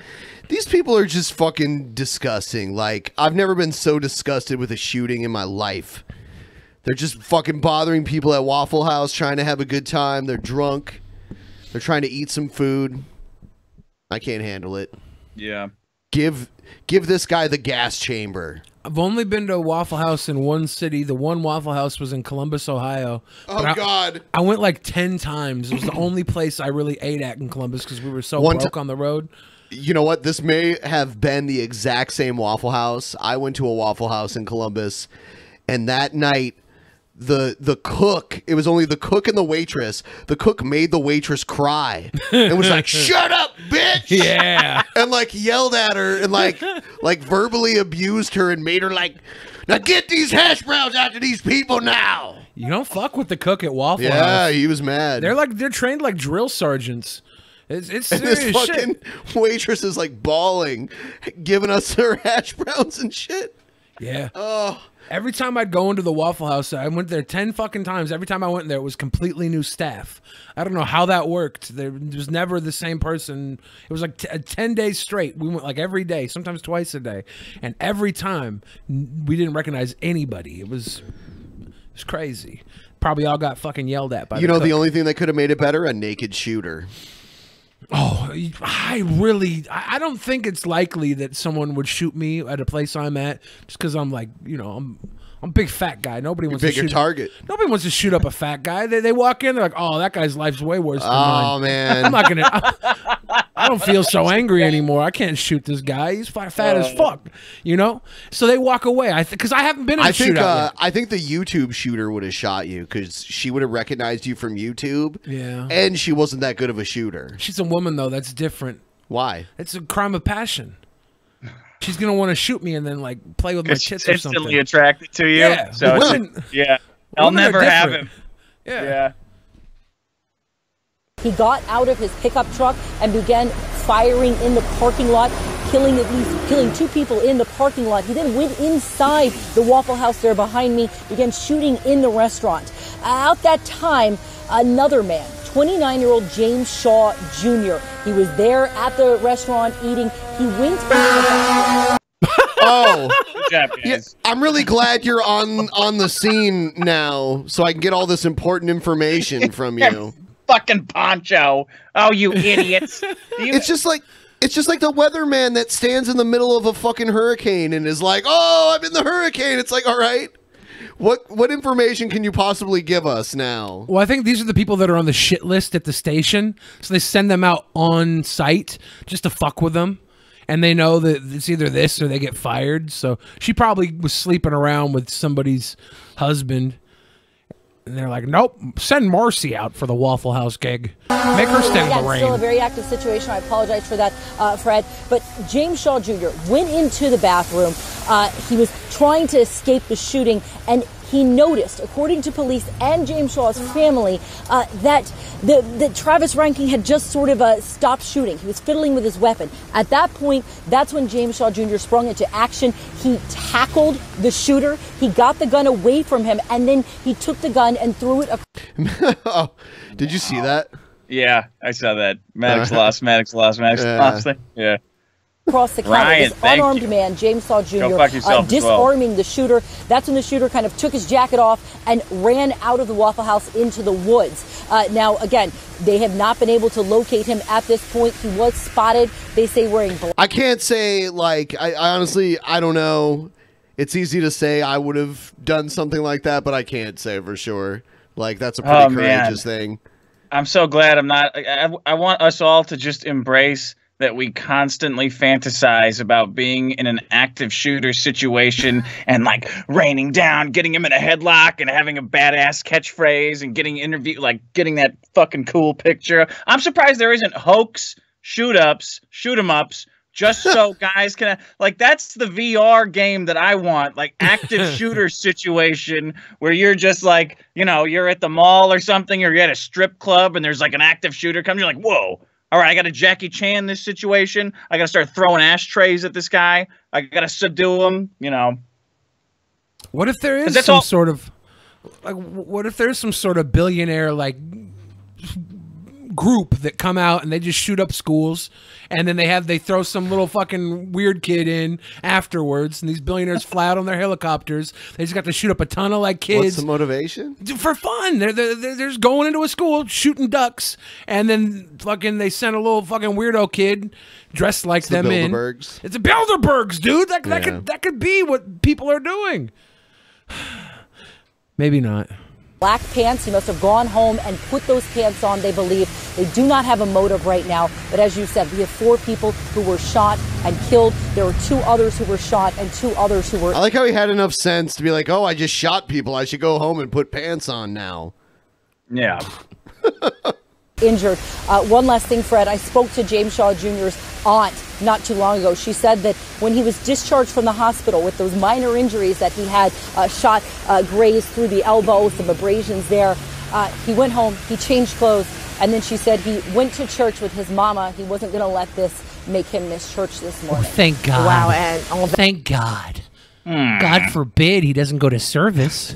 these people are just fucking disgusting. Like, I've never been so disgusted with a shooting in my life. They're just fucking bothering people at Waffle House, trying to have a good time. They're drunk. They're trying to eat some food. I can't handle it. Yeah. Give this guy the gas chamber. I've only been to a Waffle House in one city. The one Waffle House was in Columbus, Ohio. Oh, God. I went like 10 times. It was the only place I really ate at in Columbus because we were so broke on the road. You know what? This may have been the exact same Waffle House. I went to a Waffle House in Columbus, and that night, the cook, it was only the cook and the waitress. The cook made the waitress cry and was like, "Shut up, bitch!" Yeah, and like yelled at her and like verbally abused her and made her like, "Now get these hash browns out to these people now." You don't fuck with the cook at Waffle House. Yeah, he was mad. They're trained like drill sergeants. It's And serious this fucking shit. waitress is like bawling, giving us her hash browns and shit. Yeah. Oh. Every time I'd go into the Waffle House, I went there 10 fucking times. Every time I went there, it was completely new staff. I don't know how that worked. There was never the same person. It was like 10 days straight. We went like every day, sometimes twice a day. And every time, we didn't recognize anybody. It was crazy. Probably all got fucking yelled at by You know, cook. the only thing that could have made it better? A naked shooter. Oh, I don't think it's likely that someone would shoot me at a place I'm at just because I'm like, you know, I'm a big fat guy. Nobody wants to bigger shoot. target. Nobody wants to shoot up a fat guy. They walk in, they're like, oh, that guy's life's way worse than mine. Oh, man. I'm not gonna. I don't feel so angry anymore. I can't shoot this guy. He's fat as fuck, you know. So they walk away. Because I haven't been in a shootout yet. I think the YouTube shooter would have shot you because she would have recognized you from YouTube. Yeah. And she wasn't that good of a shooter. She's a woman though. That's different. Why? It's a crime of passion. She's gonna want to shoot me and then like play with my tits or something. Instantly attracted to you. Yeah. So yeah. I'll women are never have different. him. Yeah. He got out of his pickup truck and began firing in the parking lot, killing 2 people in the parking lot. He then went inside the Waffle House there behind me, began shooting in the restaurant. At that time, another man, 29-year-old James Shaw Jr., he was there at the restaurant eating. He went in. Oh, good job, guys. Yeah, I'm really glad you're on the scene now, so I can get all this important information from you. Fucking poncho! Oh, you idiots! It's just like the weatherman that stands in the middle of a fucking hurricane and is like, "Oh, I'm in the hurricane." It's like, all right, what information can you possibly give us now? Well, I think these are the people that are on the shit list at the station, so they send them out on site just to fuck with them. And they know that it's either this or they get fired. So she probably was sleeping around with somebody's husband. And they're like, nope, send Marcy out for the Waffle House gig. Make her stand in the rain. Still a very active situation. I apologize for that, Fred. But James Shaw Jr. went into the bathroom. He was trying to escape the shooting, and he noticed, according to police and James Shaw's family, that the Travis Ranking had just sort of stopped shooting. He was fiddling with his weapon. At that point, that's when James Shaw Jr. sprung into action. He tackled the shooter. He got the gun away from him, and then he took the gun and threw it. Oh, did you see that? Yeah, I saw that. Maddox lost. Yeah. across the counter. Ryan, This unarmed man, James Saw Jr., Go fuck yourself as well. disarming the shooter. That's when the shooter kind of took his jacket off and ran out of the Waffle House into the woods. Now, again, they have not been able to locate him at this point. He was spotted, they say, wearing black. I can't say, like, I honestly, I don't know. It's easy to say I would have done something like that, but I can't say for sure. Like, that's a pretty courageous thing. I'm so glad I'm not. I want us all to just embrace that we constantly fantasize about being in an active shooter situation and like raining down, getting him in a headlock and having a badass catchphrase and getting getting that fucking cool picture. I'm surprised there isn't hoax, shoot 'em ups, just so guys can, like, that's the VR game that I want, like active shooter situation where you're just like, you know, you're at the mall or something, or you're at a strip club and there's like an active shooter comes, you're like, whoa. All right, I got to Jackie Chan this situation. I got to start throwing ashtrays at this guy. I got to subdue him, you know. What if there is some sort of, like, what if there's some sort of billionaire, like, group that come out and they just shoot up schools, and then they throw some little fucking weird kid in afterwards, and these billionaires fly out on their helicopters. They just got to shoot up a ton of like kids. What's the motivation? For fun. They're just going into a school shooting ducks, and then fucking they send a little fucking weirdo kid dressed like them in. Bilderbergs. It's a Bilderbergs, dude. That could be what people are doing. Maybe not. Black pants. He must have gone home and put those pants on, they believe. They do not have a motive right now. But as you said, we have 4 people who were shot and killed. There were 2 others who were shot and 2 others who were... I like how he had enough sense to be like, oh, I just shot people. I should go home and put pants on now. Yeah. Injured. One last thing, Fred. I spoke to James Shaw Jr.'s aunt not too long ago. She said that when he was discharged from the hospital with those minor injuries that he had, shot grazed through the elbow, some abrasions there, he went home, he changed clothes, and then she said he went to church with his mama. He wasn't going to let this make him miss church this morning. Oh, thank God. Wow, and all thank God. God forbid he doesn't go to service.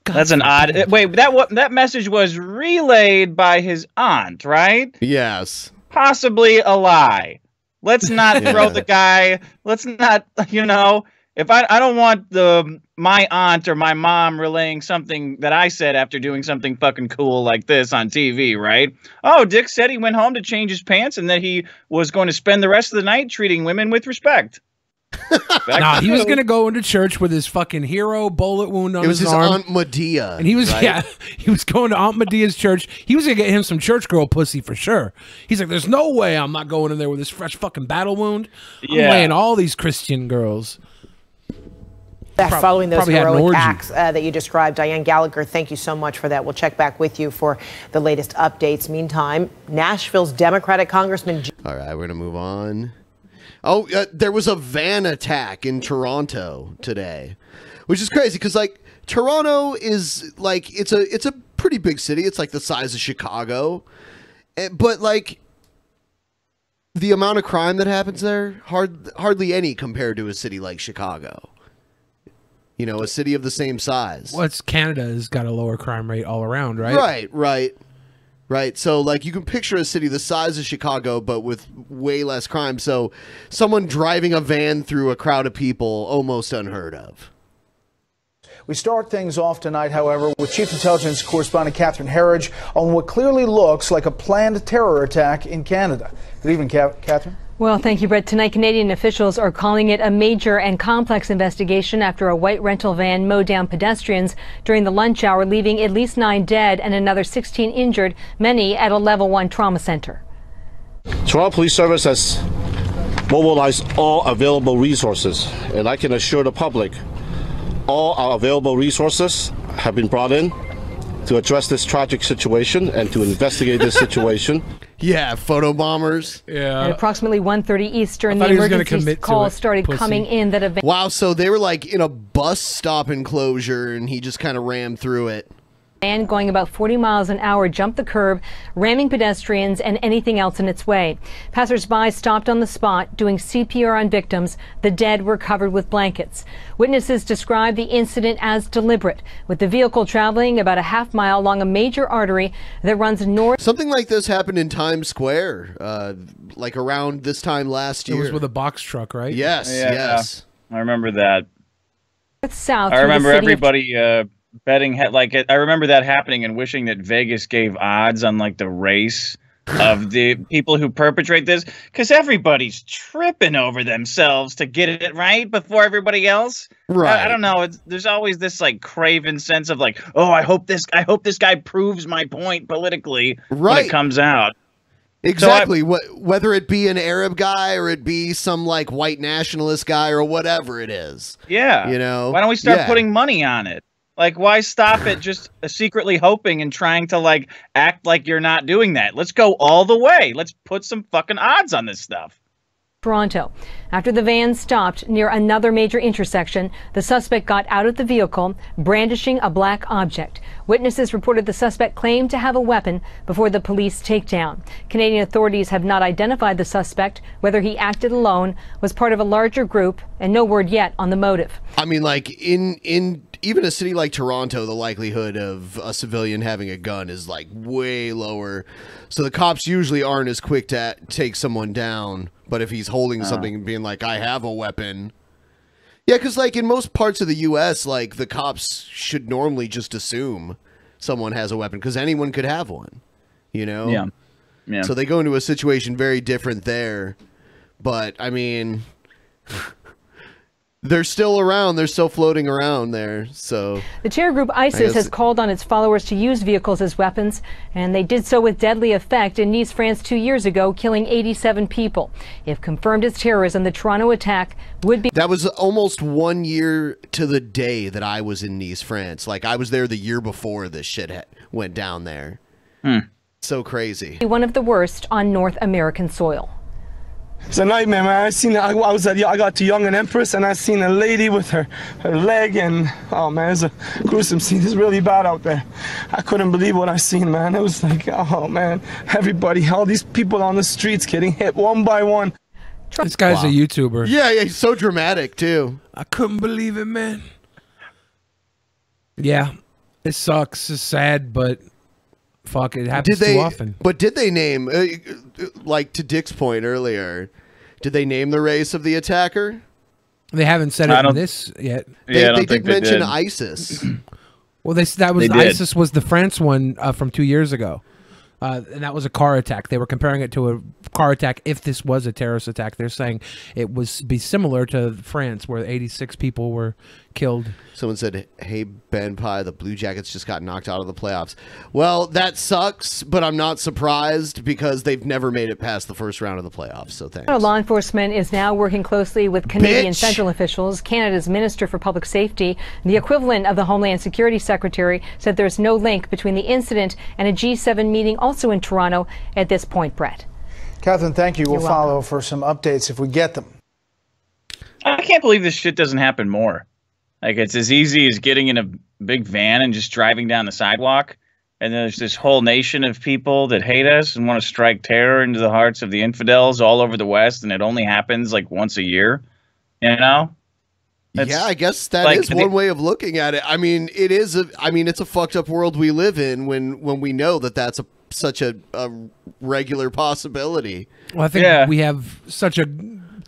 That's an odd. Wait, that message was relayed by his aunt, right? Yes. Possibly a lie. Let's not throw the guy. Let's not, you know, if I don't want my aunt or my mom relaying something that I said after doing something fucking cool like this on TV, right? Oh, Dick said he went home to change his pants and that he was going to spend the rest of the night treating women with respect. Nah, he was gonna go into church with his fucking hero bullet wound on his arm. It was his Aunt Medea, and he was right? he was going to Aunt Medea's church. He was gonna get him some church girl pussy for sure. He's like, "There's no way I'm not going in there with this fresh fucking battle wound. I'm laying all these Christian girls." Following those heroic acts that you described, Diane Gallagher, thank you so much for that. We'll check back with you for the latest updates. Meantime, Nashville's Democratic Congressman. All right, we're gonna move on. Oh, there was a van attack in Toronto today, which is crazy because, like, Toronto is like it's a pretty big city. It's like the size of Chicago, but like the amount of crime that happens there, hardly any compared to a city like Chicago. You know, a city of the same size. Well, Canada has got a lower crime rate all around, right? Right. So, like, you can picture a city the size of Chicago, but with way less crime. So, someone driving a van through a crowd of people, almost unheard of. We start things off tonight, however, with Chief Intelligence Correspondent Catherine Herridge on what clearly looks like a planned terror attack in Canada. Good evening, Catherine. Well, thank you, Brett. Tonight, Canadian officials are calling it a major and complex investigation after a white rental van mowed down pedestrians during the lunch hour, leaving at least 9 dead and another 16 injured, many at a level 1 trauma center. Toronto Police Service has mobilized all available resources, and I can assure the public all our available resources have been brought in to address this tragic situation and to investigate this situation. Yeah, photo bombers. At approximately 1:30 Eastern, the emergency calls started coming in that event. Wow, so they were like in a bus stop enclosure and he just kind of rammed through it. van going about 40 miles an hour jumped the curb, ramming pedestrians and anything else in its way. Passers-by stopped on the spot, doing CPR on victims. The dead were covered with blankets. Witnesses described the incident as deliberate, with the vehicle traveling about a half mile along a major artery that runs north. Something like this happened in Times Square, like around this time last year. It was with a box truck, right? Yes, yes. I remember that. South. I remember everybody betting I remember that happening and wishing that Vegas gave odds on like the race of the people who perpetrate this, because everybody's tripping over themselves to get it right before everybody else. Right. I don't know. There's always this like craven sense of like, oh, I hope this guy proves my point politically when it comes out. Exactly. Whether it be an Arab guy or it be some like white nationalist guy or whatever it is. Yeah. You know, why don't we start putting money on it? Like, why stop at just secretly hoping and trying to like act like you're not doing that? Let's go all the way. Let's put some fucking odds on this stuff. Toronto. After the van stopped near another major intersection, the suspect got out of the vehicle, brandishing a black object. Witnesses reported the suspect claimed to have a weapon before the police takedown. Canadian authorities have not identified the suspect, whether he acted alone, was part of a larger group, and no word yet on the motive. I mean, like in even a city like Toronto, the likelihood of a civilian having a gun is like way lower. So the cops usually aren't as quick to take someone down. But if he's holding something and being like, I have a weapon. Yeah, because like in most parts of the U.S., like the cops should normally just assume someone has a weapon because anyone could have one, you know? Yeah. Yeah. So they go into a situation very different there. But I mean, they're still around. They're still floating around there. So the terror group ISIS has called on its followers to use vehicles as weapons, and they did so with deadly effect in Nice, France 2 years ago, killing 87 people. If confirmed as terrorism, the Toronto attack would be... That was almost 1 year to the day that I was in Nice, France. Like, I was there the year before this shit went down there. So crazy. One of the worst on North American soil. It's a nightmare, man. I got to Young and Empress, and I seen a lady with her leg, and oh man, it's a gruesome scene. It's really bad out there. I couldn't believe what I seen, man. It was like, oh man, everybody, all these people on the streets getting hit one by one. This guy's a YouTuber. Yeah, he's so dramatic too. I couldn't believe it, man. Yeah, it sucks. It's sad, but fuck, it happens too often. But did they name, like to Dick's point earlier, did they name the race of the attacker? They haven't said it in this yet. They did mention ISIS. Well, ISIS was the France one from 2 years ago. And that was a car attack. They were comparing it to a car attack. If this was a terrorist attack, they're saying it was be similar to France, where 86 people were killed. Someone said, "Hey Ben Pye, the Blue Jackets just got knocked out of the playoffs." Well, that sucks, but I'm not surprised because they've never made it past the first round of the playoffs. So thanks. Law enforcement is now working closely with Canadian federal officials. Canada's Minister for Public Safety, the equivalent of the Homeland Security Secretary, said there's no link between the incident and a G7 meeting also in Toronto at this point, Brett. Catherine, thank you. We'll You're follow for some updates if we get them. I can't believe this shit doesn't happen more. Like, it's as easy as getting in a big van and just driving down the sidewalk. And there's this whole nation of people that hate us and want to strike terror into the hearts of the infidels all over the West. And it only happens like once a year, you know? Yeah, I guess that is one way of looking at it. I mean, it's a fucked up world we live in when we know that that's such a regular possibility. Well, I think we have such a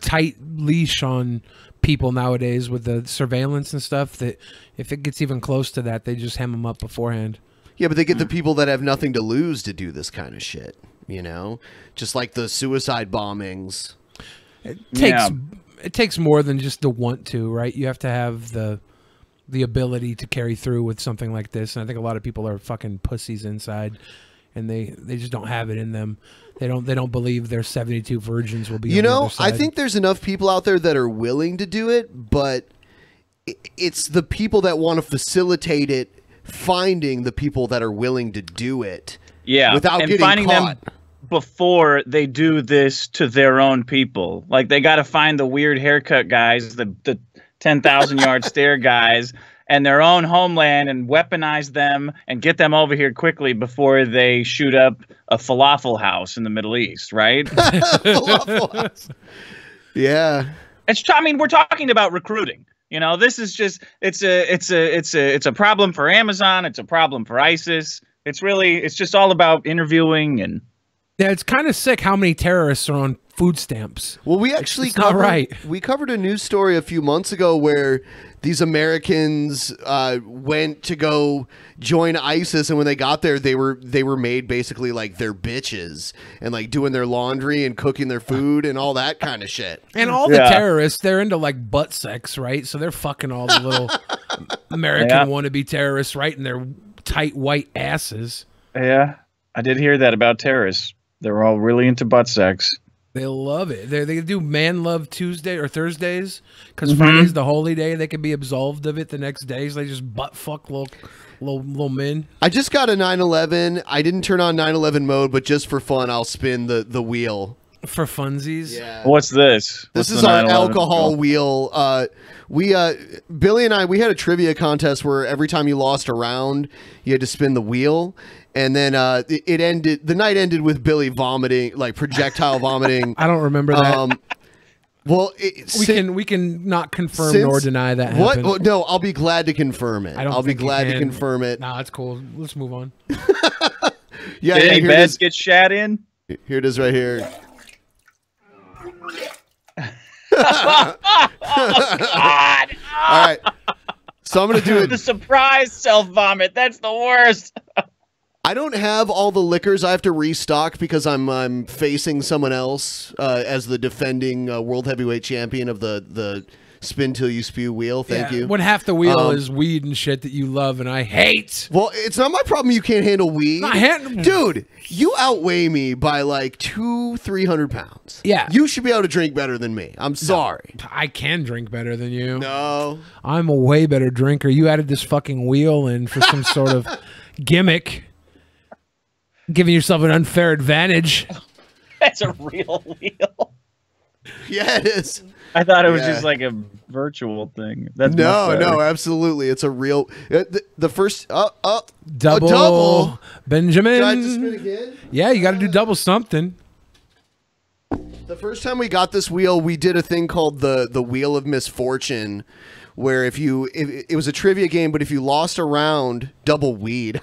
tight leash on people nowadays with the surveillance and stuff that if it gets even close to that, they just hem them up beforehand. Yeah, but they get the people that have nothing to lose to do this kind of shit, you know? Just like the suicide bombings. It takes more than just the want to, right? You have to have the ability to carry through with something like this. And I think a lot of people are fucking pussies inside, and they just don't have it in them. They don't believe their 72 virgins will be. You on the know, other side. I think there's enough people out there that are willing to do it, but it's the people that want to facilitate it finding the people that are willing to do it. Yeah, without and getting finding caught. them before they do this to their own people. Like, they got to find the weird haircut guys, the 10,000 yard stare guys, and their own homeland and weaponize them and get them over here quickly before they shoot up a falafel house in the Middle East, right? Yeah. I mean, we're talking about recruiting. You know, this is just it's a problem for Amazon. It's a problem for ISIS. It's just all about interviewing and. Yeah, it's kind of sick how many terrorists are on food stamps. Well, we actually it's not right. We covered a news story a few months ago where these Americans went to go join ISIS, and when they got there, they were made basically like their bitches and like doing their laundry and cooking their food and all that kind of shit. And all the terrorists, they're into like butt sex, right? So they're fucking all the little American wannabe terrorists right in their tight white asses. Yeah, I did hear that about terrorists. They're all really into butt sex. They love it. They do Man Love Tuesday or Thursdays because Friday's the holy day. They can be absolved of it the next day. So they just butt fuck little men. I just got a 911. I didn't turn on 911 mode, but just for fun, I'll spin the wheel. For funsies? Yeah. What's this? This is our alcohol wheel. Billy and I, we had a trivia contest where every time you lost a round, you had to spin the wheel. And then it ended. The night ended with Billy vomiting, like projectile vomiting. I don't remember that. Well, we can not confirm nor deny that happened. What? No, I'll be glad to confirm it. I'll be glad to confirm it. Nah, that's cool. Let's move on. Yeah, Did any here beds get shat in? Here it is, right here. Oh, God. All right. So I'm gonna do it. The surprise self vomit. That's the worst. I don't have all the liquors. I have to restock because I'm facing someone else as the defending world heavyweight champion of the spin till you spew wheel. Thank you. When half the wheel is weed and shit that you love and I hate. Well, it's not my problem. You can't handle weed, dude. You outweigh me by like 200-300 pounds. Yeah, you should be able to drink better than me. I'm sorry. No, I can drink better than you. No, I'm a way better drinker. You added this fucking wheel in for some sort of gimmick. Giving yourself an unfair advantage. That's a real wheel. Yeah, it is. I thought it was just like a virtual thing. That's no, absolutely. It's a real. The first double Benjamin. Did I have to spin again? Yeah, you got to do double something. The first time we got this wheel, we did a thing called the Wheel of Misfortune, where if it was a trivia game, but if you lost a round, double weed.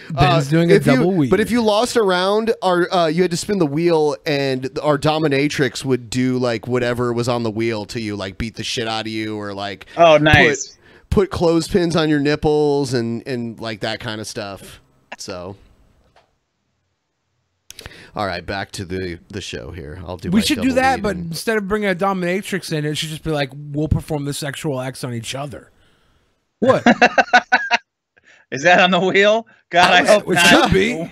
Ben's doing a double weed. But if you lost a round, you had to spin the wheel, and our dominatrix would do like whatever was on the wheel to you, like beat the shit out of you, or like nice. put clothespins on your nipples and like that kind of stuff. So. All right, back to the show here. We should do that, but instead of bringing a dominatrix in, it should just be like, we'll perform the sexual acts on each other. What? Is that on the wheel? God, I hope it should be.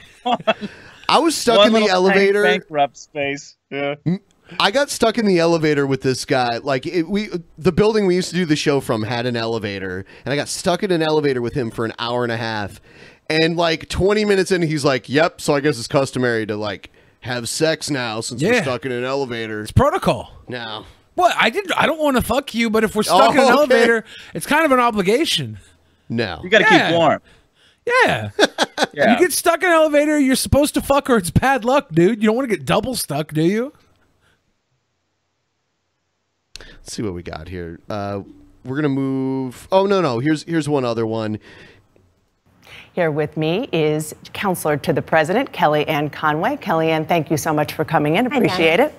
I was stuck in the elevator. Bankrupt space. Yeah. I got stuck in the elevator with this guy. Like the building we used to do the show from had an elevator, and I got stuck in an elevator with him for an hour and a half. And like 20 minutes in, he's like, "Yep." So I guess it's customary to like have sex now since we're stuck in an elevator. It's protocol. No. What? I don't want to fuck you, but if we're stuck in an elevator, it's kind of an obligation. No. You got to keep warm. Yeah. You get stuck in an elevator, you're supposed to fuck her. It's bad luck, dude. You don't want to get double stuck, do you? Let's see what we got here. We're gonna move. Oh no. Here's one other one. Here with me is Counselor to the President, Kellyanne Conway. Kellyanne, thank you so much for coming in. Appreciate it.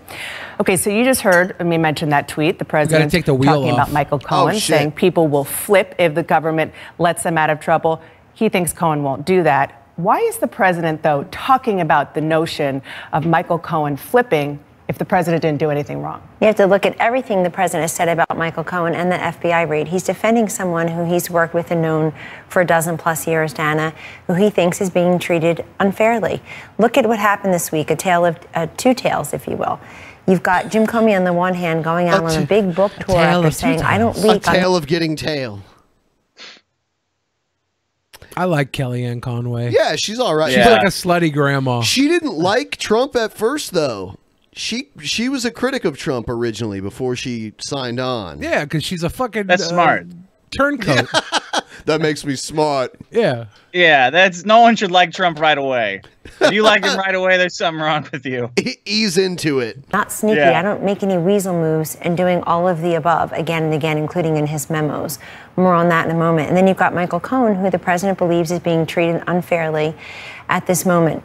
Okay, so you just heard me mention that tweet. The President talking about Michael Cohen, saying people will flip if the government lets them out of trouble. He thinks Cohen won't do that. Why is the President, though, talking about the notion of Michael Cohen flipping if the President didn't do anything wrong? You have to look at everything the President has said about Michael Cohen and the FBI raid. He's defending someone who he's worked with and known for a dozen-plus years, Dana, who he thinks is being treated unfairly. Look at what happened this week, a tale of two tales, if you will. You've got Jim Comey on the one hand going out on a big book tour after saying, I don't leak. A tale of getting tail. I like Kellyanne Conway. Yeah, she's all right. She's like a slutty grandma. She didn't like Trump at first, though. She was a critic of Trump originally before she signed on. Yeah, because she's a fucking smart turncoat. That makes me smart. Yeah. Yeah, that's no one should like Trump right away. If you like him right away, there's something wrong with you. Ease into it. Not sneaky. Yeah. I don't make any weasel moves and doing all of the above again and again, including in his memos. More on that in a moment. And then you've got Michael Cohen, who the president believes is being treated unfairly at this moment.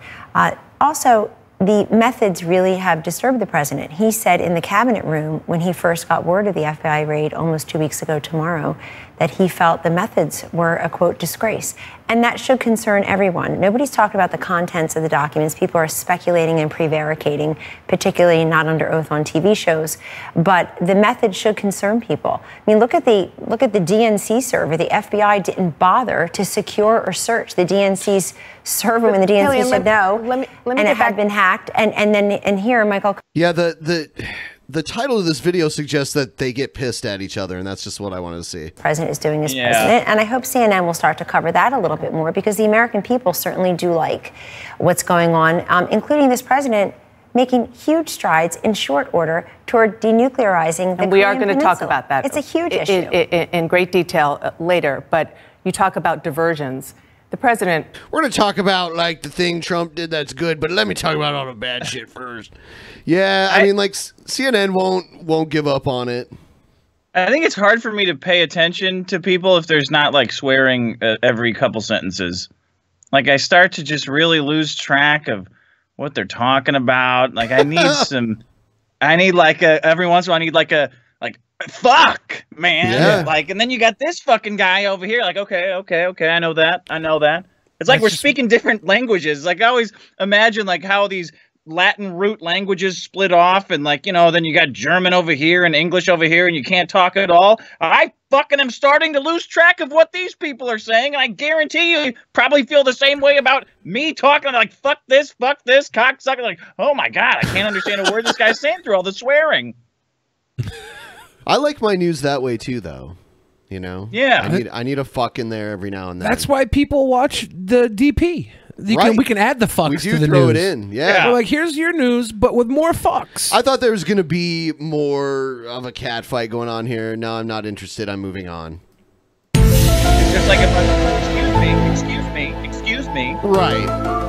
Also, the methods really have disturbed the president. He said in the cabinet room when he first got word of the FBI raid almost 2 weeks ago tomorrow that he felt the methods were a, quote, disgrace. And that should concern everyone. Nobody's talking about the contents of the documents. People are speculating and prevaricating, particularly not under oath on TV shows. But the method should concern people. I mean, look at the DNC server. The FBI didn't bother to secure or search the DNC's server when the DNC said no, and it had been hacked. And here, Michael. Yeah, the title of this video suggests that they get pissed at each other, and that's just what I wanted to see. President is doing as president, and I hope CNN will start to cover that a little bit more, because the American people certainly do like what's going on, including this president making huge strides in short order toward denuclearizing the And we are Korean going to talk Peninsula. about that. It's a huge issue. In great detail later, but you talk about diversions. The president... We're going to talk about, like, the thing Trump did that's good, but let me talk about all the bad shit first. Yeah, I mean, like, CNN won't give up on it. I think it's hard for me to pay attention to people if there's not, like, swearing every couple sentences. Like, I start to just really lose track of what they're talking about. Like, I need every once in a while, I need, like, fuck, man. Yeah. Like, and then you got this fucking guy over here. Like, okay, I know that. It's like we're speaking different languages. Like, I always imagine like how these Latin root languages split off, and like, you know, then you got German over here and English over here, and you can't talk at all. I fucking am starting to lose track of what these people are saying, and I guarantee you probably feel the same way about me talking like fuck this, cocksucker. Like, oh my god, I can't understand a word this guy's saying through all the swearing. I like my news that way too, though. You know, yeah. I need a fuck in there every now and then. That's why people watch the DP. We can add the fucks to the throw news. it in. Yeah, We're like, here's your news, but with more fucks. I thought there was going to be more of a cat fight going on here. No, I'm not interested. I'm moving on. It's just like excuse me. Right.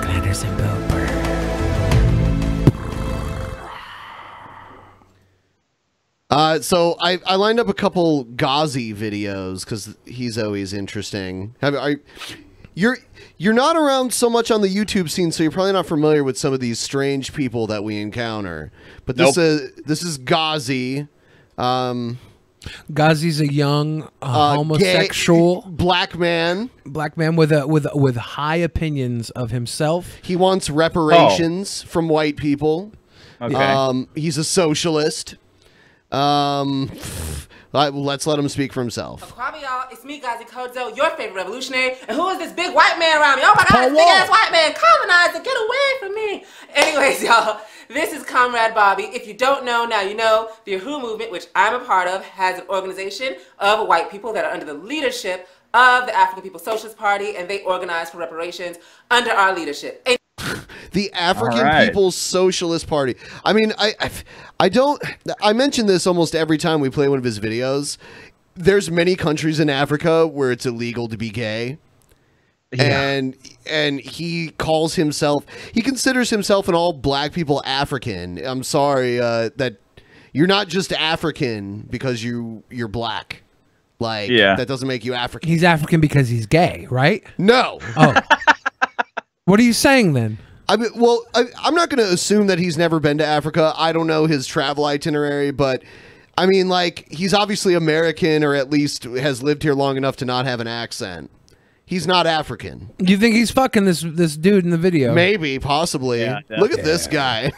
Glanders and Booper. So I lined up a couple Ghazi videos because he's always interesting. You're not around so much on the YouTube scene, so you're probably not familiar with some of these strange people that we encounter. But this is Ghazi. Ghazi's a young homosexual black man with high opinions of himself. He wants reparations from white people. Okay. He's a socialist. Let's let him speak for himself. Probably y'all, it's me, Ghazi Kodzo, your favorite revolutionary. And who is this big white man around me? Oh my God, this big ass white man, colonizer, get away from me. Anyways, y'all, this is Comrade Bobby. If you don't know, now you know. The Yahoo movement, which I'm a part of, has an organization of white people that are under the leadership of the African People's Socialist Party, and they organize for reparations under our leadership. And the African People's Socialist Party. I mean, I mention this almost every time we play one of his videos. There's many countries in Africa where it's illegal to be gay. Yeah. And he considers himself and all black people African. I'm sorry that you're not just African because you're black. Like, that doesn't make you African. He's African because he's gay, right? No. Oh. What are you saying then? I mean, well, I'm not going to assume that he's never been to Africa. I don't know his travel itinerary, but I mean, like, he's obviously American, or at least has lived here long enough to not have an accent. He's not African. You think he's fucking this dude in the video? Maybe, possibly. Yeah, look at this guy.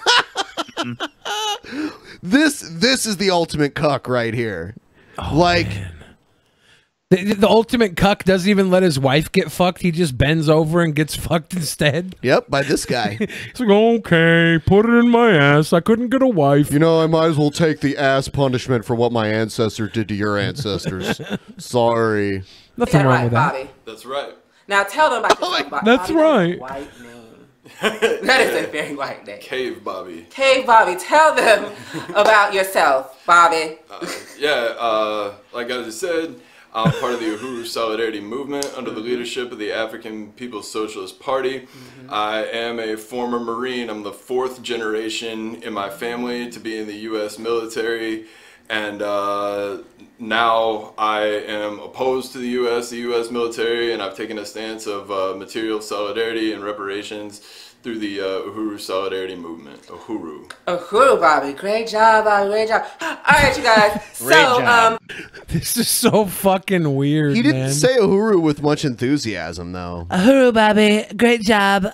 This is the ultimate cuck right here. Oh, like. Man. The ultimate cuck doesn't even let his wife get fucked. He just bends over and gets fucked instead. Yep, by this guy. He's like, okay, put it in my ass. I couldn't get a wife. You know, I might as well take the ass punishment for what my ancestor did to your ancestors. Sorry. Nothing wrong with that. Bobby. That's right. Now tell them about yourself, Bobby. That's right. White name. That is a very white name. Cave Bobby. Cave Bobby, tell them about yourself, Bobby. Like I just said, I'm part of the Uhuru Solidarity Movement under the leadership of the African People's Socialist Party. I am a former Marine. I'm the 4th generation in my family to be in the U.S. military. And now I am opposed to the U.S. military, and I've taken a stance of material solidarity and reparations through the Uhuru Solidarity Movement. Uhuru. Uhuru, Bobby. Great job, Bobby. Great job. All right, you guys. This is so fucking weird. He didn't man. say Uhuru with much enthusiasm, though. Uhuru, Bobby. Great job.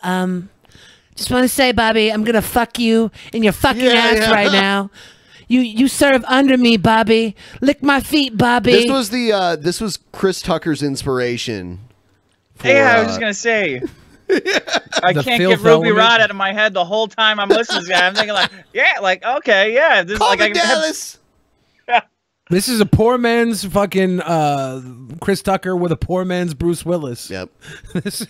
Just want to say, Bobby, I'm gonna fuck you in your fucking ass right now. You serve under me, Bobby. Lick my feet, Bobby. This was Chris Tucker's inspiration. For, I was just gonna say. I can't get Ruby Rod out of my head the whole time I'm listening to this guy. I'm thinking this Call is like me Dallas. This is a poor man's fucking Chris Tucker with a poor man's Bruce Willis. Yep. This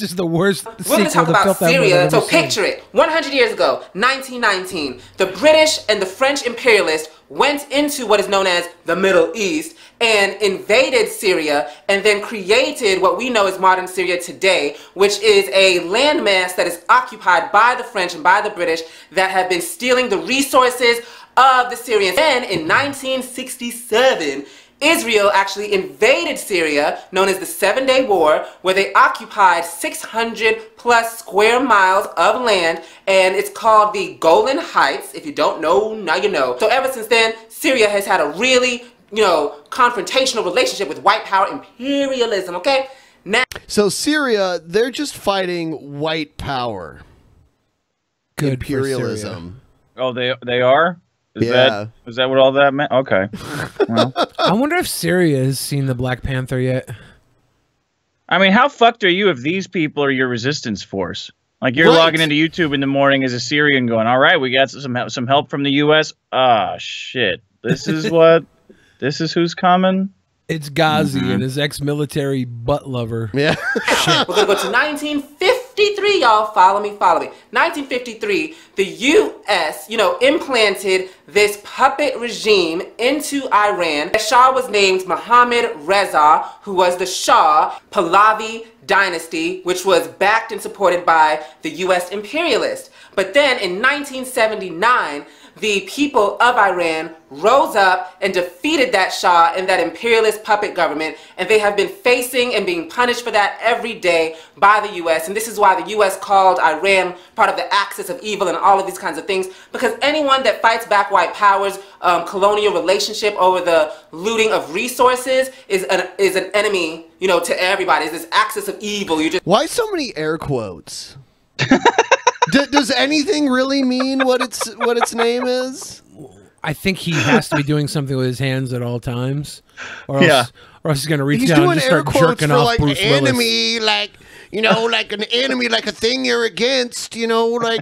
is the worst We're going to sequel talk to about Filth I've Syria. ever So seen. picture it. 100 years ago, 1919, the British and the French imperialists went into what is known as the Middle East and invaded Syria and then created what we know as modern Syria today, which is a landmass that is occupied by the French and by the British that have been stealing the resources of the Syrians. Then in 1967, Israel actually invaded Syria, known as the 7-Day War, where they occupied 600 plus square miles of land, and it's called the Golan Heights. If you don't know, now you know. So ever since then, Syria has had a really, confrontational relationship with white power imperialism, okay? Now, So Syria, they're just fighting white power. Good imperialism. Oh, they are? Is that what all that meant? Okay. Well. I wonder if Syria has seen the Black Panther yet. I mean, how fucked are you if these people are your resistance force? Like you're logging into YouTube in the morning as a Syrian going, all right, we got some help from the U.S. Ah, shit. This is who's coming? It's Ghazi and his ex-military butt lover. Yeah. we're going to go to 1953, y'all. Follow me, follow me. 1953, the U.S., implanted this puppet regime into Iran. The Shah was named Mohammad Reza, who was the Shah Pahlavi dynasty, which was backed and supported by the U.S. imperialists. But then in 1979, the people of Iran rose up and defeated that Shah and that imperialist puppet government, and they have been facing and being punished for that every day by the U.S. And this is why the U.S. called Iran part of the axis of evil and all of these kinds of things, because anyone that fights back white power's colonial relationship over the looting of resources is an enemy, to everybody. It's this axis of evil. Why so many air quotes? Does anything really mean what its name is? I think he has to be doing something with his hands at all times, or else he's gonna reach He's down doing and just air start quotes jerking for off like Bruce enemy, Willis. like an enemy, like a thing you're against. Like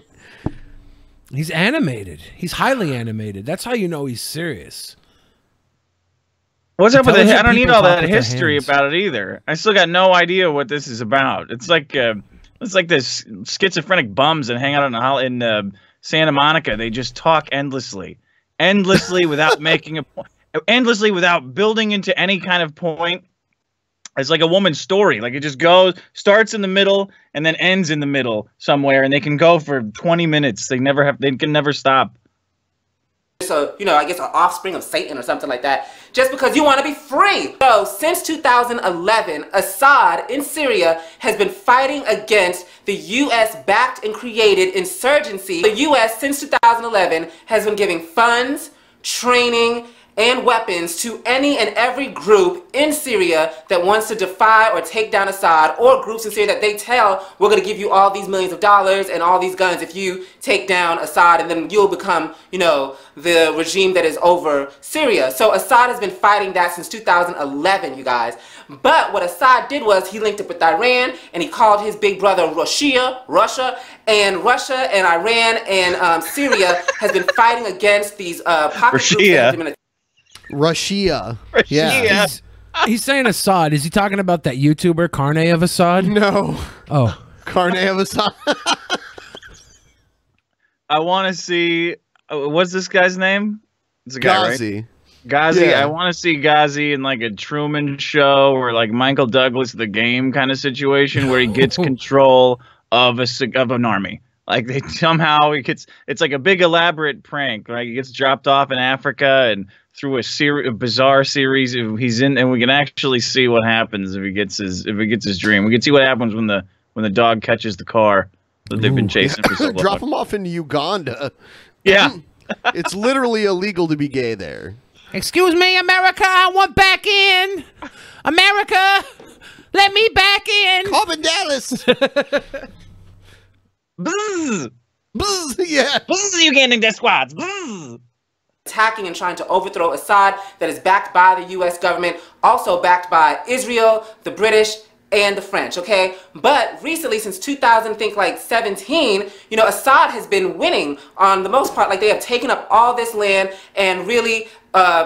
he's animated. He's highly animated. That's how you know he's serious. What's up with it? Intelligent I don't need people all talk that with their history hands. about it either. I still got no idea what this is about. It's like this schizophrenic bums that hang out in Santa Monica. They just talk endlessly without making a point, endlessly without building into any kind of point. It's like a woman's story. Like it just starts in the middle and then ends in the middle somewhere, and they can go for 20 minutes. They can never stop. So, I guess an offspring of Satan or something like that, just because you want to be free. So, since 2011, Assad in Syria has been fighting against the U.S.-backed and created insurgency. The U.S., since 2011, has been giving funds, training, and weapons to any and every group in Syria that wants to defy or take down Assad, or groups in Syria that they tell, we're going to give you all these millions of dollars and all these guns if you take down Assad, and then you'll become, the regime that is over Syria. So Assad has been fighting that since 2011, you guys. But what Assad did was he linked up with Iran, and he called his big brother Russia, and Iran and Syria has been fighting against these pocket groups that have been Russia. Yeah. He's saying Assad. Is he talking about that YouTuber Carne of Assad? No. Oh, Carne of Assad. I want to see. What's this guy's name? It's a guy, Ghazi. right? Ghazi. Yeah. I want to see Ghazi in like a Truman Show or like Michael Douglas the Game kind of situation where he gets control of an army. Like they somehow he gets. It's like a big elaborate prank. Right? He gets dropped off in Africa and through a bizarre series he's in, and we can actually see what happens if he gets his dream. We can see what happens when the dog catches the car that they've been chasing for so long. Drop him off in Uganda. Yeah. It's literally illegal to be gay there. Excuse me, America, I want back in. America, let me back in. Corbin Dallas. Bzzz. Bzzz, yeah. Bzzz, Ugandan death squads. Bzzz. Attacking and trying to overthrow Assad that is backed by the U.S. government, also backed by Israel, the British, and the French, okay? But recently, since 2017, you know, Assad has been winning on the most part. Like, they have taken up all this land and really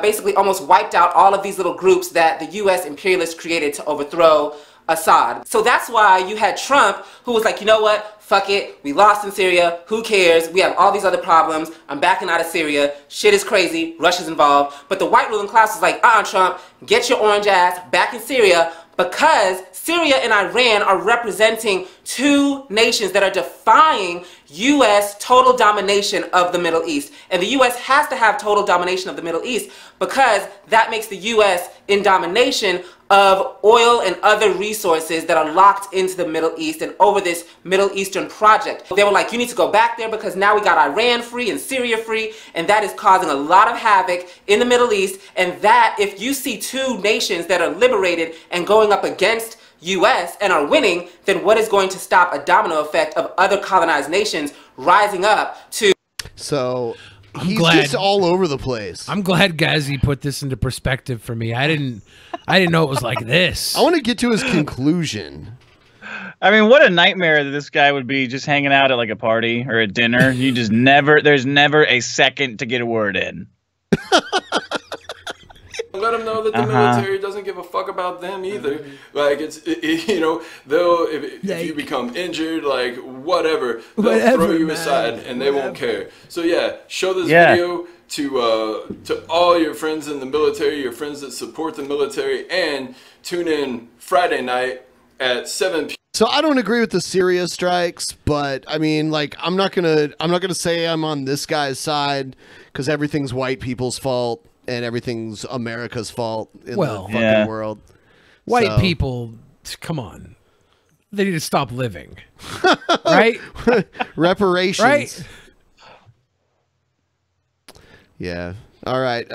basically almost wiped out all of these little groups that the U.S. imperialists created to overthrow Assad. So that's why you had Trump, who was like, you know what? Fuck it. We lost in Syria. Who cares? We have all these other problems. I'm backing out of Syria. Shit is crazy. Russia's involved. But the white ruling class was like, Trump, get your orange ass back in Syria, because Syria and Iran are representing two nations that are defying U.S. total domination of the Middle East. And the U.S. has to have total domination of the Middle East because that makes the U.S. in domination of oil and other resources that are locked into the Middle East and over this Middle Eastern project. They were like, you need to go back there because now we got Iran free and Syria free, and that is causing a lot of havoc in the Middle East. And that, if you see two nations that are liberated and going up against U.S. and are winning, then what is going to stop a domino effect of other colonized nations rising up to... So... He's glad. just all over the place. I'm glad Ghazi put this into perspective for me. I didn't know it was like this. I want to get to his conclusion. I mean, what a nightmare that this guy would be just hanging out at like a party or a dinner. You just there's never a second to get a word in. Let them know that the military doesn't give a fuck about them either. Like, you know, they'll, if you become injured, like, whatever, they'll throw you aside and they won't care. So yeah, show this video to all your friends in the military, your friends that support the military, and tune in Friday night at 7 p.m. So I don't agree with the Syria strikes, but I mean, like, I'm not gonna say I'm on this guy's side because everything's white people's fault and everything's America's fault in the fucking world. White people, come on. They need to stop living. Right? Reparations. Right? Yeah. All right.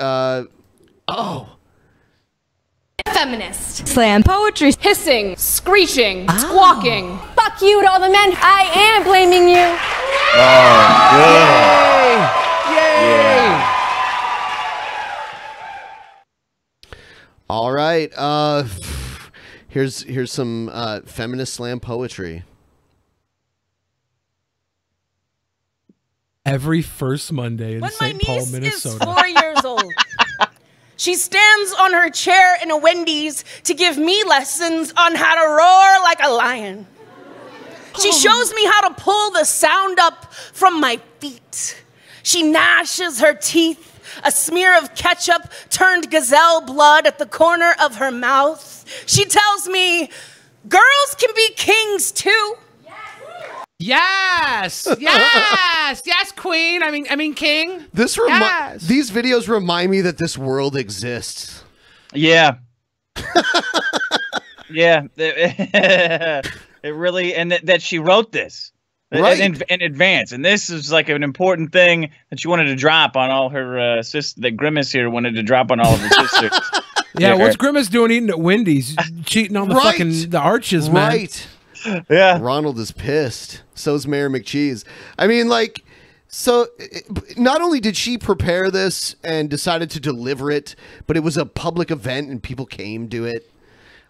Feminist. Slam poetry. Hissing. Screeching. Squawking. Fuck you to all the men. I am blaming you. Oh, Yay! Yay! All right. Here's some feminist slam poetry. Every first Monday in When St. Paul, Minnesota. Is 4 years old. She stands on her chair in a Wendy's to give me lessons on how to roar like a lion. She shows me how to pull the sound up from my feet. She gnashes her teeth, a smear of ketchup turned gazelle blood at the corner of her mouth. She tells me, girls can be kings too. Yes, yes, yes, queen. I mean, king. These videos remind me that this world exists. Yeah. Yeah. It really, and that she wrote this in advance. And this is like an important thing that she wanted to drop on all her sisters. That Grimace here wanted to drop on all of her sisters. Yeah, what's Grimace doing eating at Wendy's? Cheating on the fucking the arches, man. Right. Yeah. Ronald is pissed. So's Mayor McCheese. I mean, like, so not only did she prepare this and decided to deliver it, but it was a public event and people came to it.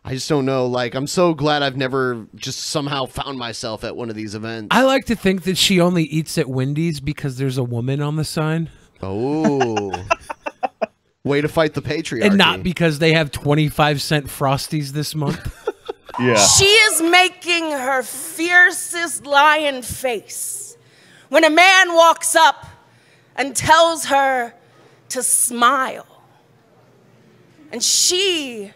I just don't know. Like, I'm so glad I've never just somehow found myself at one of these events. I like to think that she only eats at Wendy's because there's a woman on the sign. Oh. Way to fight the patriarchy. And not because they have 25-cent Frosties this month. She is making her fiercest lion face when a man walks up and tells her to smile. And she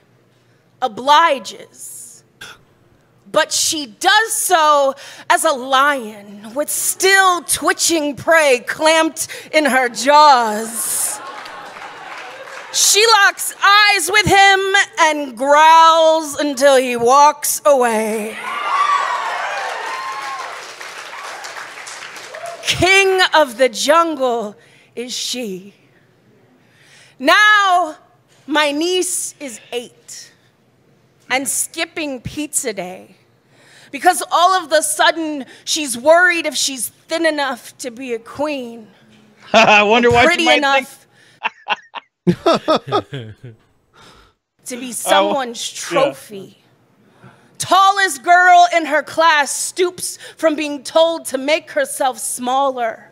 obliges. But she does so as a lion with still twitching prey clamped in her jaws. She locks eyes with him and growls until he walks away. King of the jungle is she. Now, my niece is 8 and skipping pizza day because all of the sudden she's worried if she's thin enough to be a queen. I wonder why pretty she might enough to be someone's trophy. Tallest girl in her class stoops from being told to make herself smaller.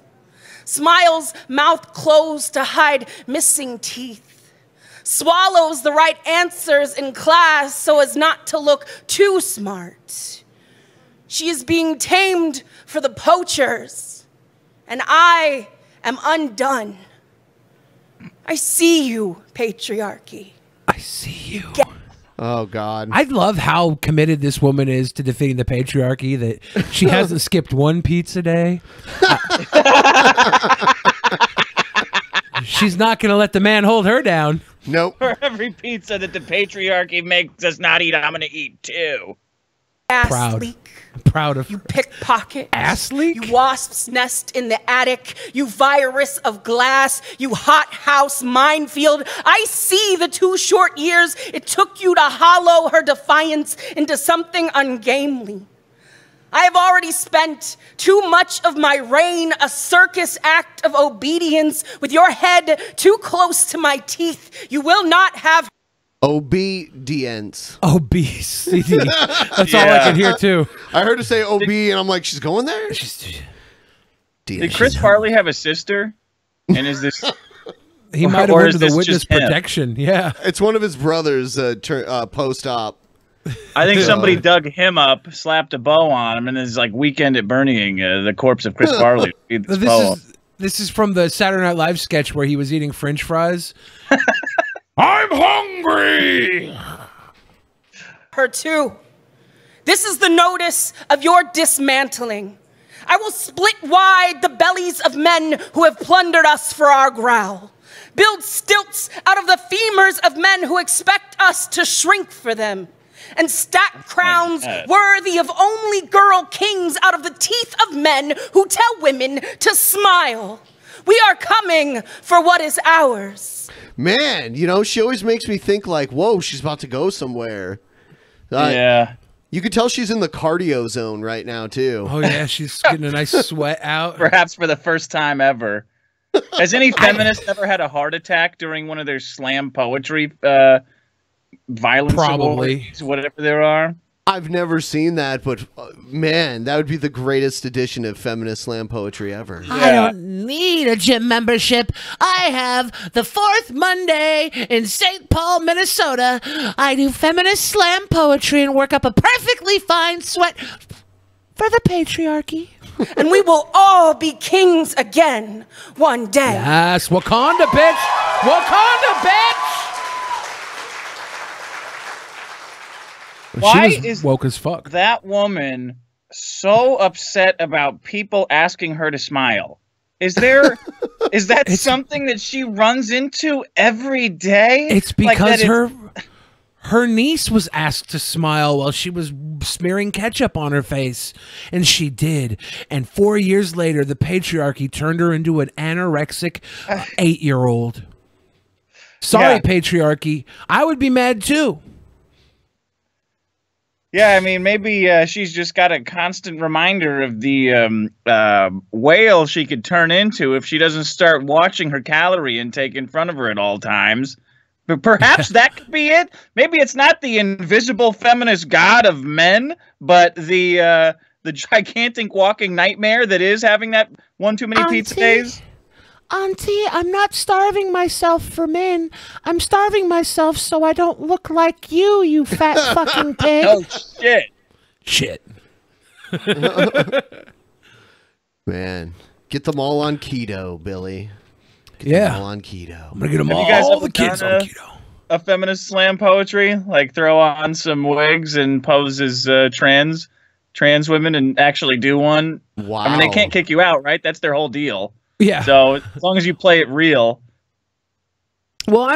Smiles, mouth closed to hide missing teeth. Swallows the right answers in class so as not to look too smart. She is being tamed for the poachers, and I am undone. I see you, patriarchy. I see you. Oh, God. I love how committed this woman is to defeating the patriarchy, that she hasn't skipped one pizza day. She's not going to let the man hold her down. Nope. For every pizza that the patriarchy makes us not eat, I'm going to eat 2. Proud. I'm proud of you pickpocket. Ass leak? You wasp's nest in the attic. You virus of glass. You hothouse minefield. I see the 2 short years it took you to hollow her defiance into something ungainly. I have already spent too much of my reign a circus act of obedience with your head too close to my teeth. You will not have obedience. Obesity. That's all I can hear too. I heard her say OB, and I'm like, she's going there? Did Chris Farley have a sister? And is this... He might have went to the witness protection. Yeah. It's one of his brothers post-op. I think somebody dug him up, slapped a bow on him, and is like Weekend at Bernieing the corpse of Chris Farley. This is from the Saturday Night Live sketch where he was eating French fries. I'm hungry! Her too. This is the notice of your dismantling. I will split wide the bellies of men who have plundered us for our growl. Build stilts out of the femurs of men who expect us to shrink for them. And stack crowns worthy of only girl kings out of the teeth of men who tell women to smile. We are coming for what is ours. Man, you know, she always makes me think like, whoa, she's about to go somewhere. Yeah. You could tell she's in the cardio zone right now, too. Oh, yeah, she's getting a nice sweat out. Perhaps for the first time ever. Has any feminist ever had a heart attack during one of their slam poetry violence awards, whatever there are? I've never seen that, but man, that would be the greatest edition of feminist slam poetry ever. Yeah. I don't need a gym membership. I have the 4th Monday in St. Paul, Minnesota. I do feminist slam poetry and work up a perfectly fine sweat for the patriarchy. And we will all be kings again one day. Yes, Wakanda, bitch! Wakanda, bitch! Why is woke as fuck? That woman so upset about people asking her to smile? Is that something that she runs into every day? It's because her niece was asked to smile while she was smearing ketchup on her face, and she did. And 4 years later, the patriarchy turned her into an anorexic 8-year-old. Sorry, patriarchy. I would be mad too. Yeah, I mean, maybe she's just got a constant reminder of the whale she could turn into if she doesn't start watching her calorie intake in front of her at all times. But perhaps that could be it. Maybe it's not the invisible feminist god of men, but the gigantic walking nightmare that is having that one too many pizza days. Auntie, I'm not starving myself for men. I'm starving myself so I don't look like you fat fucking pig. Oh, shit. Shit. Man, get them all on keto, Billy. Get them all on keto. I'm gonna get them Have all, you guys all ever the kids done on a- keto. A feminist slam poetry, like throw on some wigs and pose as trans women and actually do one. Wow. I mean, they can't kick you out, right? That's their whole deal. Yeah. So as long as you play it real. Well,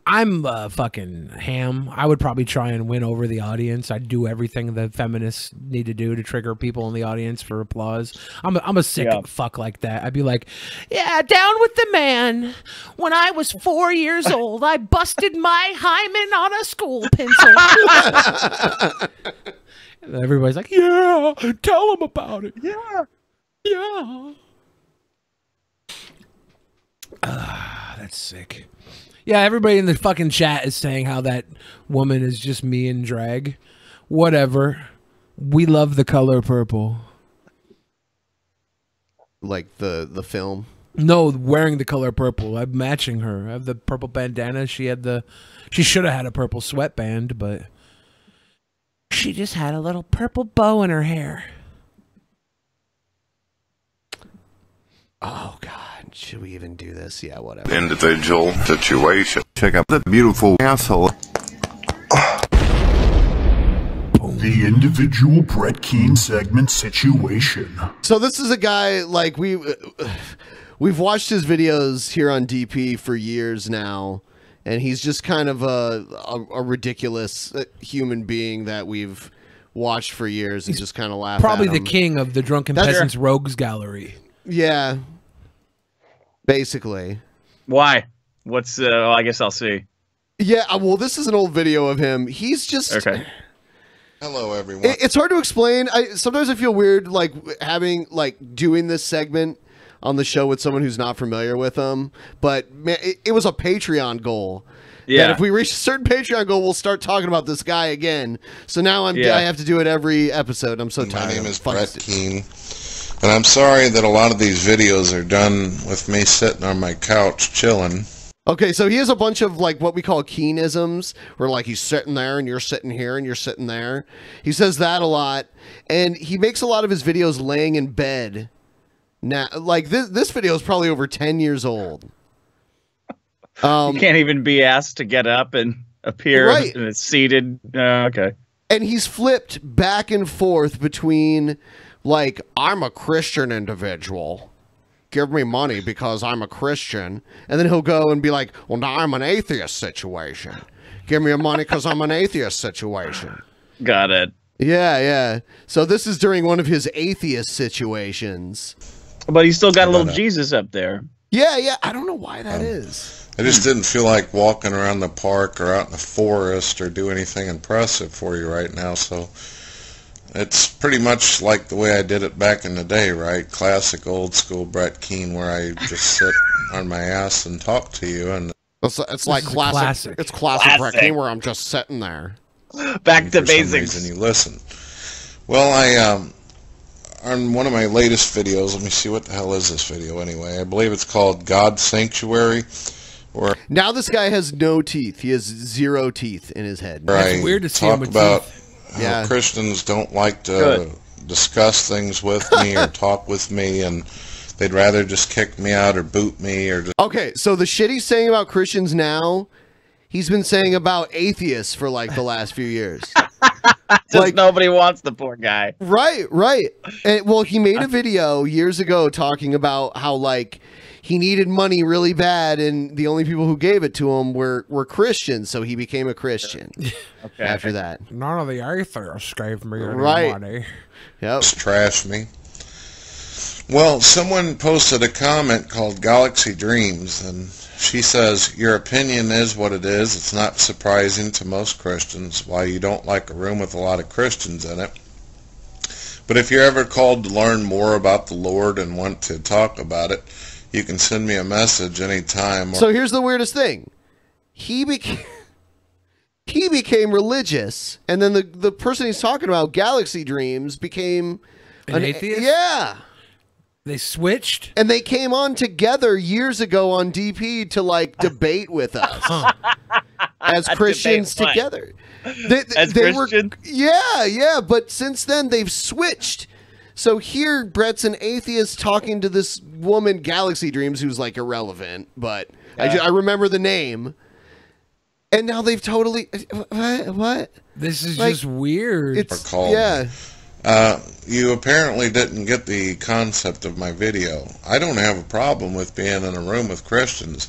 I'm fucking ham. I would probably try and win over the audience. I'd do everything the feminists need to do to trigger people in the audience for applause. I'm a sick fuck like that. I'd be like, Yeah, down with the man. When I was 4 years old, I busted my hymen on a school pencil. and everybody's like, yeah, tell them about it. Yeah. Yeah. That's sick. Yeah, everybody in the fucking chat is saying how that woman is just me in drag. Whatever. We love the color purple. Like the film? No, wearing the color purple. I'm matching her. I have the purple bandana. She should have had a purple sweatband, but She just had a little purple bow in her hair. Oh, God. Should we even do this? Yeah, whatever. Individual situation. Check out the beautiful asshole. The individual Brett Keane segment situation. So this is a guy, like, we've watched his videos here on DP for years now, and he's just kind of a ridiculous human being that we've watched for years and just kind of laugh probably at the him. king of the Drunken Peasants Rogues Gallery. Yeah. Basically. Why? What's I guess I'll see. Yeah, well, this is an old video of him. He's just... Okay. Hello, everyone. It's hard to explain. Sometimes I feel weird, like, doing this segment on the show with someone who's not familiar with him. But, man, it was a Patreon goal. Yeah. That if we reach a certain Patreon goal, we'll start talking about this guy again. So now I have to do it every episode. I'm so tired. My name is Brett Keane, and I'm sorry that a lot of these videos are done with me sitting on my couch chilling. Okay, so he has a bunch of, like, what we call Keanisms, where, like, he's sitting there, and you're sitting here, and you're sitting there. He says that a lot, and he makes a lot of his videos laying in bed. Now, like, this video is probably over 10 years old. You can't even be asked to get up and appear Right. and it's seated. Okay. And he's flipped back and forth between, like, I'm a Christian individual. Give me money because I'm a Christian. And then he'll go and be like, well, now I'm an atheist situation. Give me money because I'm an atheist situation. Got it. Yeah, yeah. So this is during one of his atheist situations. But he's still got a little Jesus up there. Yeah, yeah. I don't know why that is. I just didn't feel like walking around the park or out in the forest or do anything impressive for you right now, so it's pretty much like the way I did it back in the day, right? Classic old school Brett Keane, where I just sit on my ass and talk to you, and it's like classic. It's classic Brett Keane, where I'm just sitting there. Back to for basics. Some reason you listen. Well, I on one of my latest videos, let me see, what the hell is this video anyway? I believe it's called God's Sanctuary. Or now this guy has no teeth. He has 0 teeth in his head. That's weird to see him with about how Christians don't like to discuss things with me or talk with me, and they'd rather just kick me out or boot me or just... Okay, so the shit he's saying about Christians now, he's been saying about atheists for like the last few years. Just nobody wants the poor guy. Right, right. And, well, he made a video years ago talking about how, like, he needed money really bad, and the only people who gave it to him were Christians, so he became a Christian after that. None of the atheists gave me any Right. money. Yep. Just trash me. Well, someone posted a comment called Galaxy Dreams, and she says, your opinion is what it is. It's not surprising to most Christians why you don't like a room with a lot of Christians in it. But if you're ever called to learn more about the Lord and want to talk about it, you can send me a message anytime. So here's the weirdest thing. He became religious, and then the person he's talking about, Galaxy Dreams, became An atheist? Yeah. They switched? And they came on together years ago on DP to like debate with us as Christians Debate what? together. As They Christians? were, yeah, but since then they've switched. So here, Brett's an atheist talking to this woman, Galaxy Dreams, who's like irrelevant, but I remember the name. And now they've totally what? This is Like, just weird. It's Called. yeah. You apparently didn't get the concept of my video. I don't have a problem with being in a room with Christians.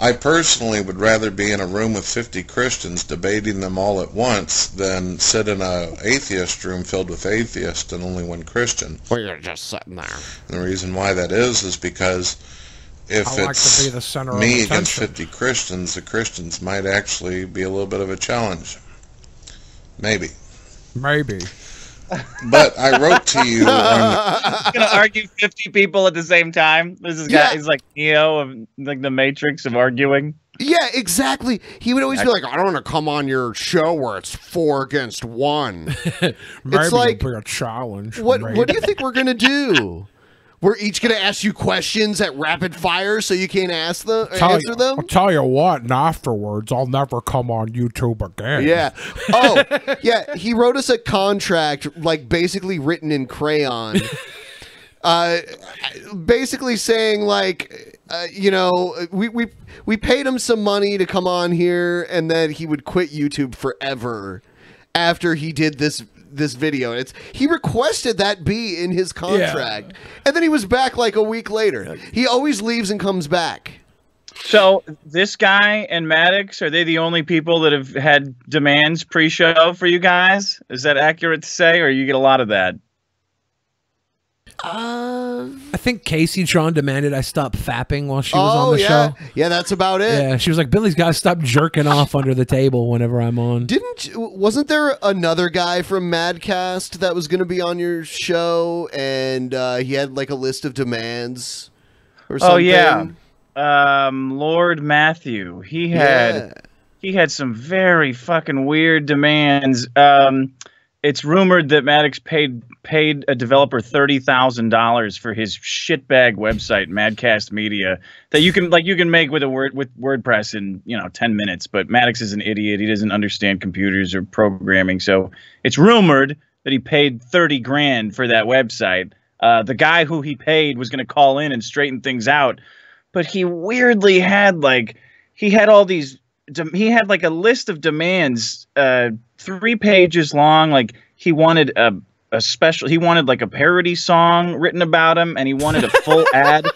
I personally would rather be in a room with 50 Christians debating them all at once than sit in a atheist room filled with atheists and only one Christian. Well, you're just sitting there. And the reason why that is because if I like it's to be the center of me attention. against 50 Christians, the Christians might actually be a little bit of a challenge. Maybe. But I wrote to you on... He's gonna argue 50 people at the same time. This is guy. He's like Neo of like the Matrix of arguing. Yeah, exactly. He would always be like, I don't want to come on your show where it's 4 against 1. Maybe It's like, it'll be a challenge. what do you think we're going to do? We're each going to ask you questions at rapid fire so you can't answer them? I'll tell you what, and afterwards, I'll never come on YouTube again. Yeah. Oh, yeah. He wrote us a contract, like basically written in crayon. Basically saying like, we paid him some money to come on here, and then he would quit YouTube forever after he did this video. He requested that be in his contract, and then he was back like a week later. He always leaves and comes back. So this guy and Maddox, are they the only people that have had demands pre-show for you guys? Is that accurate to say, or you get a lot of that? I think Casey Tron demanded I stop fapping while she was on the show. Yeah, that's about it. Yeah, she was like, Billy's got to stop jerking off under the table whenever I'm on. Wasn't there another guy from Madcast that was going to be on your show, and he had like a list of demands or something? Oh yeah, Lord Matthew. He had some very fucking weird demands. It's rumored that Maddox paid a developer $30,000 for his shitbag website, Madcast Media, that you can make with WordPress in 10 minutes. But Maddox is an idiot; he doesn't understand computers or programming. So it's rumored that he paid 30 grand for that website. The guy who he paid was going to call in and straighten things out, but he weirdly had all these. He had like a list of demands, 3 pages long. Like he wanted a special, he wanted like a parody song written about him, and he wanted a full ad,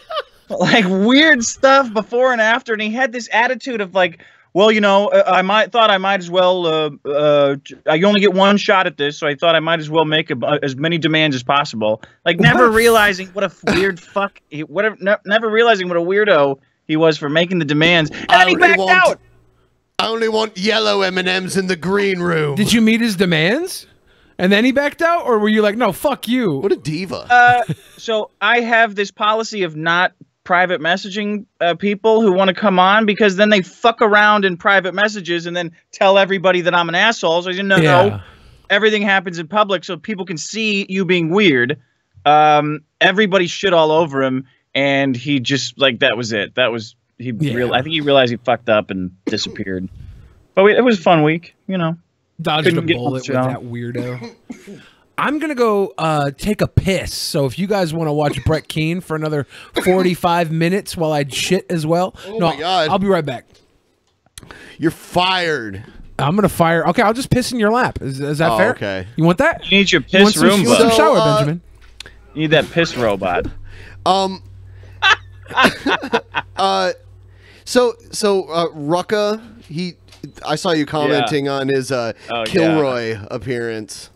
like weird stuff before and after. And he had this attitude of like, well, I might as well. I only get one shot at this, so I thought I might as well make as many demands as possible. Like never realizing what a weird never realizing what a weirdo he was for making the demands, and then he backed out. I only want yellow M&Ms in the green room. Did you meet his demands? And then he backed out? Or were you like, no, fuck you? What a diva. So I have this policy of not private messaging people who want to come on, because then they fuck around in private messages and then tell everybody that I'm an asshole. So I said, no, everything happens in public so people can see you being weird. Everybody shit all over him, and he just, like, that was it. That was... I think he realized he fucked up and disappeared. But it was a fun week, Dodged a bullet with that weirdo. I'm going to go take a piss. So if you guys want to watch Brett Keane for another 45 minutes while I shit as well. My God. I'll be right back. You're fired. I'm going to fire. Okay, I'll just piss in your lap. Is that fair? Okay. You want that? You need your piss room. You want some shower, Benjamin? You need that piss robot. So Rucka, I saw you commenting on his Kilroy appearance.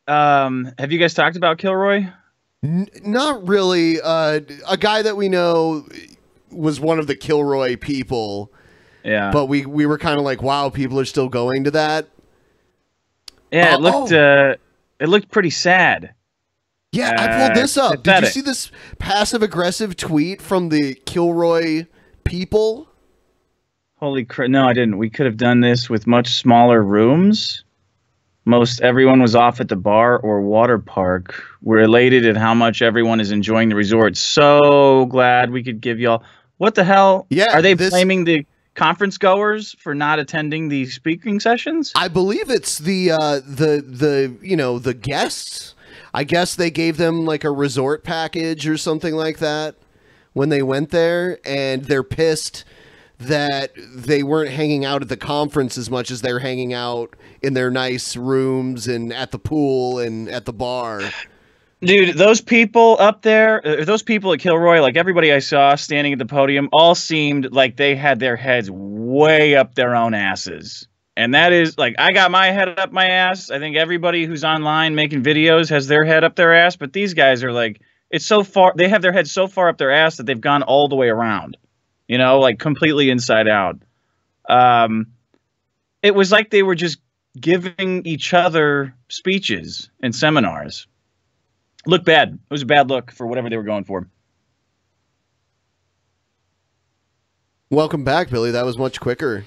Have you guys talked about Kilroy? Not really. A guy that we know was one of the Kilroy people. Yeah. But we were kind of like, wow, people are still going to that. Yeah, it looked pretty sad. Yeah, I pulled this up. Pathetic. Did you see this passive-aggressive tweet from the Kilroy people? Holy crap. No, I didn't. We could have done this with much smaller rooms. Most everyone was off at the bar or water park. We're elated at how much everyone is enjoying the resort. So glad we could give y'all. What the hell? Yeah, are they blaming the conference goers for not attending the speaking sessions? I believe it's the you know, the guests. I guess they gave them like a resort package or something like that when they went there, and they're pissed that they weren't hanging out at the conference as much as they're hanging out in their nice rooms and at the pool and at the bar. Dude, those people up there, those people at Kilroy, like everybody I saw standing at the podium, all seemed like they had their heads way up their own asses. And that is, like, I got my head up my ass. I think everybody who's online making videos has their head up their ass. But these guys are like, it's so far, they have their head so far up their ass that they've gone all the way around. You know, like completely inside out. It was like they were just giving each other speeches and seminars. Looked bad. It was a bad look for whatever they were going for. Welcome back, Billy. That was much quicker.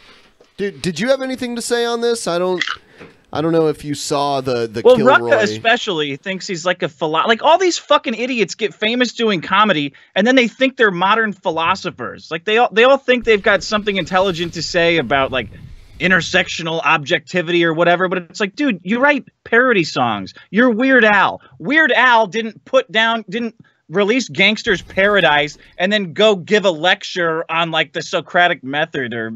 Dude, did you have anything to say on this? I don't know if you saw the Well, Kilroy. Rucka especially thinks he's like a like all these fucking idiots get famous doing comedy, and then they think they're modern philosophers. Like they all think they've got something intelligent to say about like intersectional objectivity or whatever. But it's like, dude, you write parody songs. You're Weird Al. Weird Al didn't release Gangster's Paradise and then go give a lecture on like the Socratic method or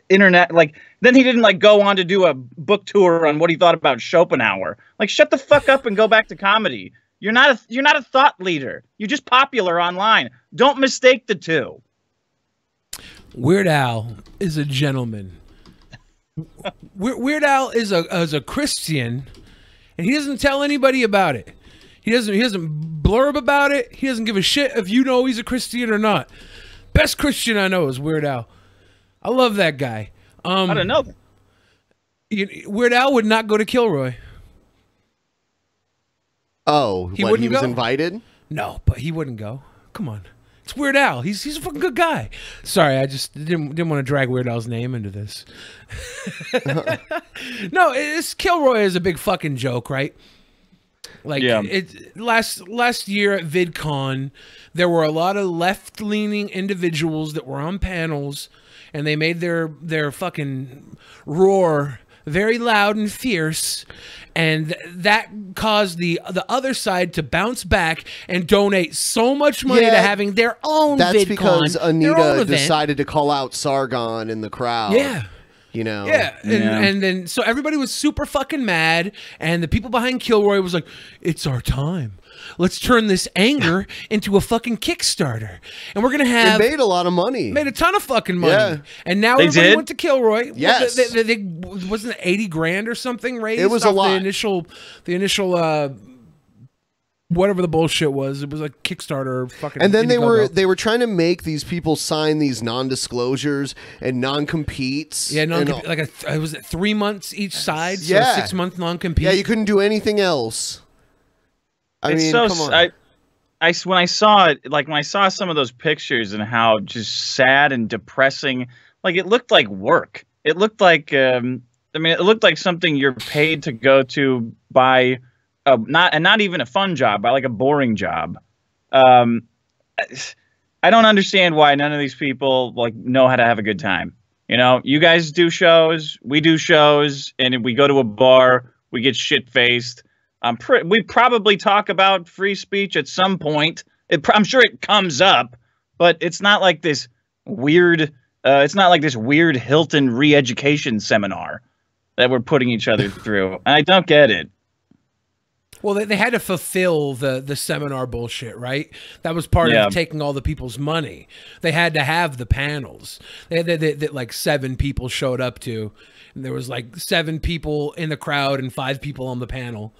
internet. Like then he didn't like go on to do a book tour on what he thought about Schopenhauer. Like shut the fuck up and go back to comedy. You're not a thought leader. You're just popular online. Don't mistake the two. Weird Al is a gentleman. Weird Al is a Christian, and he doesn't tell anybody about it. He doesn't blurb about it. He doesn't give a shit if you know he's a Christian or not. Best Christian I know is Weird Al. I love that guy. I don't know. Weird Al would not go to Kilroy. Oh, he was invited? No, but he wouldn't go. Come on. It's Weird Al. He's a fucking good guy. Sorry, I just didn't want to drag Weird Al's name into this. No, Kilroy is a big fucking joke, right? Like last year at VidCon, there were a lot of left-leaning individuals that were on panels, and they made their fucking roar very loud and fierce, and that caused the other side to bounce back and donate so much money to having their own That's VidCon, because their own Anita event. decided to call out Sargon in the crowd. Yeah. You know? Yeah. And then, so everybody was super fucking mad, and the people behind Kilroy was like, it's our time. Let's turn this anger into a fucking Kickstarter. And we're going to have... It made a lot of money. Made a ton of fucking money. Yeah. And now They everybody did? went to Kilroy. Yes. Wasn't it 80 grand or something raised? It was a off lot. The initial whatever the bullshit was. It was like Kickstarter fucking... And then Indiegogo. they were trying to make these people sign these non-disclosures and non-competes. Yeah, was it 3 months each side? So Yeah. a 6-month non-compete? Yeah, you couldn't do anything else. I mean, come on. When I saw it, like when I saw some of those pictures and how just sad and depressing, like it looked like work. It looked like, it looked like something you're paid to go to by, not even a fun job, by like a boring job. I don't understand why none of these people like know how to have a good time. You know, you guys do shows, we do shows, and we go to a bar, we get shit faced. We probably talk about free speech at some point. I'm sure it comes up, but it's not like this weird. It's not like this weird Hilton re-education seminar that we're putting each other through. I don't get it. Well, they had to fulfill the seminar bullshit, right? That was part of taking all the people's money. They had to have the panels. They like 7 people showed up to, and there was like 7 people in the crowd and 5 people on the panel.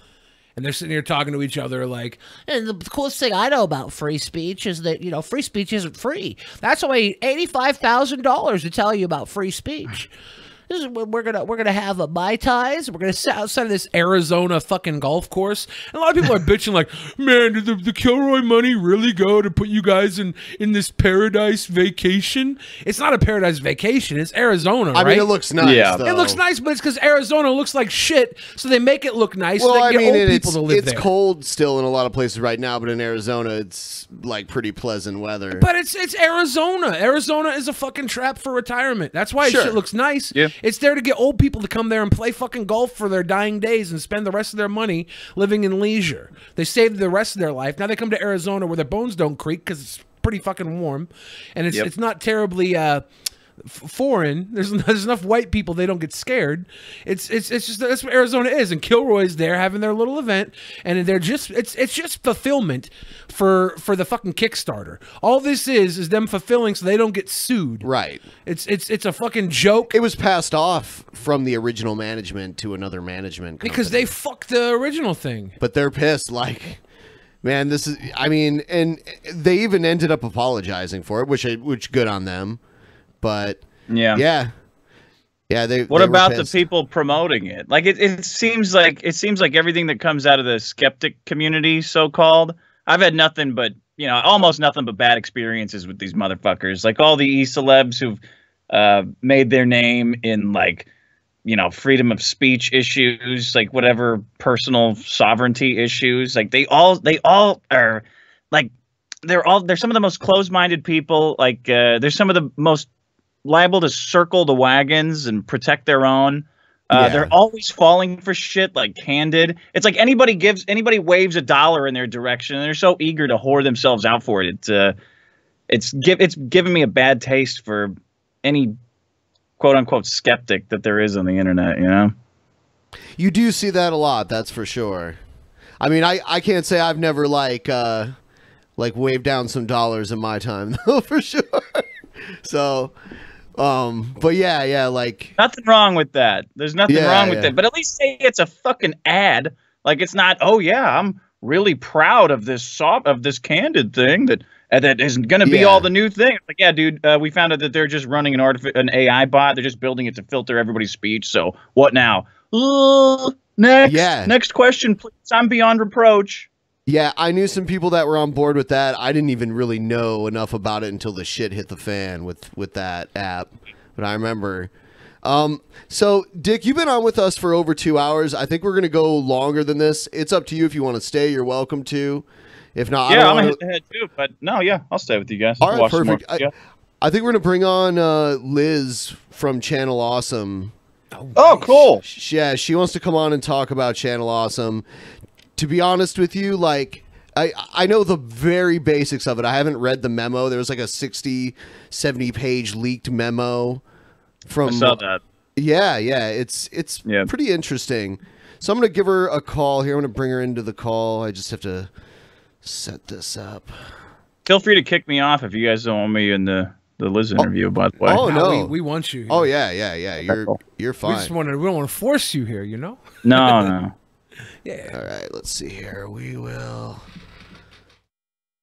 And they're sitting here talking to each other like, and the coolest thing I know about free speech is that, you know, free speech isn't free. That's only $85,000 to tell you about free speech. we're gonna have a Mai Tais. We're gonna sit outside of this Arizona fucking golf course. And a lot of people are bitching like, man, did the Kilroy money really go to put you guys in this paradise vacation? It's not a paradise vacation. It's Arizona, right? I mean, it looks nice. Yeah, it looks nice, but it's because Arizona looks like shit, so they make it look nice. Well, so they I can mean, get old people to live it's there. cold still in a lot of places right now, but in Arizona, it's like pretty pleasant weather. But it's Arizona. Arizona is a fucking trap for retirement. That's why Sure. shit looks nice. Yeah. It's there to get old people to come there and play fucking golf for their dying days and spend the rest of their money living in leisure. They saved the rest of their life. Now they come to Arizona where their bones don't creak because it's pretty fucking warm, and it's not terribly foreign. There's enough white people they don't get scared. It's just that's what Arizona is, and Kilroy's there having their little event, and they're just it's just fulfillment for the fucking Kickstarter. All this is them fulfilling so they don't get sued. Right. It's a fucking joke. It was passed off from the original management to another management company. Because they fucked the original thing. But they're pissed. Like, man, this is. I mean, and they even ended up apologizing for it, which good on them. But yeah. What about the people promoting it? Like it seems like everything that comes out of the skeptic community, so called. I've had nothing but almost nothing but bad experiences with these motherfuckers. Like all the e-celebs who've made their name in freedom of speech issues, like whatever personal sovereignty issues. Like they all are like they're some of the most closed-minded people. Like they're some of the most liable to circle the wagons and protect their own. They're always falling for shit like Candid. It's like anybody waves $1 in their direction and they're so eager to whore themselves out for it. It's given me a bad taste for any quote unquote skeptic that there is on the internet, You do see that a lot, that's for sure. I mean, I can't say I've never like waved down some dollars in my time though, for sure. So but yeah, like nothing wrong with that. There's nothing wrong with that. But at least say it's a fucking ad. Like it's not, oh yeah, I'm really proud of this Candid thing that isn't going to be all the new thing. Like, yeah, dude, we found out that they're just running an AI bot. They're just building it to filter everybody's speech. So what now? Next question, please. I'm beyond reproach. Yeah, I knew some people that were on board with that. I didn't even really know enough about it until the shit hit the fan with that app. But I remember. So, Dick, you've been on with us for over 2 hours. I think we're going to go longer than this. It's up to you if you want to stay. You're welcome to. If not, yeah, I'm going to head too. But no, yeah, I'll stay with you guys. All right, perfect. I think we're going to bring on Liz from Channel Awesome. Oh, cool. Yeah, she wants to come on and talk about Channel Awesome. To be honest with you, like, I know the very basics of it. I haven't read the memo. There was like a 60, 70-page leaked memo from... I saw that. Yeah, it's pretty interesting. So I'm going to give her a call here. I'm going to bring her into the call. I just have to set this up. Feel free to kick me off if you guys don't want me in the Liz interview, by the way. Oh, no. We want you here. Oh, yeah. You're fine. We don't want to force you here, No, no. Yeah. All right, let's see here. We will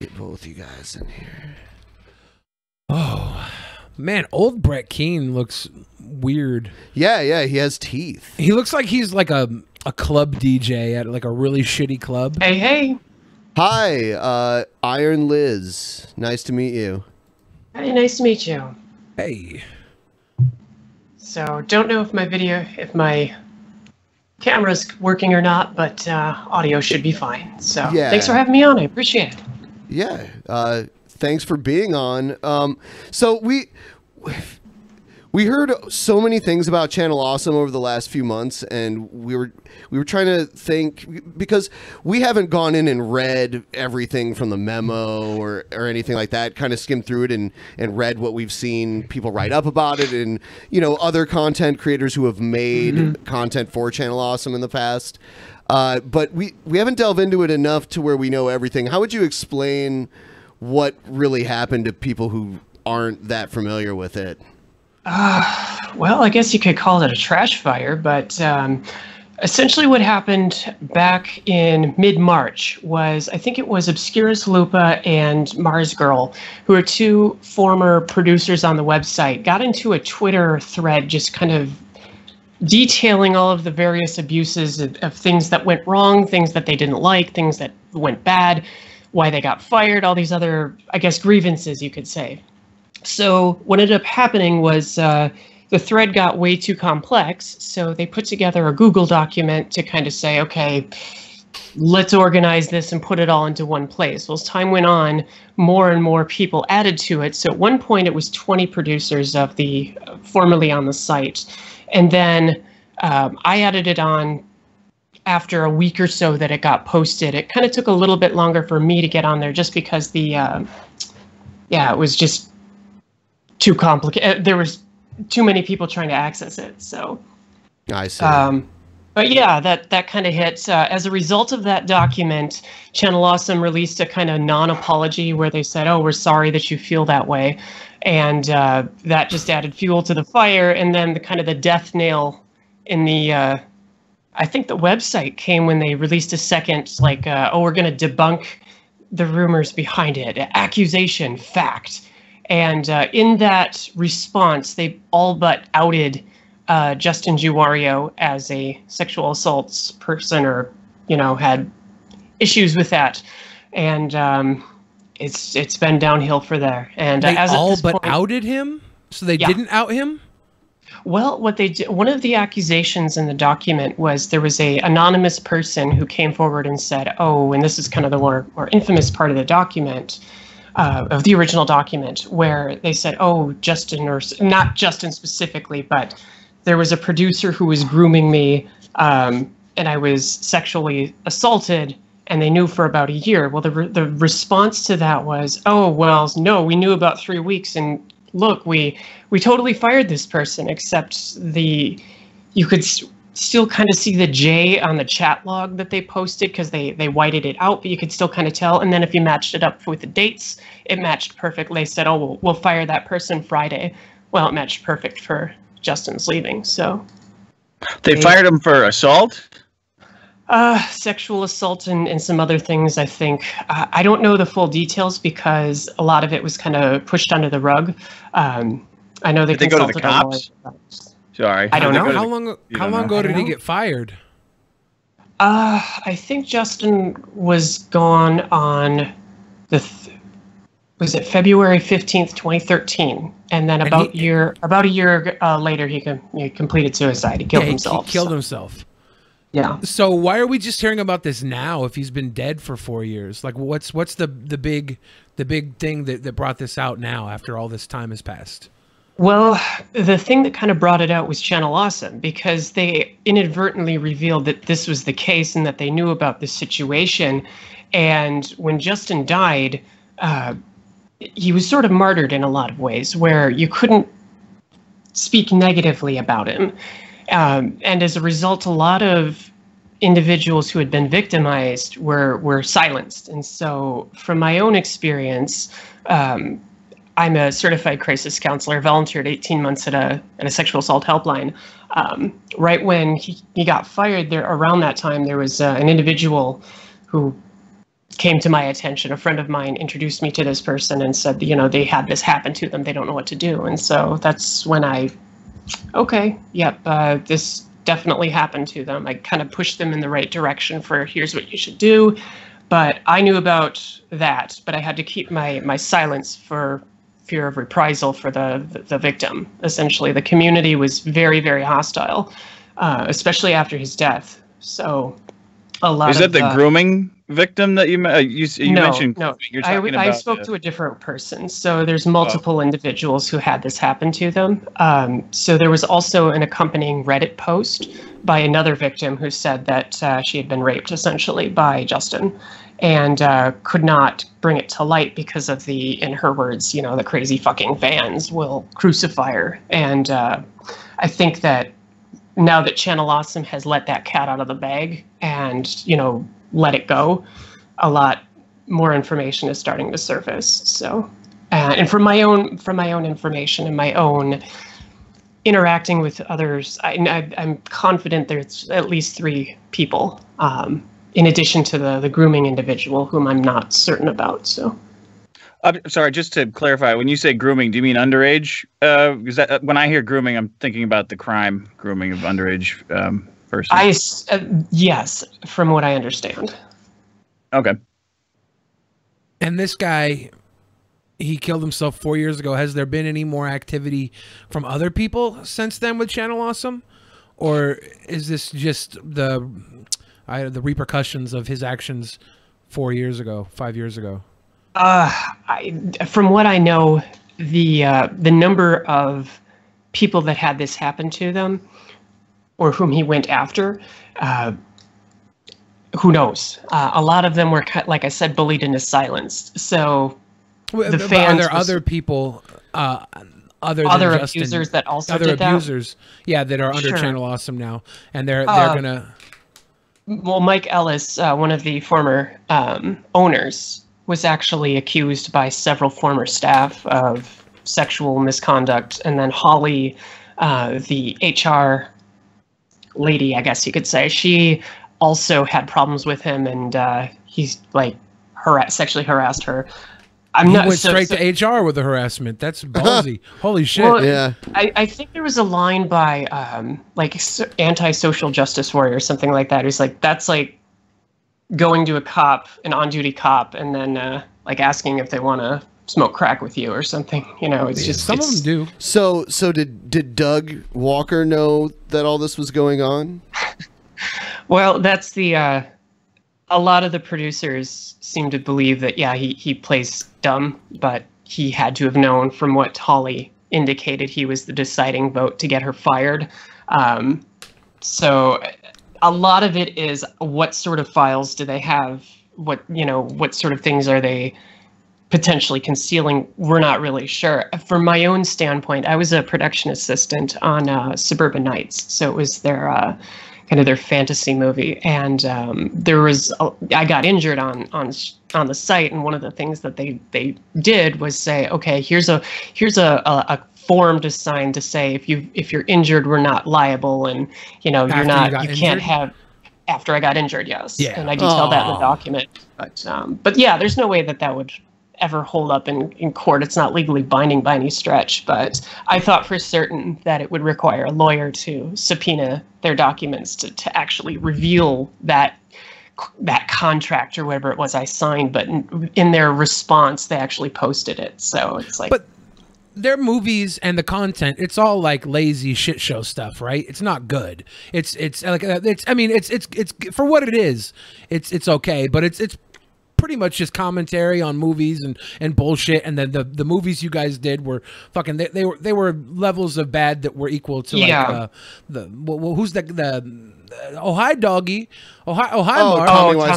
get both you guys in here. Oh, man, old Brett Keane looks weird. Yeah, he has teeth. He looks like he's like a club DJ at like a really shitty club. Hey. Hi, Iron Liz. Nice to meet you. Hey, nice to meet you. Hey. So, don't know if my camera's working or not, but audio should be fine. So thanks for having me on. I appreciate it. Yeah. Thanks for being on. So we heard so many things about Channel Awesome over the last few months, and we were trying to think, because we haven't gone in and read everything from the memo or anything like that, kind of skimmed through it and read what we've seen people write up about it, and other content creators who have made content for Channel Awesome in the past. But we haven't delved into it enough to where we know everything. How would you explain what really happened to people who aren't that familiar with it? Well, I guess you could call it a trash fire, but essentially what happened back in mid-March was, I think it was Obscurus Lupa and Mars Girl, who are two former producers on the website, got into a Twitter thread just kind of detailing all of the various abuses of things that went wrong, things that they didn't like, things that went bad, why they got fired, all these other, I guess, grievances, you could say. So what ended up happening was the thread got way too complex, so they put together a Google document to kind of say, okay, let's organize this and put it all into one place. Well, as time went on, more and more people added to it. So at one point, it was 20 producers of the formerly on the site. And then I added it on after a week or so that it got posted. It kind of took a little bit longer for me to get on there just because the, it was just too complicated. There was too many people trying to access it. So I see. But yeah, that kind of hit. As a result of that document, Channel Awesome released a kind of non-apology where they said, oh, we're sorry that you feel that way. And that just added fuel to the fire. And then the kind of the death nail in the, I think the website came when they released a second, like, oh, we're going to debunk the rumors behind it. Accusation, fact. And in that response, they all but outed Justin Wario as a sexual assaults person, or, you know, had issues with that. And it's been downhill for there. And they as all at this but point, outed him? So they didn't out him? Well, what they did, one of the accusations in the document was there was a anonymous person who came forward and said, oh, and this is kind of the more infamous part of the document, of the original document, where they said, oh, Justin, or not Justin specifically, but there was a producer who was grooming me, and I was sexually assaulted, and they knew for about a year. Well, the response to that was, oh, well, no, we knew about 3 weeks, and look, we totally fired this person, except you could still kind of see the J on the chat log that they posted because they whited it out, but you could still kind of tell. And then if you matched it up with the dates, it matched perfectly. They said, oh, we'll fire that person Friday. Well, it matched perfect for Justin's leaving, so. They fired him for assault? Sexual assault and some other things, I think. I don't know the full details because a lot of it was kind of pushed under the rug. I know they Did they go to the consulted cops? Sorry. I don't know. How long ago did he get fired? I think Justin was gone on was it February 15th, 2013, and then about a year later he completed suicide. He killed himself. He killed himself. Yeah. So why are we just hearing about this now if he's been dead for 4 years? Like, what's the big thing that brought this out now after all this time has passed? Well, the thing that kind of brought it out was Channel Awesome, because they inadvertently revealed that this was the case and that they knew about this situation. And when Justin died, he was sort of martyred in a lot of ways, where you couldn't speak negatively about him. And as a result, a lot of individuals who had been victimized were silenced. And so from my own experience, I'm a certified crisis counselor, volunteered 18 months at a sexual assault helpline. Right when he got fired, around that time, there was an individual who came to my attention. A friend of mine introduced me to this person and said, you know, they had this happen to them. They don't know what to do. And so that's when this definitely happened to them. I kind of pushed them in the right direction for here's what you should do. But I knew about that, but I had to keep my silence for fear of reprisal for the victim. Essentially, the community was very, very hostile, especially after his death. So a lot Is that the grooming victim that you mentioned? No, You're talking about I spoke to a different person. So there's multiple individuals who had this happen to them. So there was also an accompanying Reddit post by another victim who said that she had been raped, essentially, by Justin, and could not bring it to light because of in her words, you know, the crazy fucking fans will crucify her. And I think that now that Channel Awesome has let that cat out of the bag and, you know, let it go, a lot more information is starting to surface. So, and from my own information and my own interacting with others, I'm confident there's at least 3 people, in addition to the grooming individual whom I'm not certain about. So, Sorry, just to clarify, when you say grooming, do you mean underage? Because when I hear grooming, I'm thinking about the crime grooming of underage persons. Yes, from what I understand. Okay. And this guy, he killed himself 4 years ago. Has there been any more activity from other people since then with Channel Awesome? Or is this just the repercussions of his actions 4 years ago, 5 years ago? From what I know, the number of people that had this happen to them, or whom he went after, who knows? A lot of them were, like I said, bullied into silence. So the fans. Are there other people, other abusers that also other did abusers? Yeah, that are under Channel Awesome now, and they're gonna. Well, Mike Ellis, one of the former owners, was actually accused by several former staff of sexual misconduct, and then Holly, the HR lady, I guess you could say, she also had problems with him, and he's like sexually harassed her. He went straight to HR with the harassment. That's ballsy. Holy shit. Well, yeah. I think there was a line by like anti-social justice warrior or something like that. He's like, that's like going to a cop, an on-duty cop, and then like asking if they want to smoke crack with you or something. You know, it's just some of them do. So did Doug Walker know that all this was going on? Well, that's the a lot of the producers seem to believe that, yeah, he plays dumb, but he had to have known from what Holly indicated. He was the deciding vote to get her fired. So a lot of it is what sort of files do they have? What sort of things are they potentially concealing? We're not really sure. From my own standpoint, I was a production assistant on Suburban Nights. So it was their kind of their fantasy movie, and I got injured on the site, and one of the things that they did was say, okay, here's a form to sign to say if you're injured, we're not liable, and you can't have. After I got injured, yes, yeah. And I detailed that in the document, but yeah, there's no way that would ever hold up in court. It's not legally binding by any stretch, but I thought for certain that it would require a lawyer to subpoena their documents to actually reveal that contract or whatever it was I signed, but in their response, they actually posted it. So it's like... But their movies and the content, it's all like lazy shit show stuff, right? It's not good. It's for what it is, it's okay, but it's pretty much just commentary on movies and bullshit, and then the movies you guys did were fucking they were levels of bad that were equal to who's the oh hi doggy, oh hi Mark,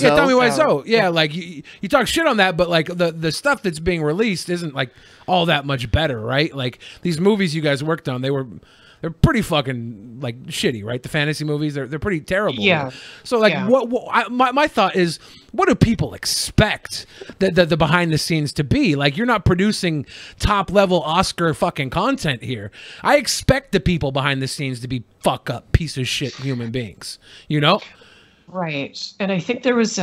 Tommy Wiseau, yeah, like you talk shit on that, but like the stuff that's being released isn't like all that much better, right? Like these movies you guys worked on, they're pretty fucking like shitty, right? The fantasy movies, they're pretty terrible. Yeah. So like, my thought is, what do people expect the behind the scenes to be? Like, you're not producing top level Oscar fucking content here. I expect the people behind the scenes to be fuck up piece of shit human beings. You know? Right. And I think there was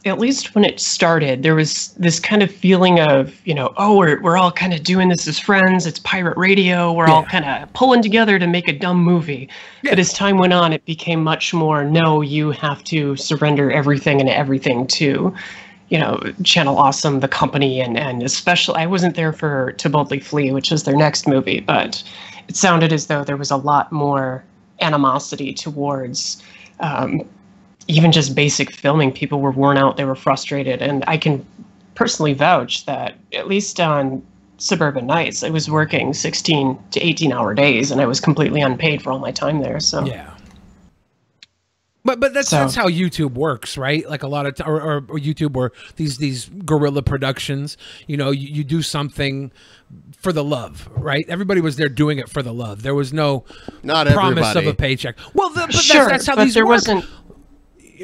at least when it started, there was this kind of feeling of, we're all kind of doing this as friends. It's pirate radio. We're all kind of pulling together to make a dumb movie. Yeah. But as time went on, it became much more, no, you have to surrender everything to, Channel Awesome, the company, and especially, I wasn't there for To Boldly Flee, which is their next movie, but it sounded as though there was a lot more animosity towards even just basic filming. People were worn out, they were frustrated, and I can personally vouch that at least on Suburban Nights, I was working 16 to 18-hour days, and I was completely unpaid for all my time there. So yeah. But that's how YouTube works, right? Like a lot of or YouTube or these guerrilla productions. You do something for the love, right? Everybody was there doing it for the love. There was no promise of a paycheck. Well, but that's how these work.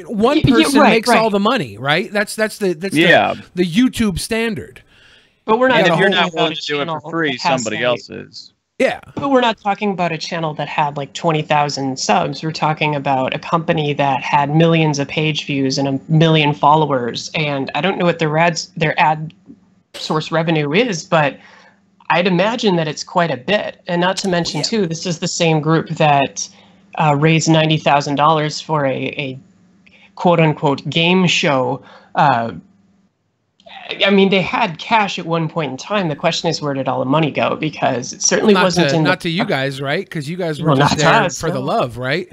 One person makes all the money, right? That's the YouTube standard. But we're not. And if you're not willing to do it for free, somebody else is. Yeah. But we're not talking about a channel that had like 20,000 subs. We're talking about a company that had millions of page views and 1 million followers. And I don't know what their ad source revenue is, but I'd imagine that it's quite a bit. And not to mention, too, this is the same group that raised $90,000 for a quote-unquote game show. I mean, they had cash at one point in time. The question is, where did all the money go? Because it certainly wasn't not to you guys, right? Because you guys were just there for the love, right?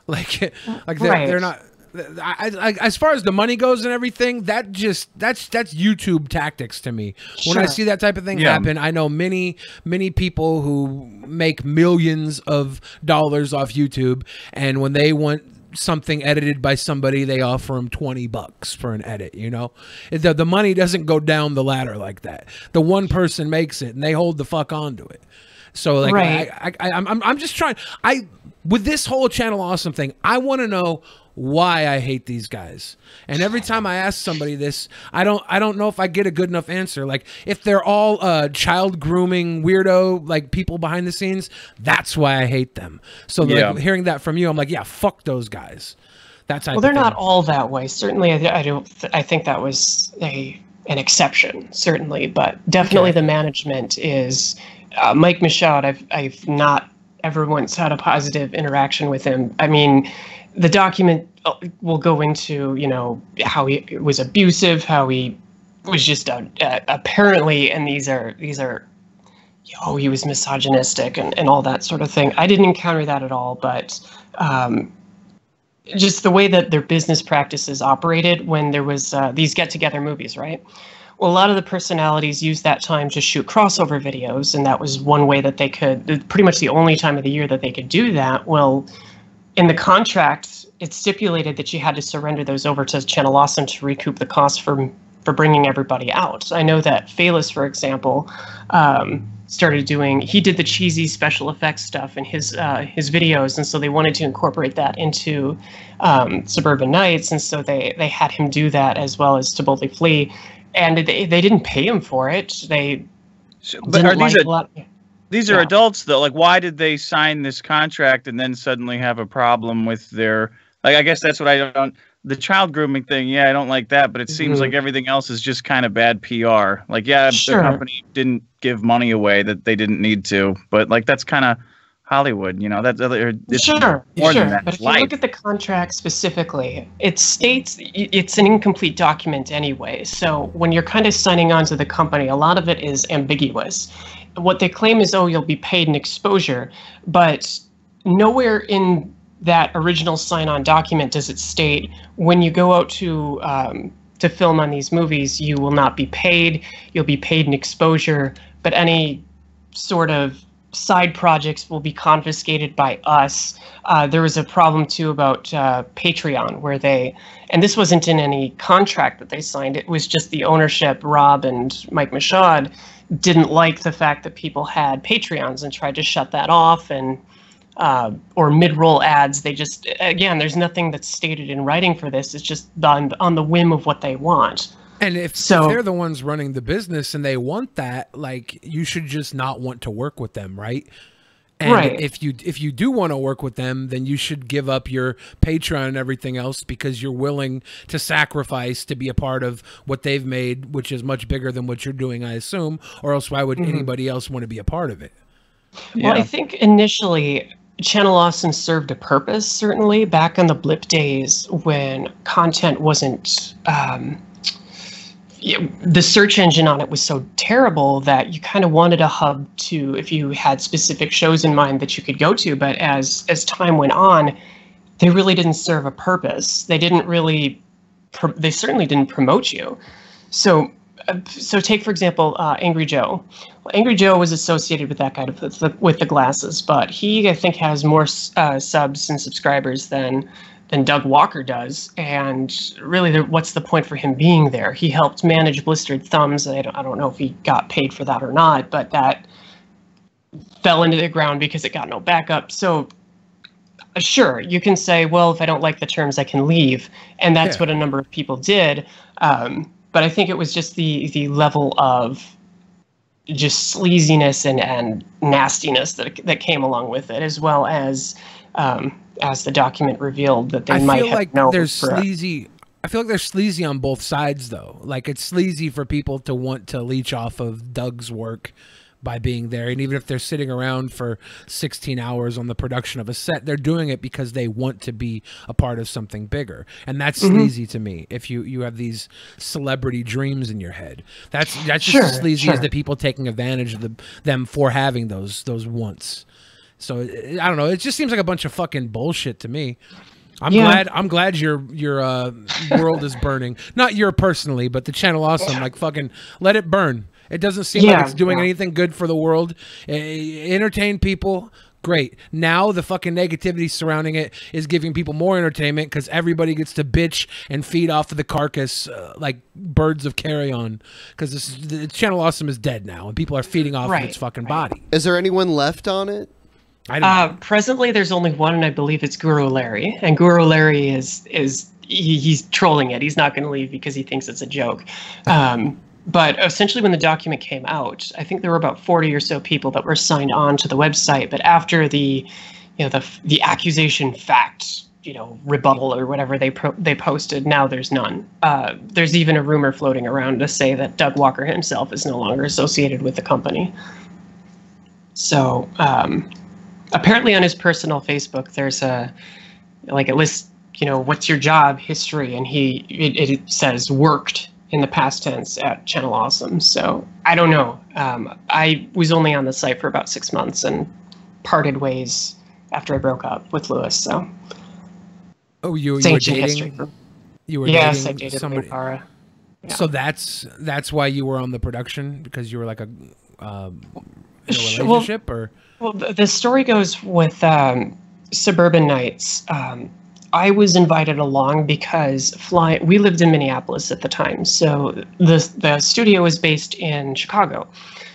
Like they're not. As far as the money goes and everything, that's YouTube tactics to me. When I see that type of thing happen, I know many people who make millions of dollars off YouTube, and when they want something edited by somebody, they offer them $20 for an edit. You know, the money doesn't go down the ladder like that. The one person makes it, and they hold the fuck onto it. So like, I'm just trying. With this whole Channel Awesome thing, I want to know why I hate these guys. And every time I ask somebody this, I don't know if I get a good enough answer. Like, if they're all child grooming weirdo, like people behind the scenes, that's why I hate them. So like, hearing that from you, I'm like, yeah, fuck those guys. That's well, they're not all that way. Certainly, I think that was an exception. Certainly, but definitely the management is Mike Michaud. I've not ever once had a positive interaction with him. I mean, the document will go into, you know, how he was abusive, how he was just apparently, and these are, he was misogynistic and all that sort of thing. I didn't encounter that at all, but just the way that their business practices operated when there was these get-together movies, right? Well, a lot of the personalities used that time to shoot crossover videos, and that was one way that they could, pretty much the only time of the year that they could do that. Well, in the contract, it stipulated that you had to surrender those over to Channel Awesome to recoup the cost for bringing everybody out. I know that Phalis, for example, he did the cheesy special effects stuff in his videos, and so they wanted to incorporate that into Suburban Nights, and so they had him do that as well as To Boldly Flee. And they didn't pay him for it. These are adults, though. Like, why did they sign this contract and then suddenly have a problem with their? Like, I guess that's what I don't. The child grooming thing, I don't like that. But it seems like everything else is just kind of bad PR. Like, the company didn't give money away that they didn't need to. But like, that's kind of Hollywood, you know. That's more than that. But if you look at the contract specifically, it states it's an incomplete document anyway. So when you're kind of signing on to the company, a lot of it is ambiguous. What they claim is, you'll be paid an exposure, but nowhere in that original sign-on document does it state when you go out to film on these movies, you will not be paid. You'll be paid an exposure, but any sort of side projects will be confiscated by us. There was a problem too about Patreon, where and this wasn't in any contract that they signed, it was just the ownership. Rob and Mike Michaud didn't like the fact that people had Patreons and tried to shut that off, and or mid-roll ads. They just, again, there's nothing that's stated in writing for this. It's just on the whim of what they want. And if they're the ones running the business and they want that, like, you should just not want to work with them, right? And if you do want to work with them, then you should give up your Patreon and everything else because you're willing to sacrifice to be a part of what they've made, which is much bigger than what you're doing, I assume, or else why would anybody else want to be a part of it? Well, I think initially Channel Awesome served a purpose, certainly, back in the blip days when content wasn't... the search engine on it was so terrible that you kind of wanted a hub to, if you had specific shows in mind that you could go to. But as time went on, they really didn't serve a purpose. They didn't really, they certainly didn't promote you. So take, for example, Angry Joe. Well, Angry Joe was associated with that guy with the glasses, but he, I think, has more subs and subscribers than Doug Walker does, and really, what's the point for him being there? He helped manage Blistered Thumbs. I don't know if he got paid for that or not, but that fell into the ground because it got no backup. So, sure, you can say, well, if I don't like the terms, I can leave, and that's what a number of people did. But I think it was just the level of just sleaziness and nastiness that came along with it, as well as the document revealed that they might have known. There's sleazy. I feel like they're sleazy on both sides, though. Like, it's sleazy for people to want to leech off of Doug's work by being there. And even if they're sitting around for 16 hours on the production of a set, they're doing it because they want to be a part of something bigger. And that's sleazy to me. If you have these celebrity dreams in your head, that's just as sleazy as the people taking advantage of them for having those wants. So I don't know. It just seems like a bunch of fucking bullshit to me. I'm glad your world is burning. Not your personally, but the Channel Awesome. Like, fucking let it burn. It doesn't seem like it's doing anything good for the world. Entertain people, great. Now the fucking negativity surrounding it is giving people more entertainment because everybody gets to bitch and feed off of the carcass like birds of carrion. Because the Channel Awesome is dead now, and people are feeding off of its fucking body. Is there anyone left on it? Presently, there's only one, and I believe it's Guru Larry. And Guru Larry he's trolling it. He's not going to leave because he thinks it's a joke. But essentially, when the document came out, I think there were about 40 or so people that were signed on to the website. But after the accusation fact, rebuttal or whatever they posted, now there's none. There's even a rumor floating around to say that Doug Walker himself is no longer associated with the company. So apparently, on his personal Facebook, there's it lists, what's your job history, and it says worked in the past tense at Channel Awesome. So I don't know. I was only on the site for about 6 months and parted ways after I broke up with Lewis. So you were dating? History. You were yes, dating I dated somebody. Laura. Yeah. So that's why you were on the production, because you were like in a relationship, or? Well, the story goes with Suburban Nights. I was invited along because we lived in Minneapolis at the time, so the studio was based in Chicago.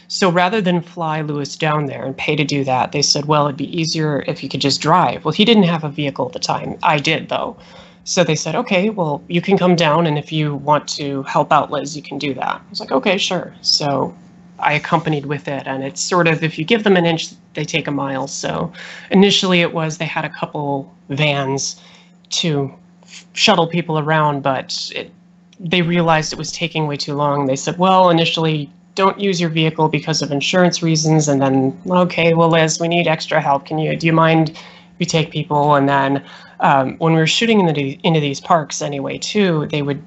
So rather than fly Lewis down there and pay to do that, they said, well, it'd be easier if you could just drive. Well, he didn't have a vehicle at the time. I did, though. So they said, okay, well, you can come down, and if you want to help out Liz, you can do that. I was like, okay, sure. So I accompanied with it, and it's sort of, if you give them an inch, they take a mile. So initially they had a couple vans to shuttle people around, but they realized it was taking way too long. They said, well, initially, don't use your vehicle because of insurance reasons, and then, okay, well, Liz, we need extra help. Do you mind if we take people? And then when we were shooting into these parks anyway, too, they would,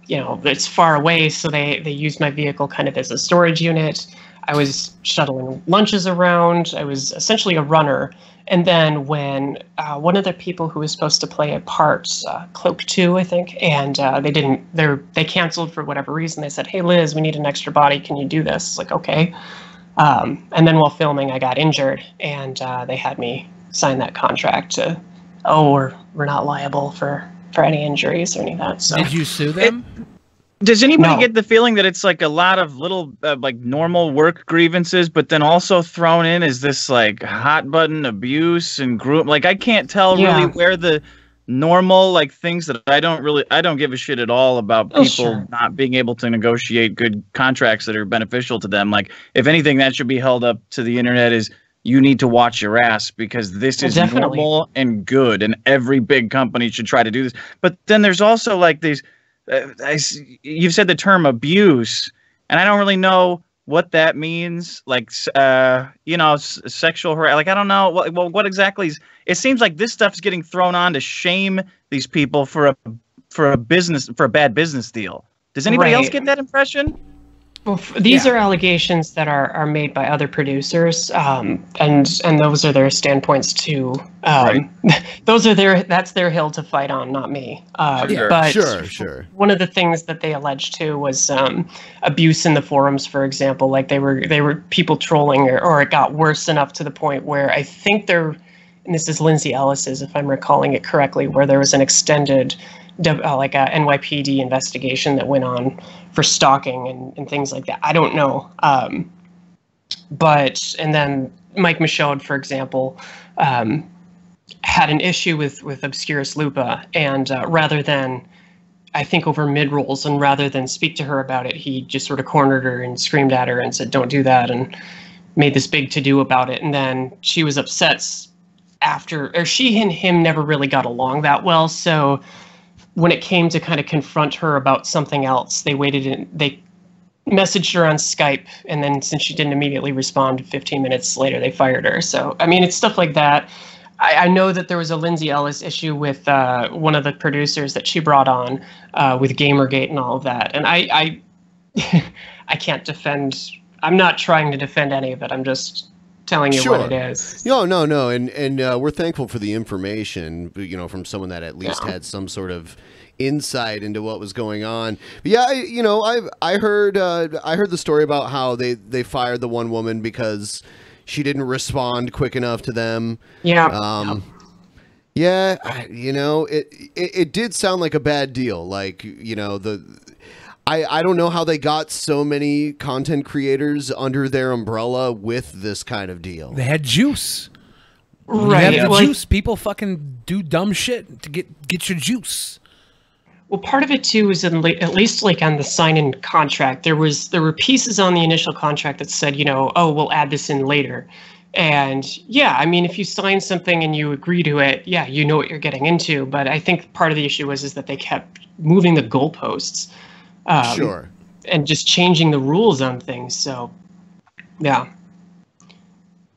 it's far away, so they used my vehicle kind of as a storage unit. I was shuttling lunches around. I was essentially a runner. And then when one of the people who was supposed to play a part, Cloak 2, I think, and they canceled for whatever reason. They said, hey, Liz, we need an extra body. Can you do this? It's like, okay. And then while filming, I got injured, and they had me sign that contract to, we're not liable for any injuries or any of that. So. Did you sue them? Does anybody get the feeling that it's like a lot of little like normal work grievances, but then also thrown in is this like hot button abuse and group? Like, I can't tell really where the normal like things that I don't give a shit at all about people not being able to negotiate good contracts that are beneficial to them. Like, if anything, that should be held up to the internet is you need to watch your ass, because this is normal and good, and every big company should try to do this. But then there's also like these. You've said the term abuse, and I don't really know what that means. Like, sexual harassment. Like, I don't know what exactly is. It seems like this stuff's getting thrown on to shame these people for a bad business deal. Does anybody else get that impression? Well, these are allegations that are made by other producers, and those are their standpoints too. That's their hill to fight on, not me. But sure. One of the things that they alleged too was abuse in the forums, for example. Like they were people trolling, or it got worse enough to the point where I think and this is Lindsay Ellis's, if I'm recalling it correctly, where there was an extended like a NYPD investigation that went on for stalking and things like that. I don't know. And then Mike Michaud, for example, had an issue with Obscurus Lupa, and rather than, I think, over mid-rolls, and rather than speak to her about it, he just sort of cornered her and screamed at her and said, don't do that, and made this big to-do about it. And then she was upset after, or she and him never really got along that well, so when it came to kind of confront her about something else, they waited and they messaged her on Skype, and then since she didn't immediately respond 15 minutes later, they fired her. So, I mean, it's stuff like that. I know that there was a Lindsay Ellis issue with one of the producers that she brought on with Gamergate and all of that. And I can't defend. I'm not trying to defend any of it. I'm just telling you what it is. No, and we're thankful for the information, you know, from someone that at least had some sort of insight into what was going on. But yeah, I heard the story about how they fired the one woman because she didn't respond quick enough to them. Yeah. Yeah, it did sound like a bad deal. Like, I don't know how they got so many content creators under their umbrella with this kind of deal. They had juice. Right. You have the juice. People fucking do dumb shit to get your juice. Well, part of it too is at least like on the sign-in contract, there were pieces on the initial contract that said, oh, we'll add this in later. And yeah, I mean, if you sign something and you agree to it, yeah, you know what you're getting into. But I think part of the issue is that they kept moving the goalposts. Sure. And just changing the rules on things. So, yeah.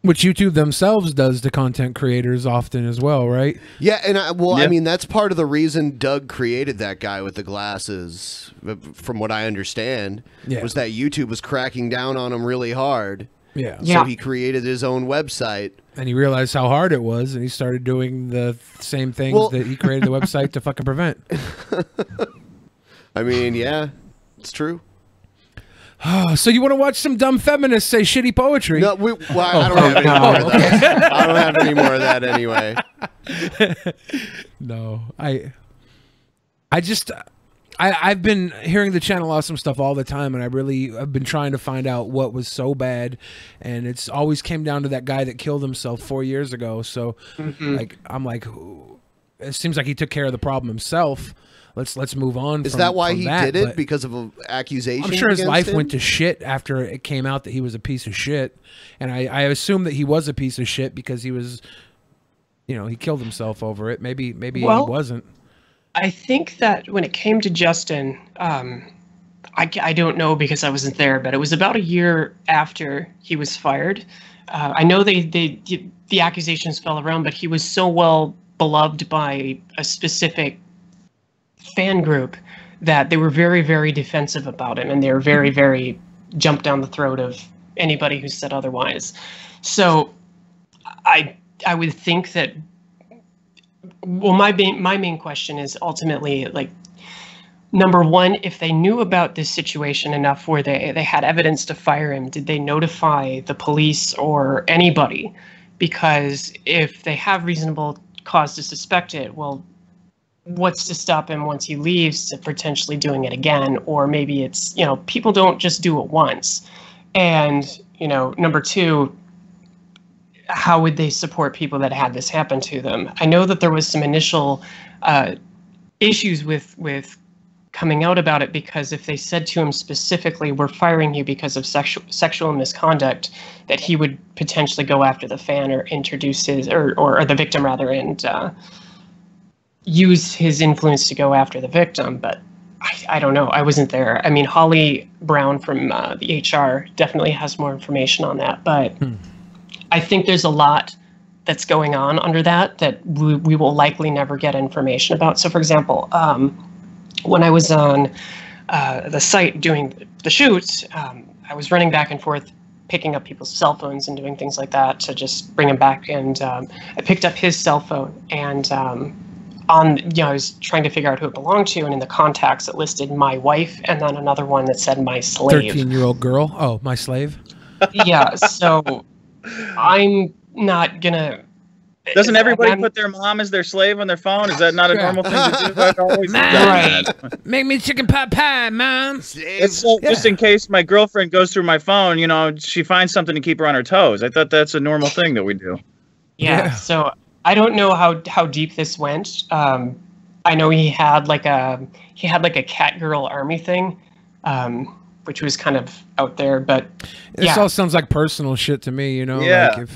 Which YouTube themselves does to content creators often as well, right? Yeah, and I mean, that's part of the reason Doug created that guy with the glasses, from what I understand, was that YouTube was cracking down on him really hard. Yeah. So he created his own website. And he realized how hard it was, and he started doing the same things that he created the website to fucking prevent. I mean, yeah, it's true. So you want to watch some dumb feminists say shitty poetry? No, I don't have any more of that. I don't have any more of that anyway. No, I've been hearing the channel awesome stuff all the time, and I've been trying to find out what was so bad, and it's always came down to that guy that killed himself 4 years ago. So, I'm like, it seems like he took care of the problem himself. Let's move on. Is that why he did it? Because of an accusation? I'm sure his life him? went to shit after it came out that he was a piece of shit, and I assume that he was a piece of shit because he was, he killed himself over it. Maybe he wasn't. I think that when it came to Justin, I don't know because I wasn't there, but it was about a year after he was fired. I know the accusations fell around, but he was so well beloved by a specific fan group that they were very, very defensive about him, and they were very, very jumped down the throat of anybody who said otherwise. So I would think that, well, my main question is ultimately, like, number one, if they knew about this situation enough where they had evidence to fire him, did they notify the police or anybody? Because if they have reasonable cause to suspect it, well, what's to stop him once he leaves to potentially doing it again? Or maybe it's, people don't just do it once. And, number two, how would they support people that had this happen to them? I know that there was some initial issues with coming out about it, because if they said to him specifically, we're firing you because of sexual misconduct, that he would potentially go after the fan or introduce his, or the victim rather, and use his influence to go after the victim. But I don't know. I wasn't there. I mean, Holly Brown from the HR definitely has more information on that, but I think there's a lot that's going on under that we will likely never get information about. So, for example, when I was on the site doing the shoots, I was running back and forth, picking up people's cell phones and doing things like that to just bring them back. And I picked up his cell phone, and I was trying to figure out who it belonged to, and in the contacts it listed my wife and then another one that said my slave. 13-year-old girl. Oh, my slave. Yeah. So I'm not gonna. Doesn't everybody put their mom as their slave on their phone? Is that not a normal thing to do? I've always right. Make me chicken pot pie, Mom. It's just in case my girlfriend goes through my phone, she finds something to keep her on her toes. I thought that's a normal thing that we do. Yeah. So I don't know how deep this went. I know he had like a cat girl army thing, which was kind of out there. But this all sounds like personal shit to me. Yeah. Like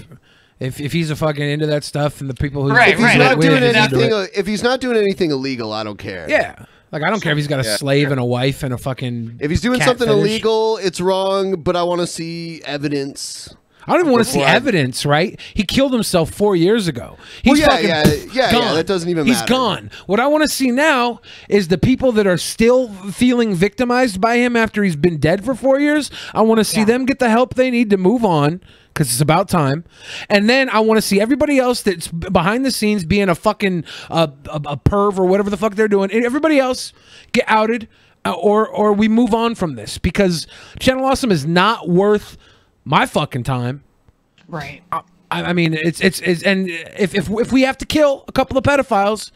If he's a fucking into that stuff, and the people who if he's not doing anything, if he's not doing anything illegal, I don't care. Yeah. Like, I don't care if he's got a slave and a wife and a fucking. If he's doing cat something fetish. illegal, it's wrong. But I want to see evidence. I don't even want to see before I- evidence, right? He killed himself 4 years ago. He's Well, fucking yeah, gone. that doesn't even He's matter. gone. What I want to see now is the people that are still feeling victimized by him after he's been dead for 4 years. I want to see them get the help they need to move on, because it's about time. And then I want to see everybody else that's behind the scenes being a fucking a perv or whatever the fuck they're doing. And everybody else get outed, or we move on from this, because Channel Awesome is not worth my fucking time. Right. I mean, it's and if we have to kill a couple of pedophiles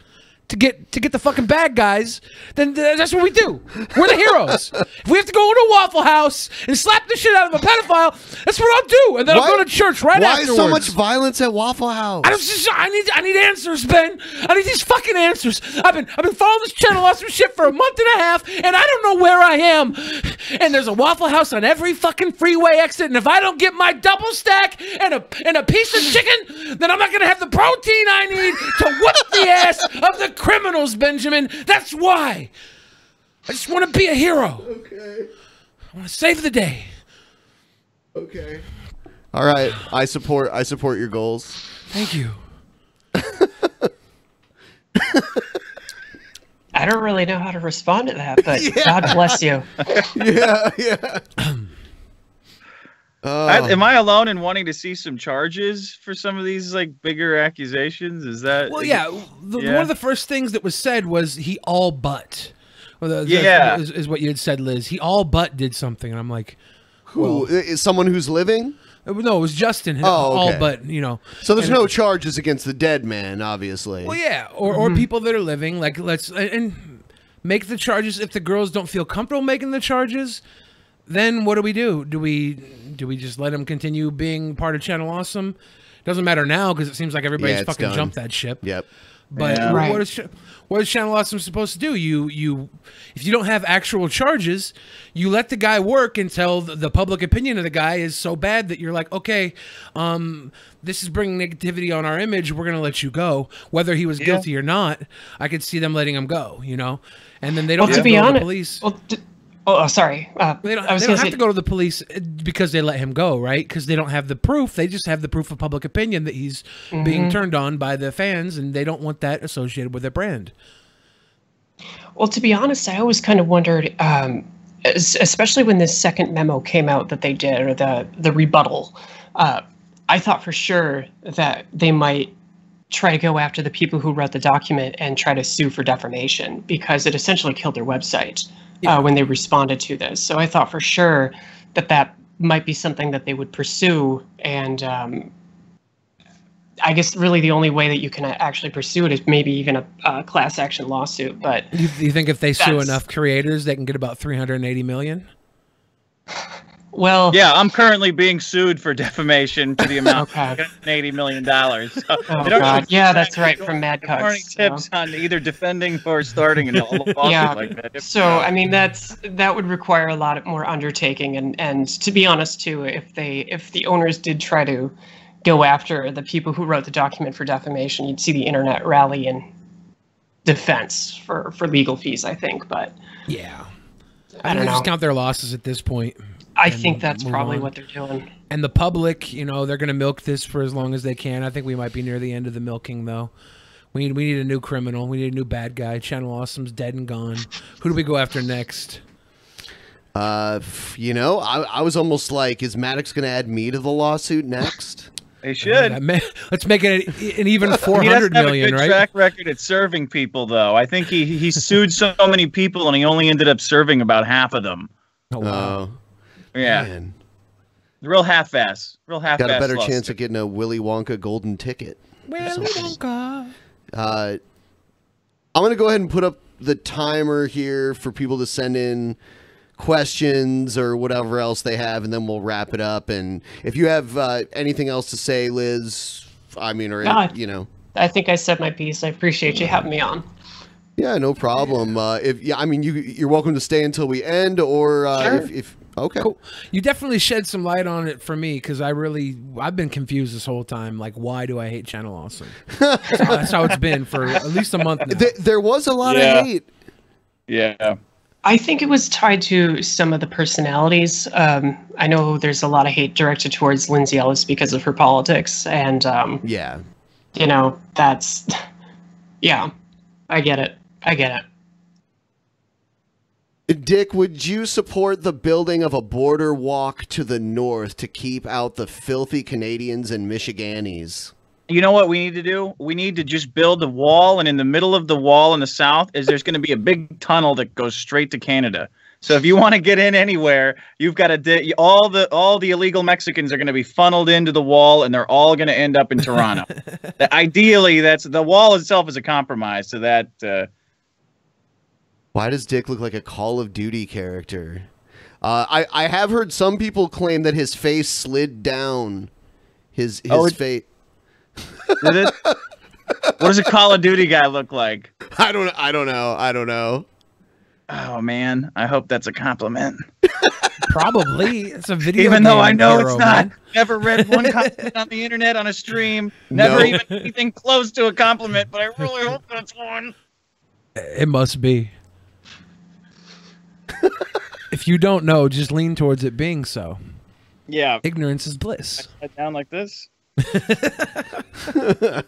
to get the fucking bad guys, then that's what we do. We're the heroes. If we have to go into a Waffle House and slap the shit out of a pedophile, that's what I'll do. And then I'll go to church right afterwards. Why so much violence at Waffle House? I need answers, Ben. I need these fucking answers. I've been following this Channel Awesome shit for a month and a half, and I don't know where I am. And there's a Waffle House on every fucking freeway exit, and if I don't get my double stack and a piece of chicken, then I'm not gonna have the protein I need to whoop the ass of the criminals, Benjamin. That's why. I just want to be a hero. Okay. I want to save the day. Okay. All right. I support your goals. Thank you. I don't really know how to respond to that, but God bless you. Yeah. Am I alone in wanting to see some charges for some of these like bigger accusations? Is that Well, yeah. One of the first things that was said was he all but. Well, Yeah. is what you had said, Liz. He all but did something, and I'm like, Who is someone who's living? No, it was Justin. Oh, all okay. but, you know. So there's And- no charges against the dead man, obviously. Well, yeah, or people that are living. Like, let's and make the charges. If the girls don't feel comfortable making the charges, then what do we do? Do we just let them continue being part of Channel Awesome? Doesn't matter now because it seems like everybody's it's fucking done. jumped that ship. Yep. But Yeah. what is Channel Awesome supposed to do? You if you don't have actual charges, you let the guy work until the public opinion of the guy is so bad that you're like, okay, this is bringing negativity on our image. We're gonna let you go, whether he was guilty or not. I could see them letting him go, you know, and then they don't Well, have to to be go to the honest- police. Sorry. They don't, I was they don't gonna have say- to go to the police because they let him go, right? Because they don't have the proof. They just have the proof of public opinion that he's being Mhm. turned on by the fans, and they don't want that associated with their brand. Well, to be honest, I always kind of wondered, especially when this second memo came out that they did, or the rebuttal. I thought for sure that they might try to go after the people who wrote the document and try to sue for defamation, because it essentially killed their website when they responded to this. So I thought for sure that might be something that they would pursue, and I guess really the only way that you can actually pursue it is maybe even a class action lawsuit. But You think if they sue That's- enough creators, they can get about 380 million? Well, yeah, I'm currently being sued for defamation to the amount of $80 million. So Oh, I don't God. know- Yeah, that's right, from Mad I don't have any Cuts, tips on either defending or starting a lawsuit yeah. like that. So I mean, that would require a lot more undertaking, and to be honest too, if the owners did try to go after the people who wrote the document for defamation, you'd see the internet rally in defense for legal fees, I think. But yeah, I don't know. Just count their losses at this point. I and think that's move probably on. what they're doing. And the public, you know, they're going to milk this for as long as they can. I think we might be near the end of the milking, though. We need a new criminal. We need a new bad guy. Channel Awesome's dead and gone. Who do we go after next? You know, I was almost like, is Maddox going to add me to the lawsuit next? They should. Let's make it an even 400 million, he doesn't have a good right? track record at serving people, though. I think he sued so many people, and he only ended up serving about half of them. Oh, wow. Yeah. Man. Real half-ass. Real half-ass. Got a better lawsuit. chance of getting a Willy Wonka golden ticket. Willy Wonka. I'm going to go ahead and put up the timer here for people to send in questions or whatever else they have, and then we'll wrap it up. And if you have anything else to say, Liz, I mean, or, No, you know. I think I said my piece. I appreciate you having me on. Yeah, no problem. I mean, you're welcome to stay until we end, or Sure. Okay. Cool. You definitely shed some light on it for me because I've been confused this whole time. Like, why do I hate Channel Awesome? That's how it's been for at least a month now. There was a lot of hate. Yeah. I think it was tied to some of the personalities. I know there's a lot of hate directed towards Lindsay Ellis because of her politics. And, yeah, you know, that's, yeah, I get it. I get it. Dick, would you support the building of a border walk to the north to keep out the filthy Canadians and Michiganis? You know what we need to do? We need to just build a wall, and in the middle of the wall in the south is there's going to be a big tunnel that goes straight to Canada. So if you want to get in anywhere, you've got to all the illegal Mexicans are going to be funneled into the wall, and they're all going to end up in Toronto. Ideally, that's the wall itself is a compromise. So that. Why does Dick look like a Call of Duty character? I have heard some people claim that his face slid down. His face. Did it? What does a Call of Duty guy look like? I don't know. Oh man, I hope that's a compliment. Probably. It's a video Even though game I know hero, it's not. man. Never read one compliment on the internet on a stream. Never even anything close to a compliment, but I really hope that's one. It must be. If you don't know, just lean towards it being so. Yeah. Ignorance is bliss. I head down like this. Does that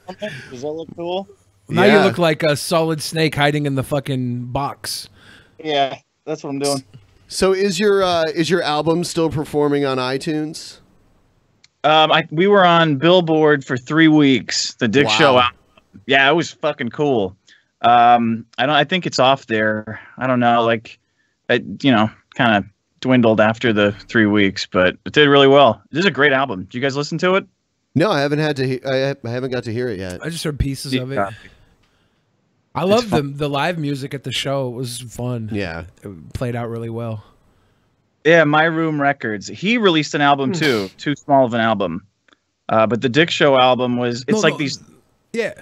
look cool? Now you look like a solid snake hiding in the fucking box. Yeah, that's what I'm doing. So is your album still performing on iTunes? We were on Billboard for 3 weeks. The Dick Show album. Yeah, it was fucking cool. I think it's off there. I don't know, like it, kind of dwindled after the 3 weeks, but it did really well. This is a great album. Did you guys listen to it? No, I haven't had to. I haven't got to hear it yet. I just heard pieces of it. I love the live music at the show. It was fun. Yeah, it played out really well. Yeah, My Room Records. He released an album too. Too small of an album. But the Dick Show album was. It's these. Yeah.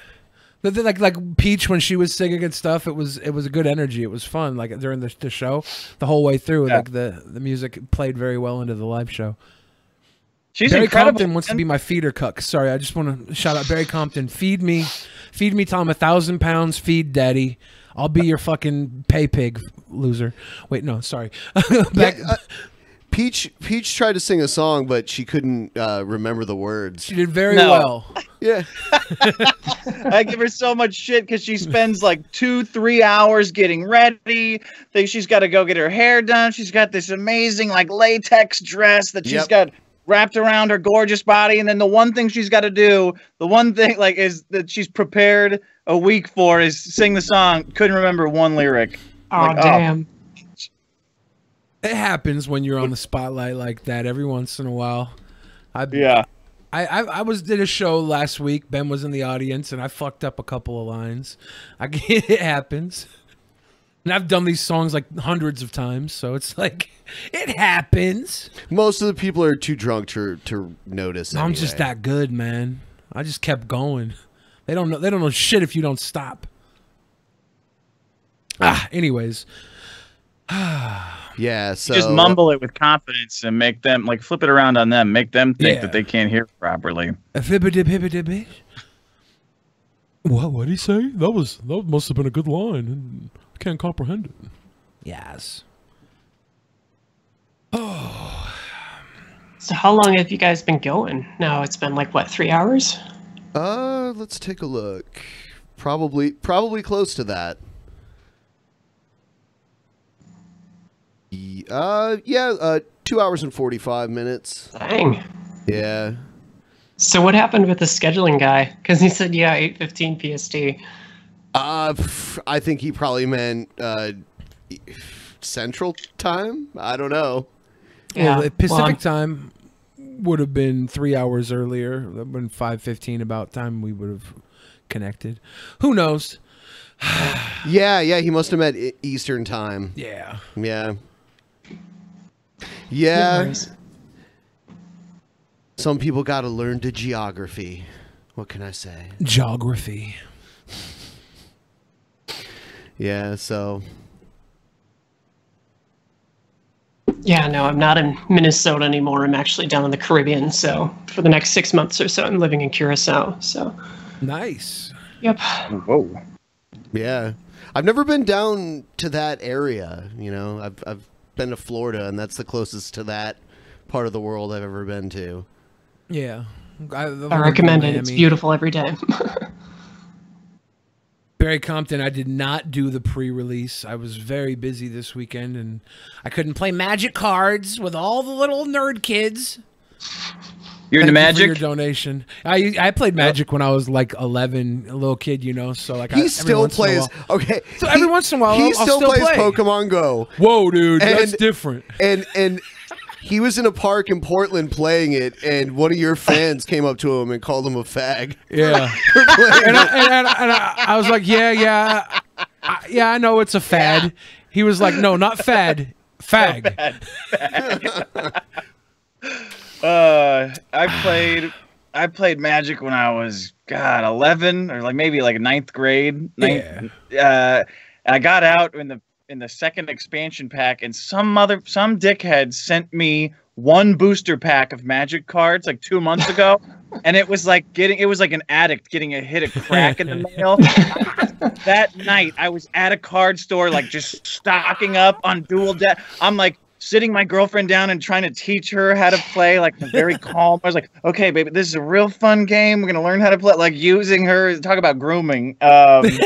Like Peach when she was singing and stuff, it was a good energy. It was fun. Like during the show, the whole way through, like the music played very well into the live show. She's Barry incredible. Compton wants to be my feeder cuck. Sorry, I just want to shout out Barry Compton. Feed me till I'm 1,000 pounds. Feed daddy. I'll be your fucking pay pig, loser. Wait, no, sorry. Peach tried to sing a song, but she couldn't remember the words. She did very well. Yeah. I give her so much shit because she spends like 2-3 hours getting ready. She's got to go get her hair done. She's got this amazing like latex dress that she's got wrapped around her gorgeous body. And then the one thing she's got to do, the one thing like is that she's prepared a week for is sing the song. Couldn't remember one lyric. Oh, damn. It happens when you're on the spotlight like that every once in a while. I did a show last week. Ben was in the audience, and I fucked up a couple of lines. It happens. And I've done these songs like hundreds of times, so it's like, it happens. Most of the people are too drunk to notice. I'm just that good, man. I just kept going. They don't know shit if you don't stop. Anyways. Yeah, so you just mumble it with confidence and make them like flip it around on them, make them think that they can't hear properly. What did he say? That must have been a good line. I can't comprehend it. Yes. Oh. So how long have you guys been going? Now it's been like what, 3 hours? Let's take a look. Probably close to that. Yeah, 2 hours and 45 minutes. Dang. Yeah. So what happened with the scheduling guy? Because he said, yeah, 8:15 PST. I think he probably meant Central Time. I don't know. Yeah, well, Pacific time would have been 3 hours earlier. That would have been 5:15 about time we would have connected. Who knows? Yeah, he must have meant Eastern Time. Yeah. Yeah. Some people got to learn the geography. What can I say? Geography. Yeah, so. Yeah, no, I'm not in Minnesota anymore. I'm actually down in the Caribbean. So for the next 6 months or so, I'm living in Curacao. So nice. Yep. Whoa. Yeah, I've never been down to that area. You know, I've been to Florida, and that's the closest to that part of the world I've ever been to. Yeah, I recommend it. It's beautiful every day. Barry Compton, I did not do the pre-release. I was very busy this weekend, and I couldn't play Magic cards with all the little nerd kids. You're into Thank you for Magic? your donation. I played Magic when I was like 11, a little kid, you know. So like He still plays. Okay, So every once in a while, he I'll still plays play. Pokemon Go. Whoa, dude, that's different. And he was in a park in Portland playing it, and one of your fans came up to him and called him a fag. Yeah, and I was like, yeah, I know it's a fad. He was like, no, not fad, fag. I played Magic when I was 11 or like maybe like ninth grade. I got out in the second expansion pack, and some dickhead sent me one booster pack of Magic cards like 2 months ago, and it was like an addict getting a crack in the mail. That night I was at a card store like just stocking up on Dual Deck. I'm like sitting my girlfriend down and trying to teach her how to play like very calm. I was like, okay, baby, this is a real fun game. We're gonna learn how to play, like using her. Talk about grooming. That's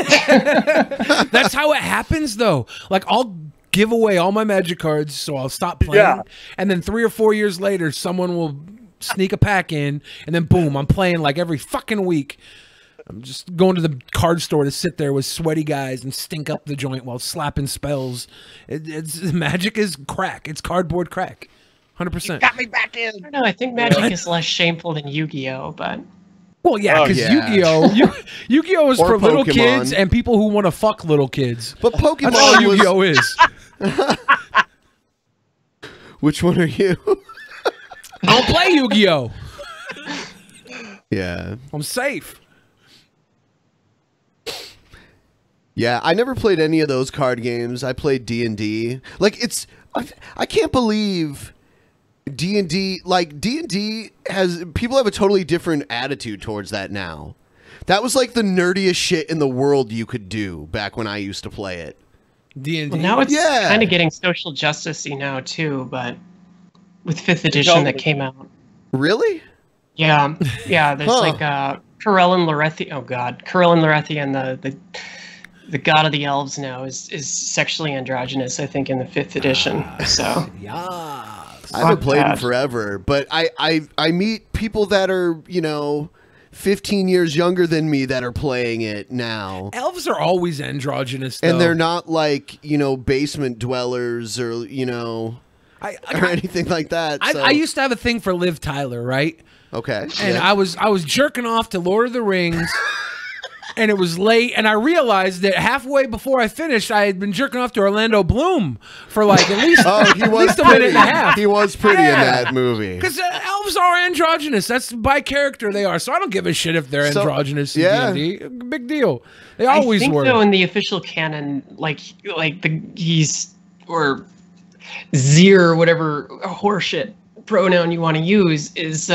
how it happens, though. Like I'll give away all my Magic cards, so I'll stop playing, and then 3 or 4 years later, someone will sneak a pack in, and then boom, I'm playing like every fucking week. I'm just going to the card store to sit there with sweaty guys and stink up the joint while slapping spells. Magic is crack. It's cardboard crack. 100%. Got me back in. I don't know. I think Magic is less shameful than Yu-Gi-Oh, but. Well, yeah, because Yu-Gi-Oh is Or for little Pokemon. kids and people who want to fuck little kids. But Pokemon That's all was- Yu-Gi-Oh is. Which one are you? I don't play Yu-Gi-Oh. Yeah. I'm safe. Yeah, I never played any of those card games. I played D&D. Like I can't believe D&D. Like D&D has people have a totally different attitude towards that now. That was like the nerdiest shit in the world you could do back when I used to play it. D&D. Well, now it's kind of getting social justice-y now too, but with 5th edition that came out. Really? Yeah, there's like Corell and Lorethi. Oh God, Corell and Lorethi, and the god of the elves now is sexually androgynous, I think, in the 5th edition. So I haven't played in forever, but I meet people that are 15 years younger than me that are playing it now. Elves are always androgynous, though. And they're not like, basement dwellers or, or anything like that. So. I used to have a thing for Liv Tyler, right? Okay. And I was jerking off to Lord of the Rings, and it was late, and I realized that halfway before I finished, I had been jerking off to Orlando Bloom for like at least, at least a minute and a half. He was pretty in that movie. Because elves are androgynous. That's by character they are. So I don't give a shit if they're androgynous in D&D. Big deal. They always I think, were. though, in the official canon, Zir, whatever horseshit pronoun you want to use, is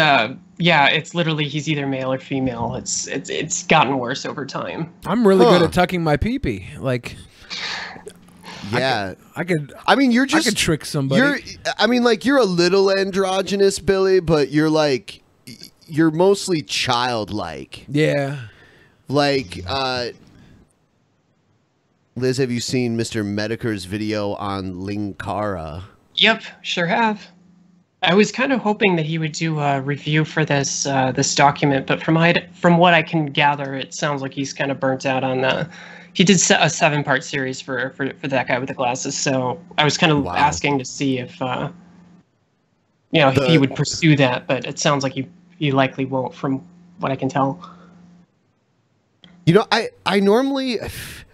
it's literally he's either male or female. It's gotten worse over time. I'm really good at tucking my pee-pee. Like, yeah, I could. I mean, you're just I could trick somebody. You're a little androgynous, Billy, but you're mostly childlike. Yeah. Like, Liz, have you seen Mr. Mediker's video on Linkara? Yep, sure have. I was kind of hoping that he would do a review for this document, but from what I can gather, it sounds like he's kind of burnt out on the. He did a 7-part series for that guy with the glasses, so I was kind of asking to see if if he would pursue that, but it sounds like he likely won't, from what I can tell. I normally,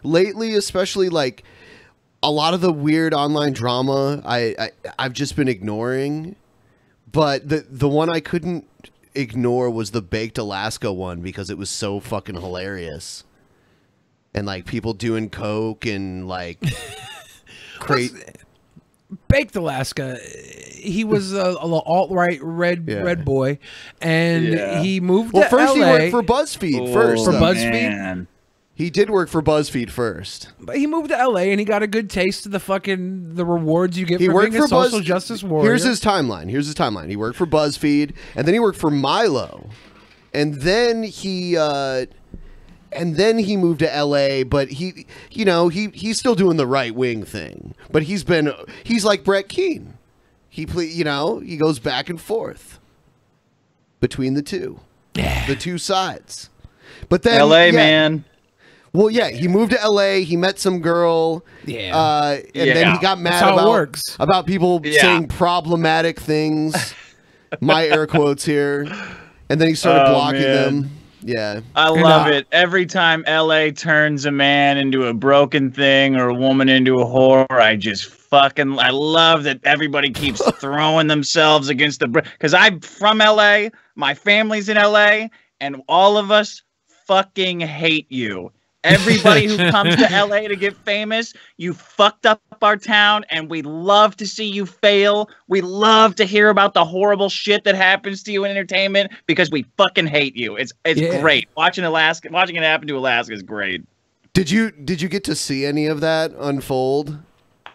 lately, especially like a lot of the weird online drama, I've just been ignoring. But the one I couldn't ignore was the Baked Alaska one because it was so fucking hilarious. And like people doing coke and like Baked Alaska. He was a alt-right red boy, and he moved to first LA. he worked for BuzzFeed first. For though. BuzzFeed? He did work for BuzzFeed first. But he moved to LA, and he got a good taste of the rewards you get He for worked being a for social justice warrior. Here's his timeline. He worked for BuzzFeed, and then he worked for Milo, and then he moved to LA. But he's still doing the right wing thing. But he's like Brett Keane. He goes back and forth between the two sides. But then LA man. Well, yeah, he moved to LA. He met some girl. And then he got mad about people saying problematic things. My air quotes here. And then he started blocking them. Yeah. I love it. Every time LA turns a man into a broken thing or a woman into a whore, I love that everybody keeps throwing themselves against the because I'm from LA, my family's in LA, and all of us fucking hate you. Everybody who comes to LA to get famous, you fucked up our town, and we love to see you fail. We love to hear about the horrible shit that happens to you in entertainment because we fucking hate you. It's great. Watching it happen to Alaska is great. Did you get to see any of that unfold?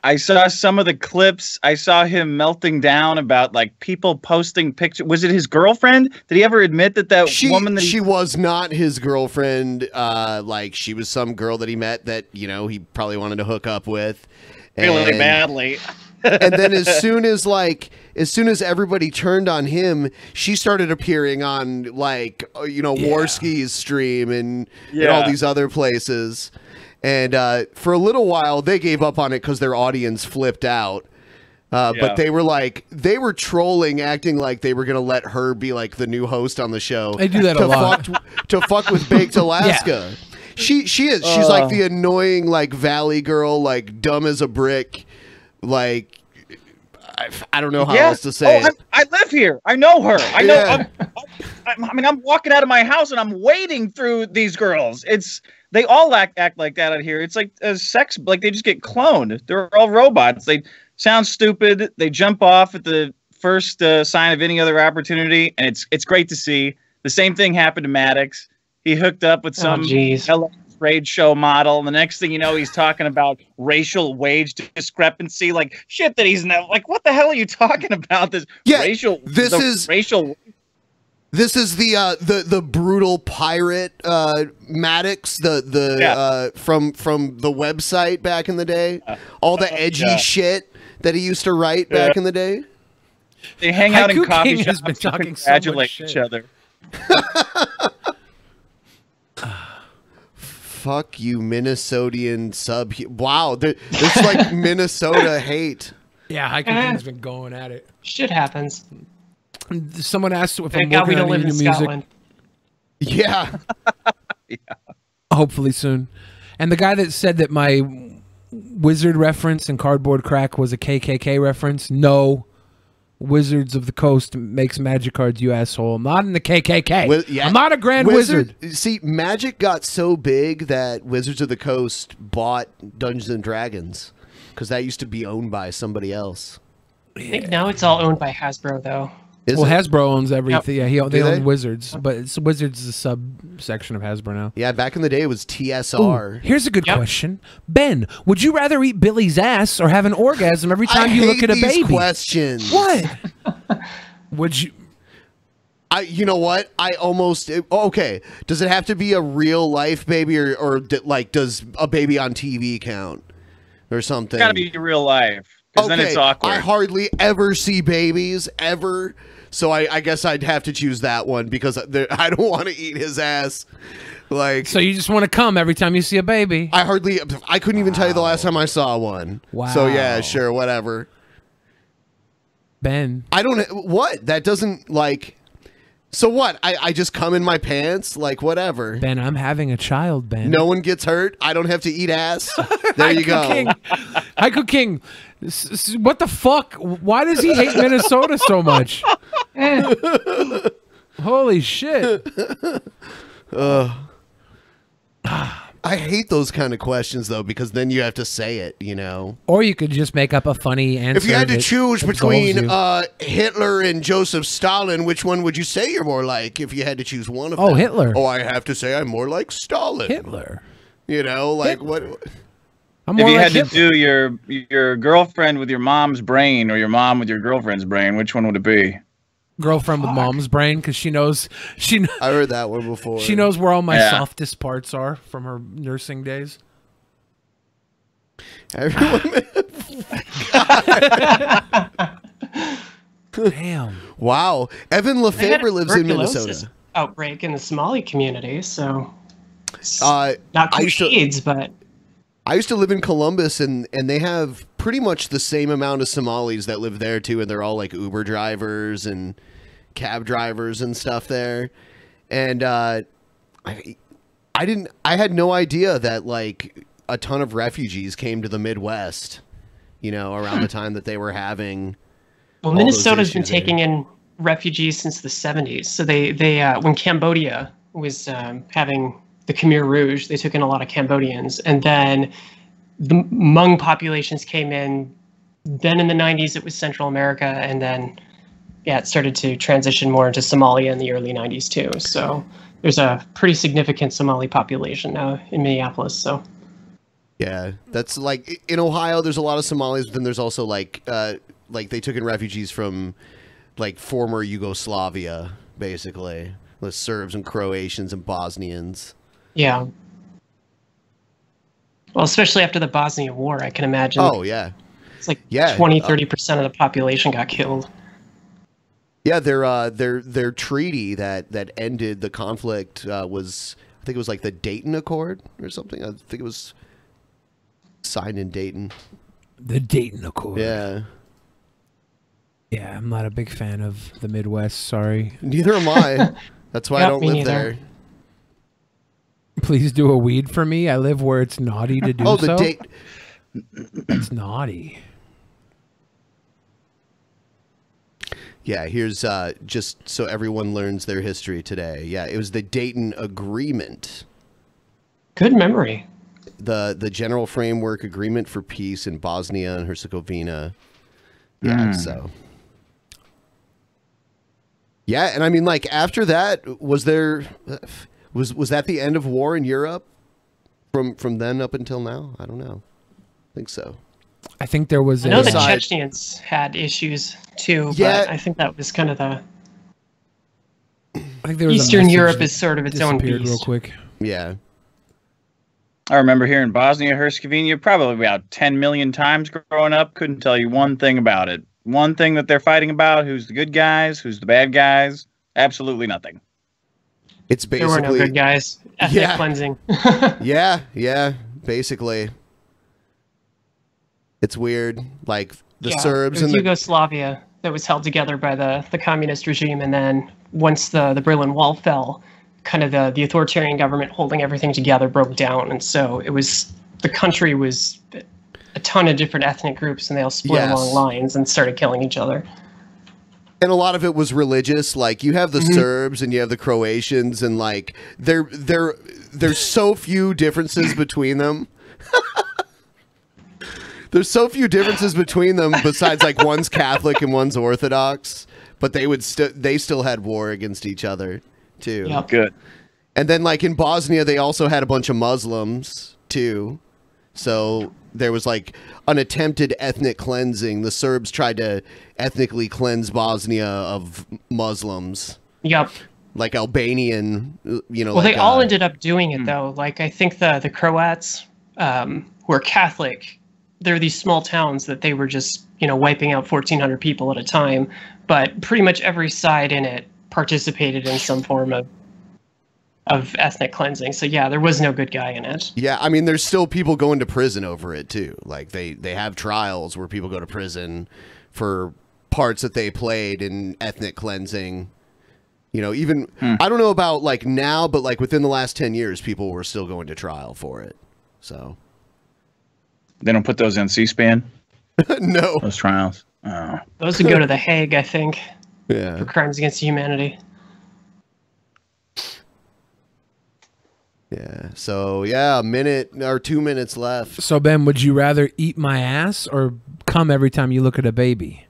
I saw some of the clips. I saw him melting down about like people posting pictures. Was it his girlfriend? Did he ever admit that woman that she was not his girlfriend? Like she was some girl that he met that he probably wanted to hook up with, really badly. And then as soon as everybody turned on him, she started appearing on Warski's stream and all these other places. And for a little while, they gave up on it because their audience flipped out. But they were trolling, acting like they were going to let her be like the new host on the show. They do that a lot. To fuck with Baked Alaska. She is. She's like the annoying like valley girl, like dumb as a brick. Like, I don't know how else to say it. I live here. I know her. I know. I'm walking out of my house and I'm wading through these girls. They all act like that out here. It's like a sex, like they just get cloned. They're all robots. They sound stupid. They jump off at the first sign of any other opportunity, and it's great to see. The same thing happened to Maddox. He hooked up with some LA trade show model, and the next thing you know, he's talking about racial wage discrepancy, like shit that he's not. Like, what the hell are you talking about? This racial. This is the brutal pirate Maddox, from the website back in the day. All the edgy shit that he used to write back in the day. They hang out in coffee King shops has been talking and so congratulate much each shit. other. Fuck you, Minnesotian sub. Wow, there's like Minnesota hate. Yeah, Hiking King's been going at it. Shit happens. Someone asked if Thank I'm God we working don't on live any in new music. Scotland. Yeah. Hopefully soon. And the guy that said that my wizard reference in Cardboard Crack was a KKK reference, no. Wizards of the Coast makes magic cards, you asshole. I'm not in the KKK. I'm not a grand wizard. See, Magic got so big that Wizards of the Coast bought Dungeons and Dragons because that used to be owned by somebody else. I think now it's all owned by Hasbro, though. Hasbro owns everything. Yep. Yeah, they Do own they? Wizards, but Wizards is a subsection of Hasbro now. Yeah, back in the day it was TSR. Ooh, here's a good question. Ben, would you rather eat Billy's ass or have an orgasm every time you look at a baby? Questions. What? Would you? You know what? Okay. Does it have to be a real life baby or does a baby on TV count or something? It's gotta be real life. Because then it's awkward. I hardly ever see babies, ever. So I guess I'd have to choose that one because I don't want to eat his ass. So you just want to come every time you see a baby? I couldn't even tell you the last time I saw one. Wow. So yeah, sure, whatever. Ben. What? That doesn't so what? I just come in my pants? Whatever. Ben, I'm having a child, Ben. No one gets hurt. I don't have to eat ass. There you go. Haiku King. What the fuck? Why does he hate Minnesota so much? Holy shit. I hate those kind of questions though, because then you have to say it, you know. Or you could just make up a funny answer. If you had to that choose absolves between you. Hitler and Joseph Stalin, which one would you say you're more like? If you had to choose one of them. Oh, Hitler. Oh, I have to say I'm more like Stalin. Hitler. You know, like what? If you had to do your girlfriend with your mom's brain or your mom with your girlfriend's brain, which one would it be? Girlfriend with mom's brain, because she knows I heard that one before. She knows where all my Yeah. softest parts are from her nursing days. Everyone. Damn. Wow. Evan They had a Lefebvre lives in tuberculosis Minnesota. outbreak in the Somali community, so Not quite AIDS, but I used to live in Columbus, and they have pretty much the same amount of Somalis that live there too, and they're all like Uber drivers and cab drivers and stuff there. And I had no idea that like a ton of refugees came to the Midwest, you know, around the time that they were having. well, all those Minnesota's been issues there. taking in refugees since the 70s. So they when Cambodia was having the Khmer Rouge, they took in a lot of Cambodians, and then the Hmong populations came in. Then in the 90s, it was Central America, and then it started to transition more into Somalia in the early 90s too. So there's a pretty significant Somali population now in Minneapolis. So Yeah, that's like in Ohio. There's a lot of Somalis, but then there's also like they took in refugees from like former Yugoslavia, basically, with Serbs and Croatians and Bosnians. yeah. Well, especially after the Bosnia War, I can imagine. Oh yeah, It's like Yeah, 20-30% of the population got killed. yeah. Their treaty that ended the conflict was, I think it was like the Dayton Accord or something. I think it was signed in Dayton. The Dayton Accord. Yeah. Yeah, I'm not a big fan of the Midwest. Sorry. Neither am I. That's why I don't live there. Please do a weed for me. I live where it's naughty to do Oh, so. the date. It's naughty. Yeah, here's just so everyone learns their history today. Yeah, it was the Dayton Agreement. Good memory. The General Framework Agreement for Peace in Bosnia and Herzegovina. Yeah, so. Yeah, and I mean, like, after that, was there... Was that the end of war in Europe? From then up until now? I don't know. I think so. I think there was I know the Chechens had issues too, Yeah. but I think that was kind of the I think there was a Eastern message Europe that is sort of its own disappeared beast. real quick. Yeah. I remember here in Bosnia Herzegovina probably about 10 million times growing up. Couldn't tell you one thing about it. One thing that they're fighting about, who's the good guys, who's the bad guys. Absolutely nothing. It's There basically... were no good guys. Ethnic cleansing. yeah, basically. It's weird. Like, the Yeah, Serbs it was and the... Yugoslavia that was held together by the communist regime, and then once the Berlin Wall fell, kind of the authoritarian government holding everything together broke down, and so it was the country was a ton of different ethnic groups, and they all split Yes. along lines and started killing each other. And a lot of it was religious. Like, you have the Serbs and you have the Croatians, and like there's so few differences between them. There's so few differences between them besides like one's Catholic and one's Orthodox, but they still had war against each other too. Yep. Good. And then like in Bosnia, they also had a bunch of Muslims too. So there was like an attempted ethnic cleansing. The Serbs tried to ethnically cleanse Bosnia of Muslims. Yep. Like Albanian, you know. Well, like, they all ended up doing it though. Like I think the Croats who are Catholic, there are these small towns that they were just wiping out 1,400 people at a time. But pretty much every side in it participated in some form of ethnic cleansing. So yeah, there was no good guy in it. Yeah, I mean, there's still people going to prison over it too. Like they have trials where people go to prison for parts that they played in ethnic cleansing. Even I don't know about like now, but like within the last 10 years, people were still going to trial for it. So They don't put those on C-SPAN? No. Those trials? Oh. Those would go to The Hague, I think. Yeah. For crimes against humanity. Yeah. So yeah, a minute or 2 minutes left. So Ben, would you rather eat my ass or come every time you look at a baby?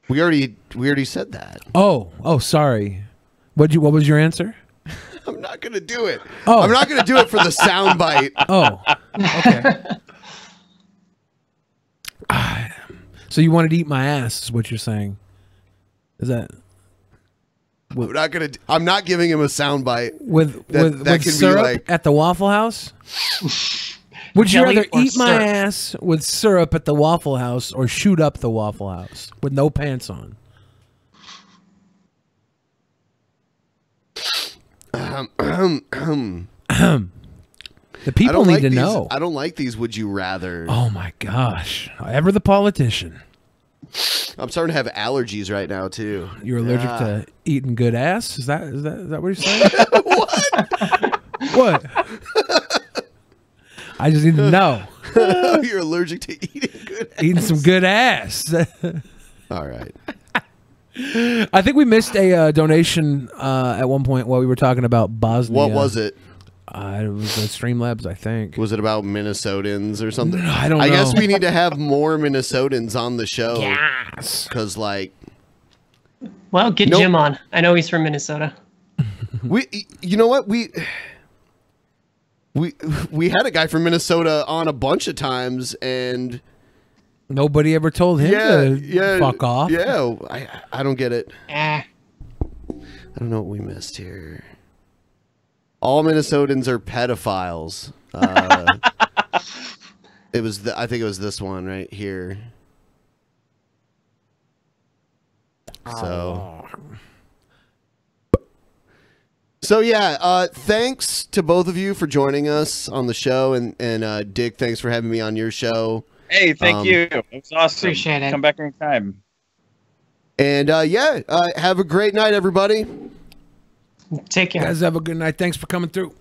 We already said that. Oh, sorry. What was your answer? I'm not gonna do it. Oh. I'm not gonna do it for the sound bite. Oh, okay. So you wanted to eat my ass, is what you're saying? Is that? I'm not giving him a sound bite With can syrup be like at the Waffle House? Would you Jelly rather or eat my syrup? ass with syrup at the Waffle House or shoot up the Waffle House with no pants on? The people need to know. I don't like these. Would you rather? Oh my gosh! Ever the politician. I'm starting to have allergies right now too. You're allergic to eating good ass? Is that what you're saying? What? I just need to know. You're allergic to eating good ass. Eating some good ass. All right. I think we missed a donation at one point while we were talking about Bosnia. What was it? It was the Streamlabs, I think. Was it about Minnesotans or something? No, I don't know. I guess we need to have more Minnesotans on the show. Yes. Because, like... Well, get Jim on. I know he's from Minnesota. You know what? We had a guy from Minnesota on a bunch of times, and... Nobody ever told him to fuck off. Yeah, I don't get it. I don't know what we missed here. All Minnesotans are pedophiles. I think it was this one right here. So yeah, thanks to both of you for joining us on the show, and Dick, thanks for having me on your show. Hey, thank you. It was awesome. Appreciate it. Come back anytime. And have a great night, everybody. Take care. Guys, have a good night. Thanks for coming through.